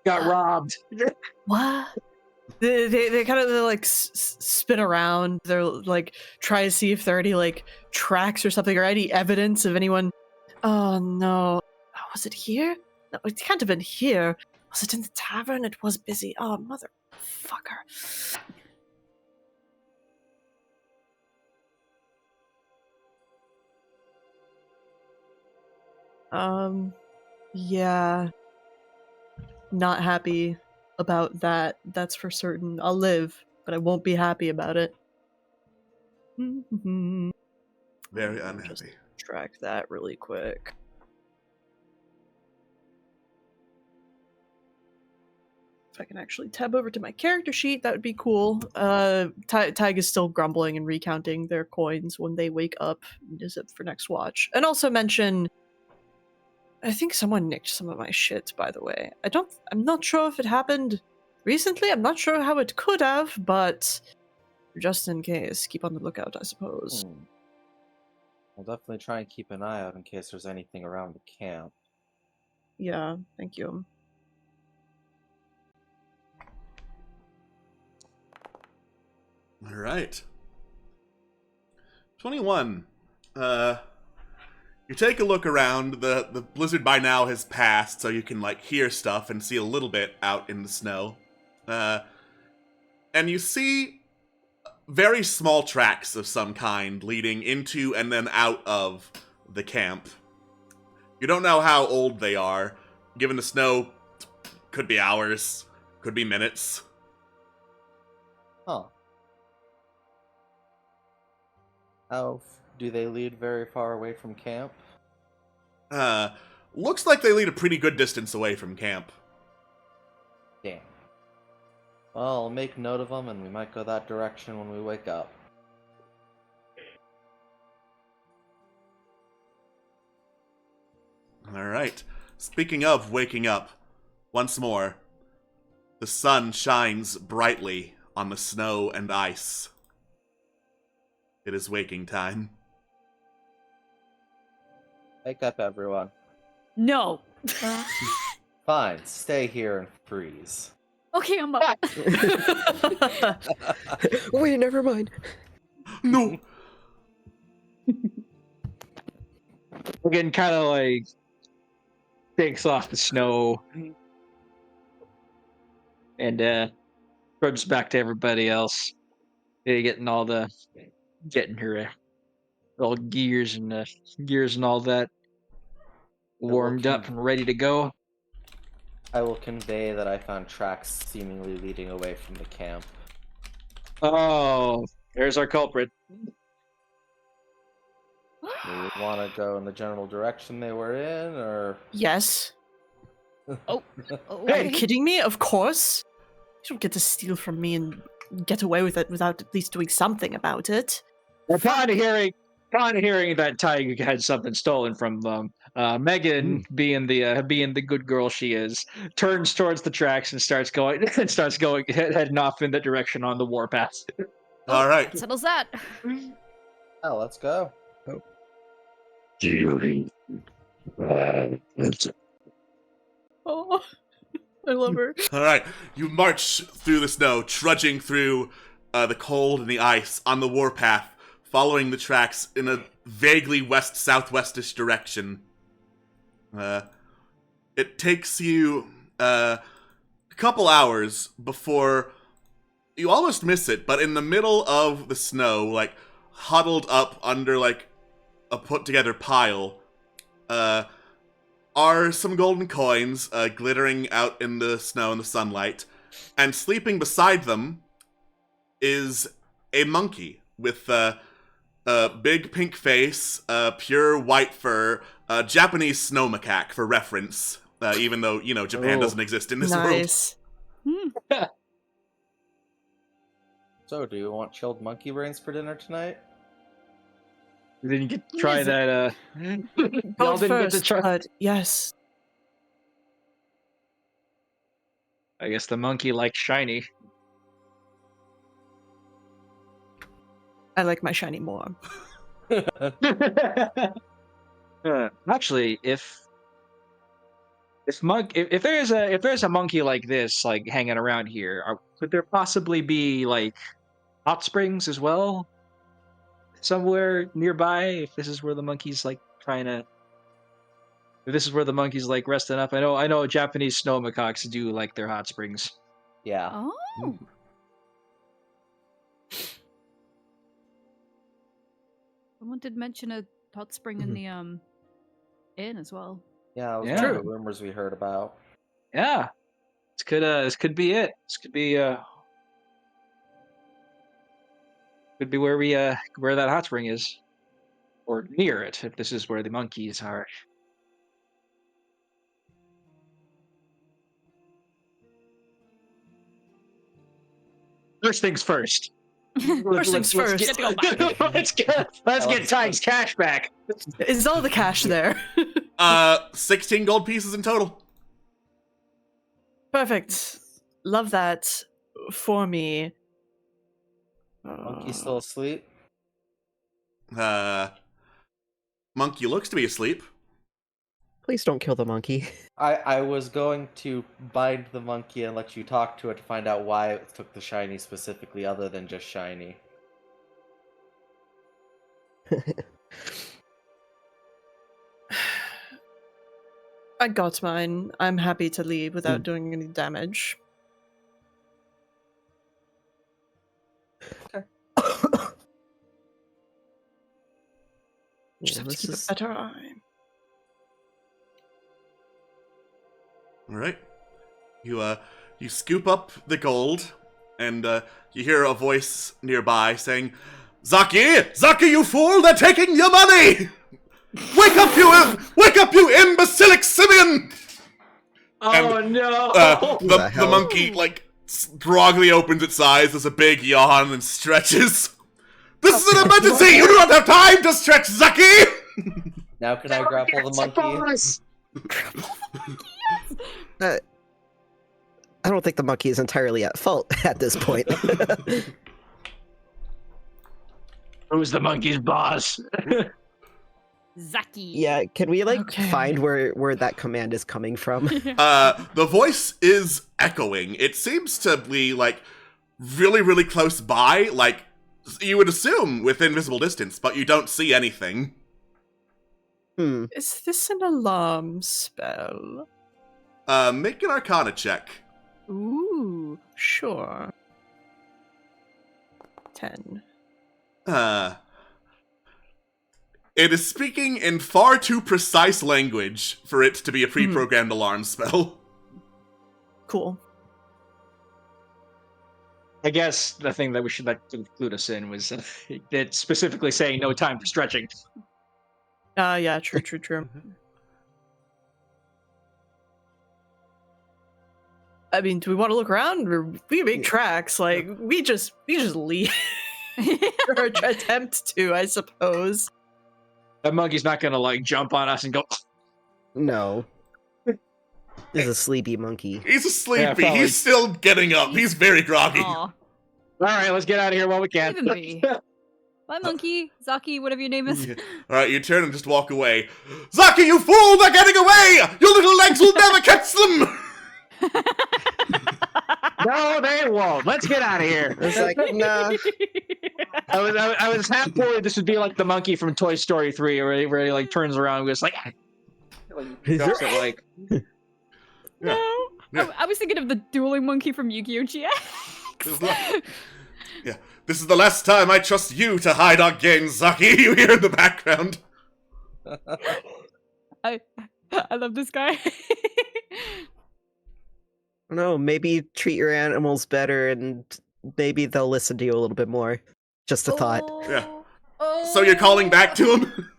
got robbed. What? They kind of like spin around. They're like try to see if there are any like tracks or something or any evidence of anyone. Oh no, was it here? No, it can't have been here. Was it in the tavern? It was busy. Oh motherfucker. Yeah. Not happy about that. That's for certain. I'll live, but I won't be happy about it. Very Just unhappy. track that really quick. If I can actually tab over to my character sheet, that would be cool. Tig is still grumbling and recounting their coins when they wake up. Is it for next watch? And also mention, I think someone nicked some of my shit, by the way. I'm not sure if it happened recently. I'm not sure how it could have, but just in case, keep on the lookout, I suppose. I'll definitely try and keep an eye out in case there's anything around the camp. Yeah, thank you. All right. 21. You take a look around. The blizzard by now has passed, so you can like hear stuff and see a little bit out in the snow. And you see very small tracks of some kind leading into and then out of the camp. You don't know how old they are. Given the snow, could be hours, could be minutes. Huh. Do they lead very far away from camp? Looks like they lead a pretty good distance away from camp. Damn. Well, I'll make note of them, and we might go that direction when we wake up. Alright. Speaking of waking up, once more, the sun shines brightly on the snow and ice. It is waking time. Wake up, everyone. No. Fine, stay here and freeze. Okay, I'm up. Wait, never mind. No! Megan kind of like takes off the snow and trudges back to everybody else. Getting her all gears and all that warmed up and ready to go. I will convey that I found tracks seemingly leading away from the camp. Oh, there's our culprit. Do you want to go in the general direction they were in, or? Yes. Oh, Are you kidding me? Of course. You don't get to steal from me and get away with it without at least doing something about it. We're kind of hearing that Tiger had something stolen from them. Megan, being the good girl she is, turns towards the tracks and starts going heading off in that direction on the warpath. All right. Settles that. Oh, let's go. Oh, I love her. All right. You march through the snow, trudging through the cold and the ice on the warpath, following the tracks in a vaguely west-southwestish direction. It takes you a couple hours before you almost miss it, but in the middle of the snow, like huddled up under like a put-together pile, are some golden coins glittering out in the snow and the sunlight, and sleeping beside them is a monkey with a big pink face, pure white fur, Japanese snow macaque for reference, even though, you know, Japan doesn't exist in this world. Nice. So, do you want chilled monkey brains for dinner tonight? Then you get to try that. Y'all Both didn't get to first, try. but yes. I guess the monkey likes shiny. I like my shiny more. Actually, if there's a monkey like this like hanging around here, could there possibly be like hot springs as well somewhere nearby? If this is where the monkey's like if this is where the monkey's like resting up. I know Japanese snow macaques do like their hot springs. Yeah. Oh. Someone did mention a hot spring in the inn as well. Yeah, it was Yeah. one of the rumors we heard about. Yeah, this could be it. This could be where where that hot spring is, or near it. If this is where the monkeys are. First things first. First things first. Let's get Ty's cash back. Is all the cash there? 16 gold pieces in total. Perfect. Love that for me. Monkey still asleep? Monkey looks to be asleep. Please don't kill the monkey. I was going to bind the monkey and let you talk to it to find out why it took the shiny specifically, other than just shiny. I got mine. I'm happy to leave without doing any damage. Just have to keep a better eye. All right. You scoop up the gold, and you hear a voice nearby saying, "Zaki! Zaki, you fool! They're taking your money! Wake up, you imbecilic simian!" Oh And, no! The monkey, like, groggily opens its eyes, there's a big yawn, and stretches. "This is an emergency! You do not have time to stretch, Zaki!" Now can I grapple the monkey? I don't think the monkey is entirely at fault at this point. Who's the monkey's boss? Zaki. Yeah, can we Okay. find where that command is coming from? The voice is echoing. It seems to be, like, really, really close by, like, you would assume within visible distance, but you don't see anything. Is this an alarm spell? Make an Arcana check. Ooh, sure. 10. It is speaking in far too precise language for it to be a pre-programmed alarm spell. cool. I guess the thing that we should like to include us in was it specifically saying no time for stretching. Yeah, true. I mean, do we want to look around? Or we make tracks, like we just leave. Or attempt to, I suppose. That monkey's not gonna like jump on us and go. No. This is a sleepy monkey. He's asleepy. Yeah, probably. He's still getting up. He's very groggy. Aw, All right, let's get out of here while we can. leave him be. Bye, monkey. Zaki, whatever your name is. All right, you turn and just walk away. Zaki, you fool! They're getting away! Your little legs will never catch them! No, they won't. Let's get out of here. It's like, nah. I was half worried this would be like the monkey from Toy Story 3, where he like turns around and goes like, jumps at, like. No. Yeah. I was thinking of the dueling monkey from Yu-Gi-Oh! GX. This is the last time I trust you to hide our games, Zaki. You hear in the background. I love this guy. No, maybe treat your animals better and maybe they'll listen to you a little bit more. Just a thought. Yeah. So you're calling back to him?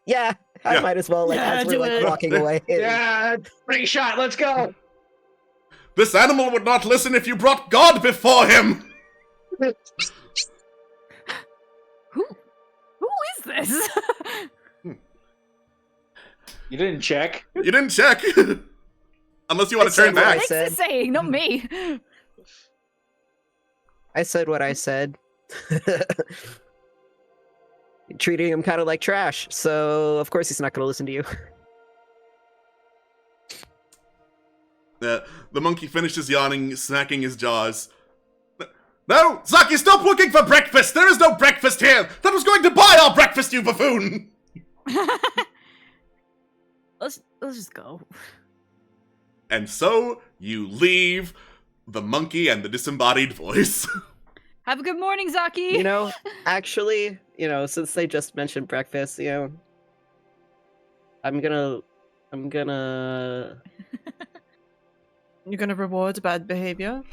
Yeah, I Yeah. might as well, like, Yeah, as we're, do like, it. walking away. Yeah, free shot. Let's go. This animal would not listen if you brought God before him! Who is this? You didn't check. You didn't check. Unless you want to said turn what I back. said. Thanks for saying, not me. I said what I said. Treating him kind of like trash, so of course he's not going to listen to you. The monkey finishes yawning, smacking his jaws. No! Zaki, stop looking for breakfast! There is no breakfast here! That was going to buy our breakfast, you buffoon! Let's just go. And so, you leave the monkey and the disembodied voice. Have a good morning, Zaki. You know, actually, since they just mentioned breakfast, I'm gonna You're gonna reward bad behavior?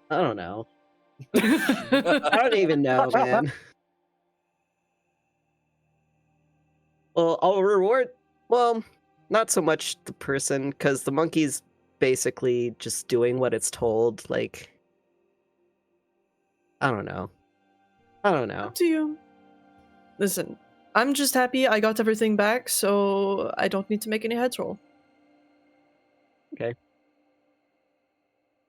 I don't know. I don't even know, man. Well, I'll reward. Well, not so much the person, because the monkey's basically just doing what it's told. Like, I don't know. Up to you. Listen, I'm just happy I got everything back, so I don't need to make any heads roll.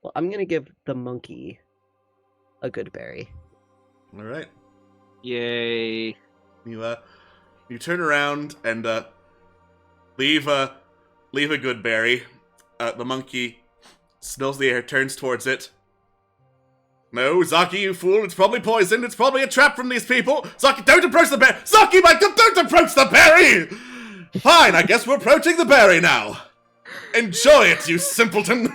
Well, I'm gonna give the monkey a good berry. Alright. Yay. You turn around and leave a good berry. The monkey smells the air, turns towards it. No, Zaki, you fool! It's probably poisoned. It's probably a trap from these people. Zaki, don't approach the berry. Zaki, my God, don't approach the berry. Fine, I guess we're approaching the berry now. Enjoy it, you simpleton.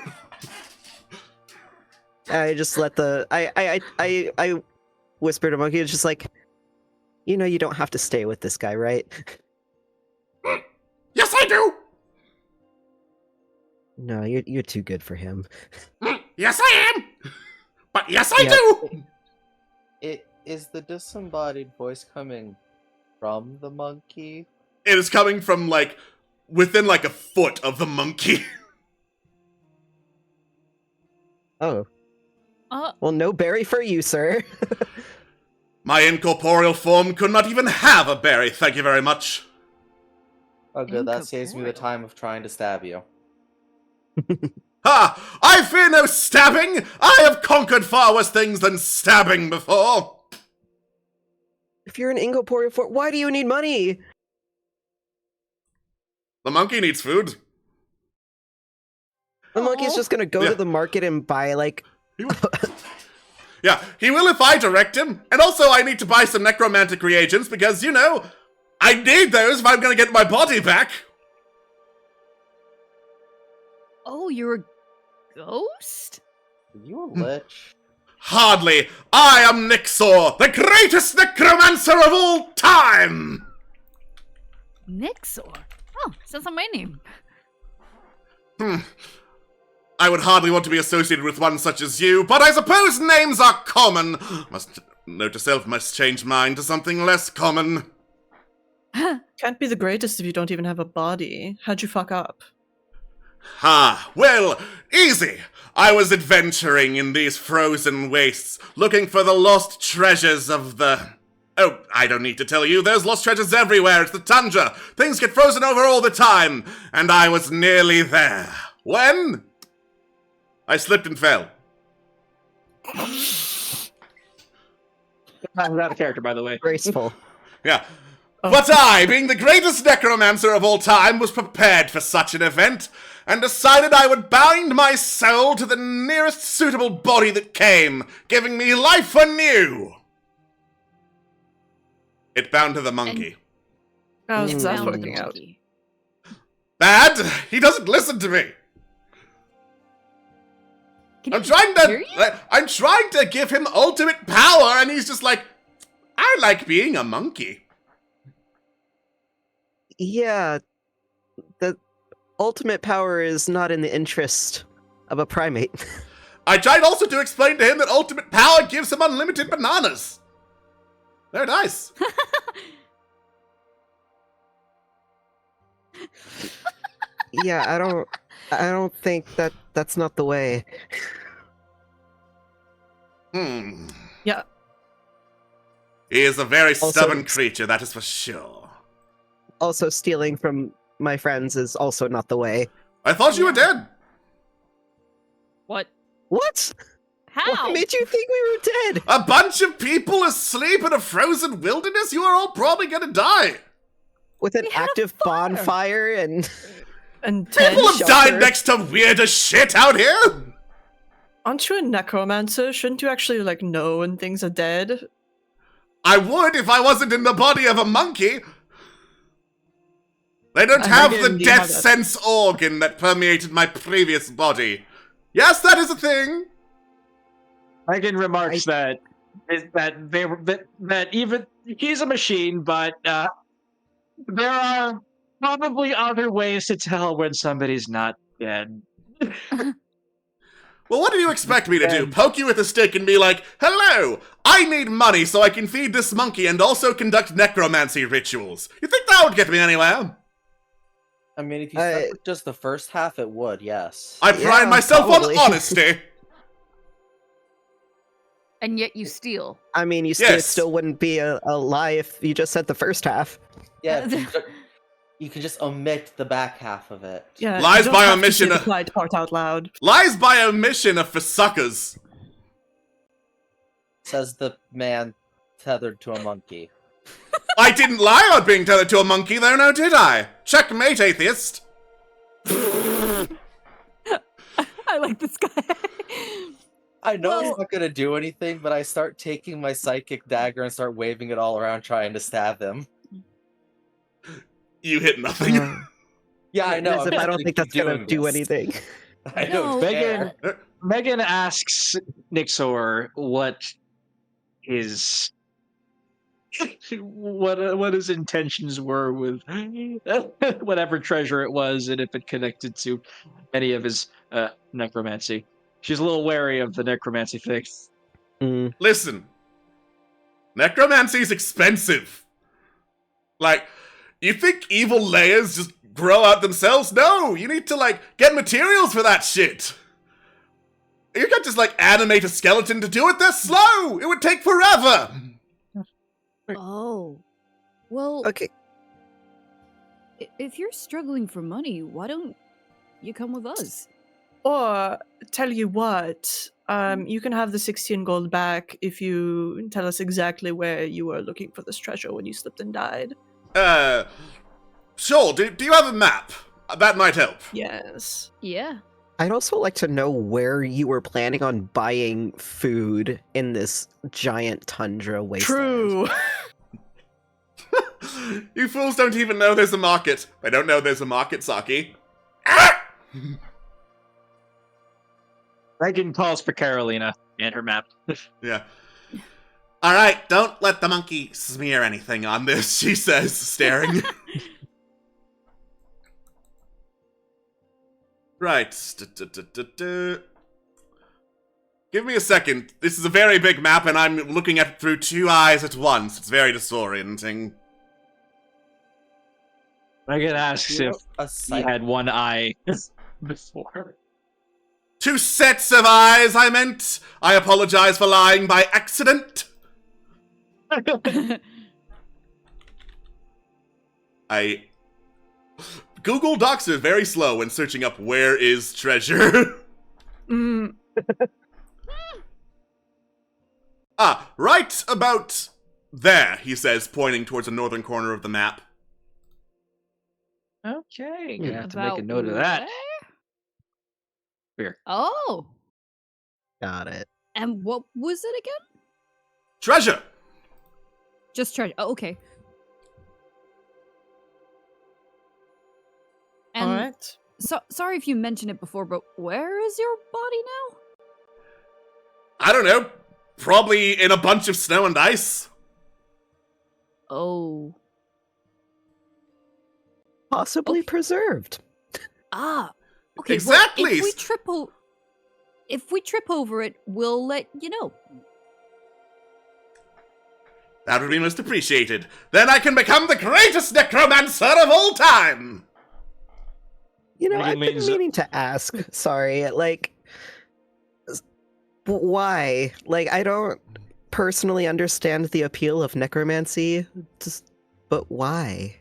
I just let I whisper to monkey. It's just like, you don't have to stay with this guy, right? Yes, I do. No, you're too good for him. Yes, I am. But yes, I Yeah. do. Is the disembodied voice coming from the monkey? It is coming from, like, within, like, a foot of the monkey. Oh. Well, no berry for you, sir. My incorporeal form could not even have a berry, thank you very much. Oh good, that saves me the time of trying to stab you. Ha! I fear no stabbing! I have conquered far worse things than stabbing before! If you're an incorporeal form, why do you need money? The monkey needs food. The monkey's just gonna go Yeah. to the market and buy, like... He will. Yeah, he will if I direct him. And also I need to buy some necromantic reagents because, I need those if I'm gonna get my body back. Oh, you're a ghost? Are you a lich? Hardly. I am Nixor, the greatest necromancer of all time! Nixor? Oh, sounds like my name. I would hardly want to be associated with one such as you, but I suppose names are common. Must note to self, must change mine to something less common. Can't be the greatest if you don't even have a body. How'd you fuck up? Well, easy. I was adventuring in these frozen wastes, looking for the lost treasures of the... Oh, I don't need to tell you, there's lost treasures everywhere, it's the tundra. Things get frozen over all the time, and I was nearly there. When? I slipped and fell. I'm out of character, by the way. Graceful. Yeah. But I, being the greatest necromancer of all time, was prepared for such an event, and decided I would bind my soul to the nearest suitable body that came, giving me life anew. It bound to the monkey. How's that Found the working out? monkey. Bad? He doesn't listen to me. Can I'm you trying hear you? I'm trying to give him ultimate power, and he's just like, I like being a monkey. Yeah, the ultimate power is not in the interest of a primate. I tried also to explain to him that ultimate power gives him unlimited bananas. They're nice. Yeah, I don't think that's not the way. Yeah. He is a very Also, stubborn creature, that is for sure. Also, stealing from my friends is also not the way. I thought you were dead. What? What? How? What made you think we were dead? A bunch of people asleep in a frozen wilderness? You are all probably gonna die. With an We had a active fire. bonfire and And 10 People have shelter. died next to weirder shit out here. Aren't you a necromancer? Shouldn't you actually, like, know when things are dead? I would if I wasn't in the body of a monkey. They don't I have heard the in the death other- sense organ that permeated my previous body. Yes, that is a thing. Megan remarks that even he's a machine, but there are probably other ways to tell when somebody's not dead. Well, what do you expect me to do? Ben. Poke you with a stick and be like, hello, I need money so I can feed this monkey and also conduct necromancy rituals. You think that would get me anywhere? I mean, if you stuck with just the first half, it would, yes. I pride Yeah, myself probably. on honesty. And yet you steal. I mean, you Yes. still wouldn't be a lie if you just said the first half. Yeah, you can just omit the back half of it. Yeah. Lies you don't by have to omission, say the uh, quiet part out loud. Lies by omission are for suckers. Says the man tethered to a monkey. I didn't lie about being tethered to a monkey, though, no, did I? Checkmate, atheist. I like this guy. I know Well- it's not gonna do anything, but I start taking my psychic dagger and start waving it all around trying to stab him. You hit nothing. Yeah, I know. As if I'm I don't gonna think keep that's gonna doing do this. anything. I don't No. care. Megan asks Nixor what his what his intentions were with whatever treasure it was, and if it connected to any of his necromancy. She's a little wary of the necromancy thing. Mm. Listen, necromancy's expensive. Like, you think evil layers just grow out themselves? No, you need to, like, get materials for that shit. You can't just, like, animate a skeleton to do it. They're slow. It would take forever. Oh. Well, Okay. if you're struggling for money, why don't you come with us? Or, tell you what, you can have the 16 gold back if you tell us exactly where you were looking for this treasure when you slipped and died. Sure. Do you have a map? That might help. Yes. Yeah. I'd also like to know where you were planning on buying food in this giant tundra wasteland. True. You fools don't even know there's a market. They don't know there's a market, Saki. Ah! Megan calls for Carolina and her map. Yeah. All right, don't let the monkey smear anything on this, she says, staring. Right. Give me a second. This is a very big map, and I'm looking at it through two eyes at once. It's very disorienting. I get asked if A he sight. had one eye before. Two sets of eyes, I meant. I apologize for lying by accident. Google Docs is very slow when searching up where is treasure. Mm, Right about there, he says, pointing towards the northern corner of the map. Okay, gonna have to make a About note of that. where? Here. Oh, Got it. And what was it again? Treasure! Just treasure. Oh, okay. And all right. sorry if you mentioned it before, but where is your body now? I don't know. Probably in a bunch of snow and ice. Oh. Possibly Okay. preserved. Ah. Okay. Exactly. Well, if we trip over it, we'll let you know. That would be most appreciated. Then I can become the greatest necromancer of all time! You know, I think it I've been means- meaning to ask. Sorry, like, why? Like, I don't personally understand the appeal of necromancy, but why?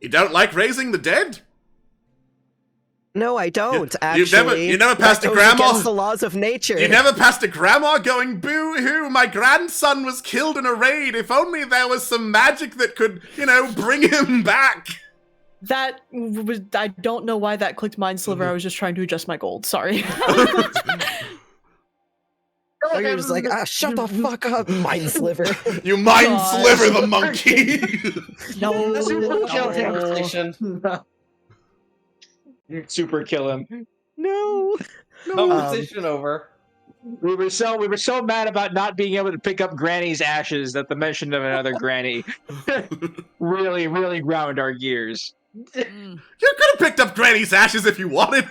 You don't like raising the dead? No, I don't. you've Actually, you never passed that a goes grandma? against the laws of nature. You never passed a grandma going, boo-hoo, my grandson was killed in a raid. If only there was some magic that could, bring him back. That was, I don't know why that clicked Mind Sliver. I was just trying to adjust my gold. Sorry. Oh, you're just like, shut the fuck up, Mind Sliver. You mind God. sliver the monkey. No. Conversation. Super kill him. No. Conversation over. We were so mad about not being able to pick up Granny's ashes that the mention of another Granny really, really ground our gears. Mm. You could have picked up Granny's ashes if you wanted.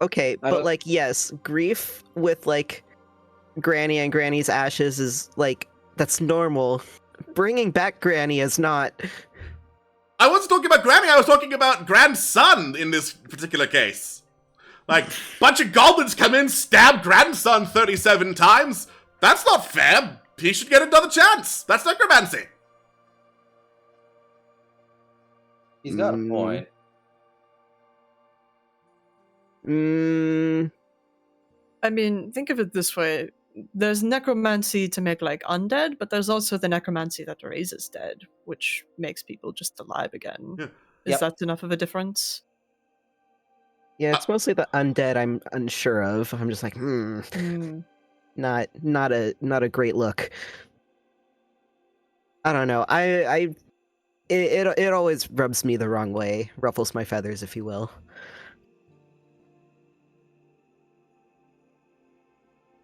Okay, I but don't- like, yes, grief with like Granny and Granny's ashes is like, that's normal. Bringing back Granny is not. I wasn't talking about Granny, I was talking about grandson in this particular case. Like, bunch of goblins come in, stab grandson 37 times. That's not fair. He should get another chance. That's necromancy. He's got a point. I mean, think of it this way. There's necromancy to make like undead, but there's also the necromancy that raises dead, which makes people just alive again. Yeah. Is Yep. that enough of a difference? Yeah, it's mostly the undead I'm unsure of. I'm just like, not a great look. I don't know. It always rubs me the wrong way, ruffles my feathers, if you will.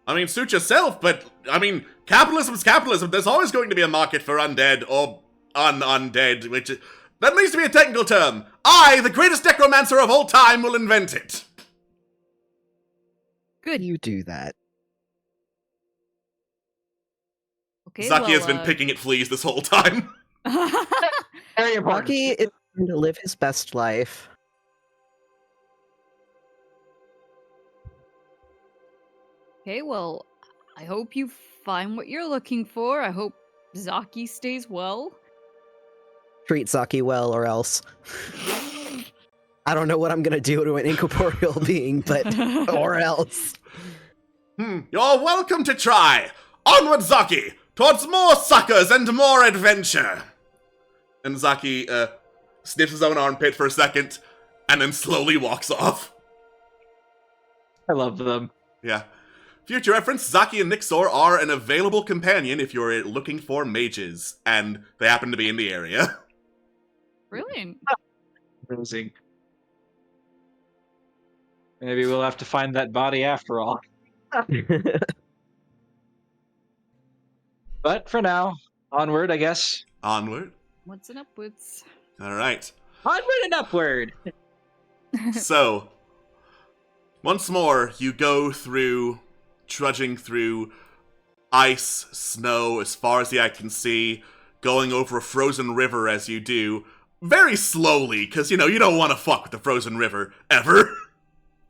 I mean, suit yourself, but, I mean, capitalism's capitalism. There's always going to be a market for undead or undead, which that needs to be a technical term. I, the greatest necromancer of all time, will invent it. Good. You do that. Okay. Zaki has well, been picking at fleas this whole time. Very important. Rocky is trying to live his best life. Okay, well, I hope you find what you're looking for. I hope Zaki stays well. Treat Zaki well, or else. I don't know what I'm gonna do to an incorporeal being, but or else. You're welcome to try. Onward, Zaki, towards more suckers and more adventure. And Zaki sniffs his own armpit for a second, and then slowly walks off. I love them. Yeah. Future reference, Zaki and Nixor are an available companion if you're looking for mages, and they happen to be in the area. Brilliant. Amazing. Maybe we'll have to find that body after all. But for now, onward, I guess. Onward. Once and upwards. All right. Onward and upward! So, once more, you go through, trudging through ice, snow, as far as the eye can see, going over a frozen river as you do, very slowly, because, you don't want to fuck with the frozen river, ever.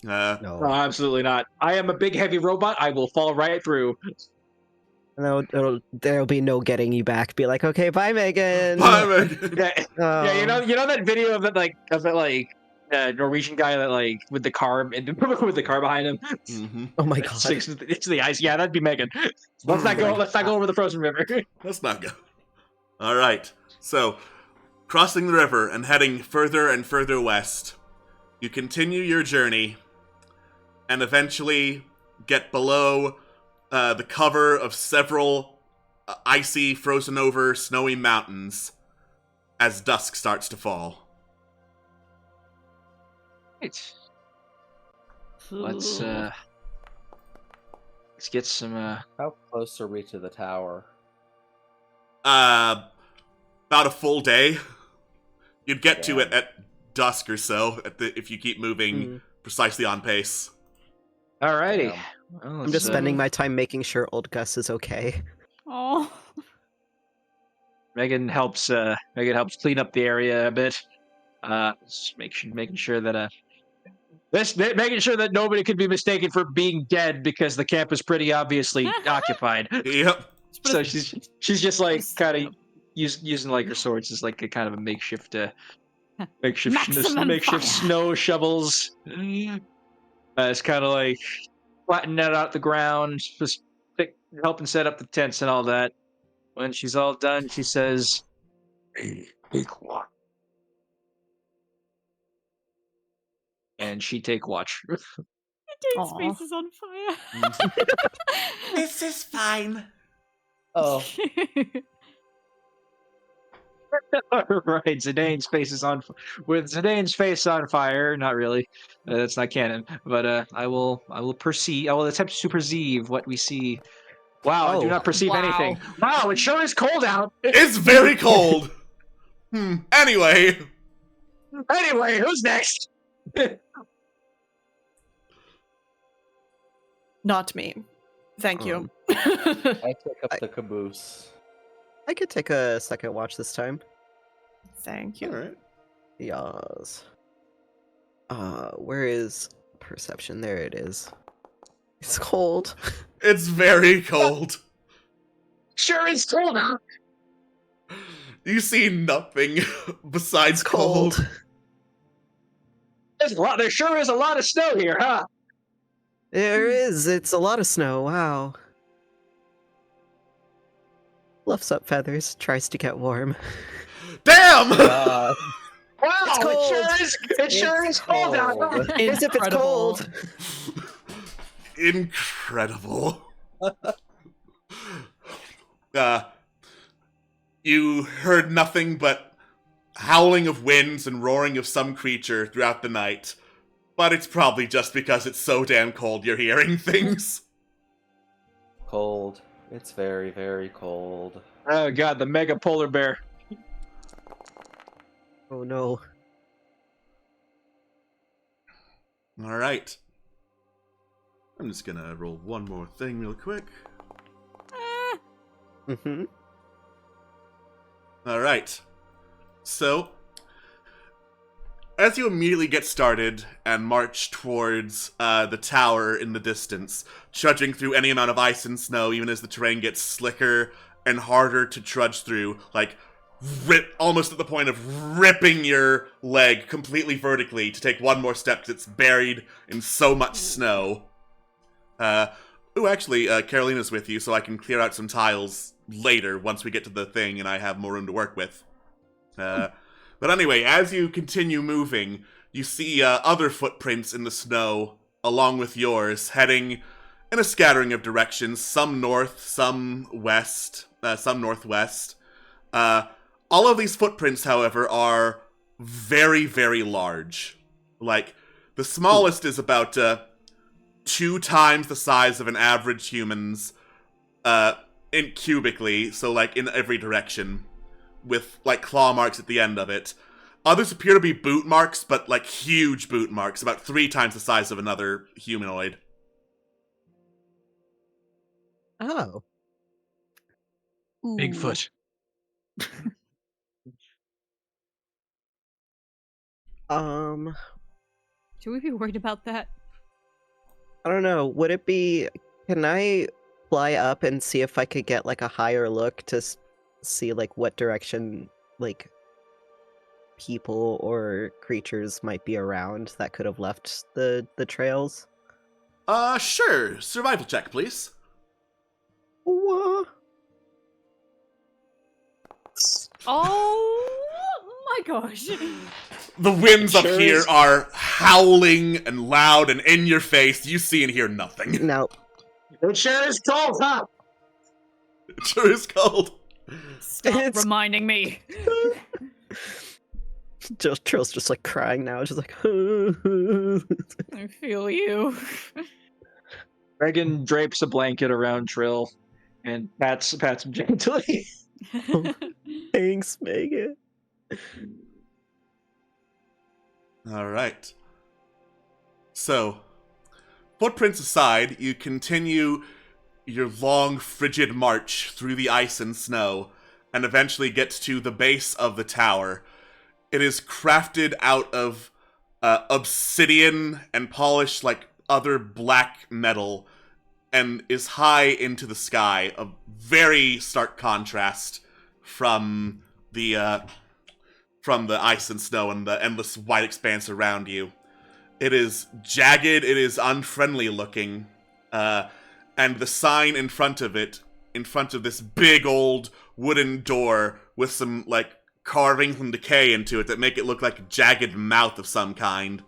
No, No. absolutely not. I am a big, heavy robot. I will fall right through. No, there'll be no getting you back. Be like, okay, bye, Megan. Bye, Megan. Yeah, you know that video of that Norwegian guy that with the car with the car behind him. Mm-hmm. Oh my god. Sticks into the ice. Yeah, that'd be Megan. Let's not go over the frozen river. Let's not go. All right. So, crossing the river and heading further and further west, you continue your journey and eventually get below the cover of several icy, frozen over, snowy mountains as dusk starts to fall. Right. Let's get some How close are we to the tower? About a full day. You'd get to it at dusk or so if you keep moving precisely on pace. Alrighty. Yeah. Well, I'm just spending my time making sure old Gus is okay. Oh. Megan helps clean up the area a bit. Just making sure that making sure that nobody could be mistaken for being dead because the camp is pretty obviously occupied. Yep. So she's just kind of using her swords as a kind of a makeshift Maximum fire. snow shovels. It's kind of flattening that out the ground, just helping set up the tents and all that. When she's all done, she says, "Hey, take watch." And she take watch. Dane's Aw. face is on fire. This is fine. Oh, Right, Zidane's face is on. With Zidane's face on fire, not really. That's not canon. But I will perceive. I will attempt to perceive what we see. Wow, I do Oh. not perceive Wow. anything. Wow, it sure is cold out. It's very cold. Anyway. Anyway, who's next? Not me. Thank you. I take up the caboose. I could take a second watch this time. Thank you. All right. Yas. Where is perception? There it is. It's cold. It's very cold. Sure is cold out. You see nothing besides It's cold. There sure is a lot of snow here, huh? There is. It's a lot of snow. Wow. Fluffs up feathers. Tries to get warm. Damn! God. Wow, It's cold. It sure is cold out. cold. As if it's cold. Incredible. You heard nothing but howling of winds and roaring of some creature throughout the night. But it's probably just because it's so damn cold you're hearing things. Cold. It's very, very cold. Oh god, the mega polar bear. Oh no. Alright. I'm just gonna roll one more thing real quick. Mm-hmm. Alright. So, as you immediately get started and march towards the tower in the distance, trudging through any amount of ice and snow, even as the terrain gets slicker and harder to trudge through, almost at the point of ripping your leg completely vertically to take one more step because it's buried in so much snow. Actually, Carolina's with you, so I can clear out some tiles later once we get to the thing and I have more room to work with. But anyway, as you continue moving, you see other footprints in the snow along with yours, heading in a scattering of directions, some north, some west, some northwest. All of these footprints, however, are very, very large. The smallest is about 2 times the size of an average human's cubically, so in every direction, with claw marks at the end of it. Others appear to be boot marks, but like huge boot marks, about 3 times the size of another humanoid. Oh. Ooh. Bigfoot. Should we be worried about that? I don't know. Would it be? Can I fly up and see if I could get like a higher look to see like what direction like people or creatures might be around that could have left the trails? Sure. Survival check, please. Whoa. Oh my gosh. The winds up Sure here is. are howling and loud and in your face. You see and hear nothing. Now, It sure is cold, huh? It sure is cold. Stop It's- reminding me. Trill's just like crying now, just like. I feel you. Megan drapes a blanket around Trill and pats him gently. Thanks, Megan. All right. So, footprints aside, you continue your long, frigid march through the ice and snow, and eventually get to the base of the tower. It is crafted out of obsidian and polished like other black metal, and is high into the sky. A very stark contrast from the ice and snow and the endless white expanse around you. It is jagged, it is unfriendly looking, and the sign in front of it, in front of this big old wooden door with some, like, carvings and decay into it that make it look like a jagged mouth of some kind.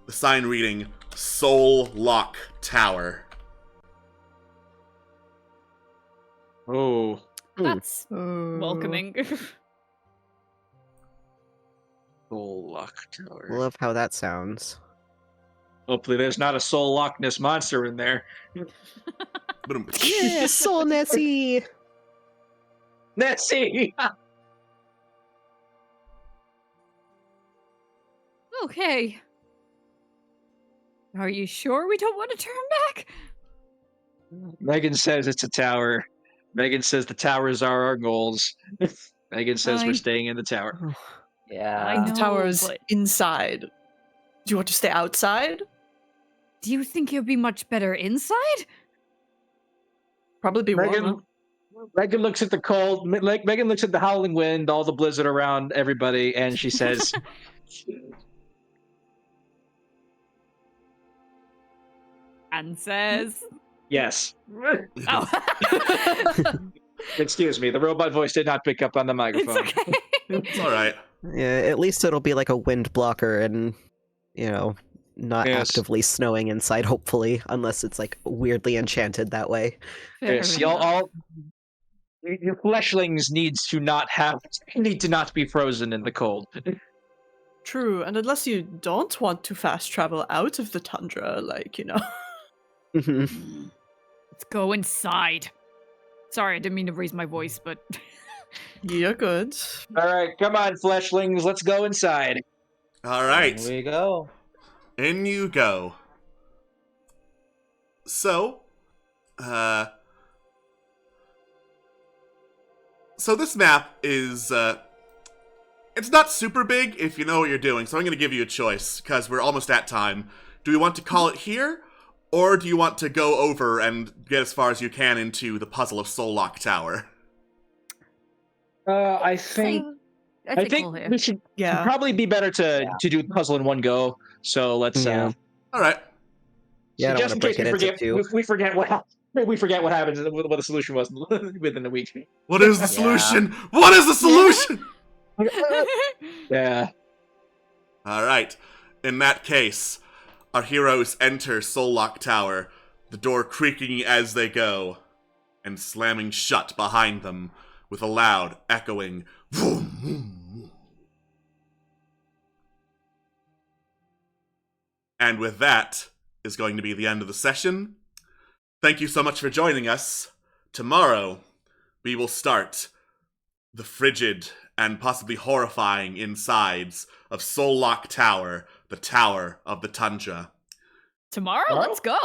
The sign reading, Soul Lock Tower. Oh. That's welcoming. Soul Lock Tower. Love how that sounds. Hopefully there's not a Soul Loch Ness monster in there. Yeah, Soul Nessie. Nessie! Okay. Are you sure we don't want to turn back? Megan says it's a tower. Megan says the towers are our goals. Megan says we're I- staying in the tower. I Yeah. The know, tower's but- inside. Do you want to stay outside? Do you think you'll be much better inside? Probably be warmer. Megan looks at the cold. Megan looks at the howling wind, all the blizzard around everybody, and she says, And says, "Yes." "Oh, Excuse me, the robot voice did not pick up on the it's microphone. okay." It's alright. Yeah, at least it'll be like a wind blocker and, not Yes. actively snowing inside, hopefully, unless it's like weirdly enchanted that way. Fair Yes, enough. all your fleshlings need to not be frozen in the cold. True, and unless you don't want to fast travel out of the tundra, Mhm. Let's go inside. Sorry, I didn't mean to raise my voice, but you're good. All right, come on, fleshlings, let's go inside. Alright. Here we go. In you go. So, so this map is, it's not super big if you know what you're doing, so I'm going to give you a choice, because we're almost at time. Do we want to call it here, or do you want to go over and get as far as you can into the puzzle of Soul Lock Tower? I think I think we'll we should Yeah. probably be better to do the puzzle in one go. So let's Yeah. Alright. Yeah, I don't just want in to case break it into two. we forget what happens, what the solution was within a week. What is the Yeah. solution? What is the solution? Yeah. Alright. In that case, our heroes enter Soul Lock Tower, the door creaking as they go, and slamming shut behind them with a loud, echoing vroom, vroom. And with that is going to be the end of the session. Thank you so much for joining us. Tomorrow, we will start the frigid and possibly horrifying insides of Sollock Tower, the Tower of the Tundra. Tomorrow? Let's go.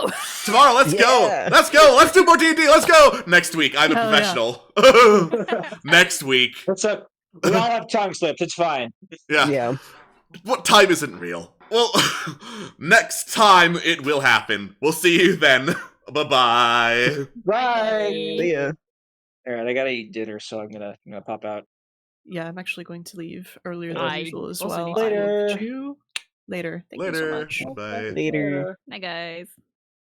Tomorrow, let's go! Yeah. Let's go! Let's do more D&D! Let's go! Next week, I'm a Hell yeah. professional. Next week. What's up? We all have tongue slips. It's fine. Yeah. Yeah. What time isn't real? Well, next time it will happen. We'll see you then. Bye-bye. Bye. See ya. All right, I gotta eat dinner, so I'm gonna pop out. Yeah, I'm actually going to leave earlier than I usual as also well. need to I will Later. catch you later. Thank you so Later. much. Bye. Later. Bye, guys.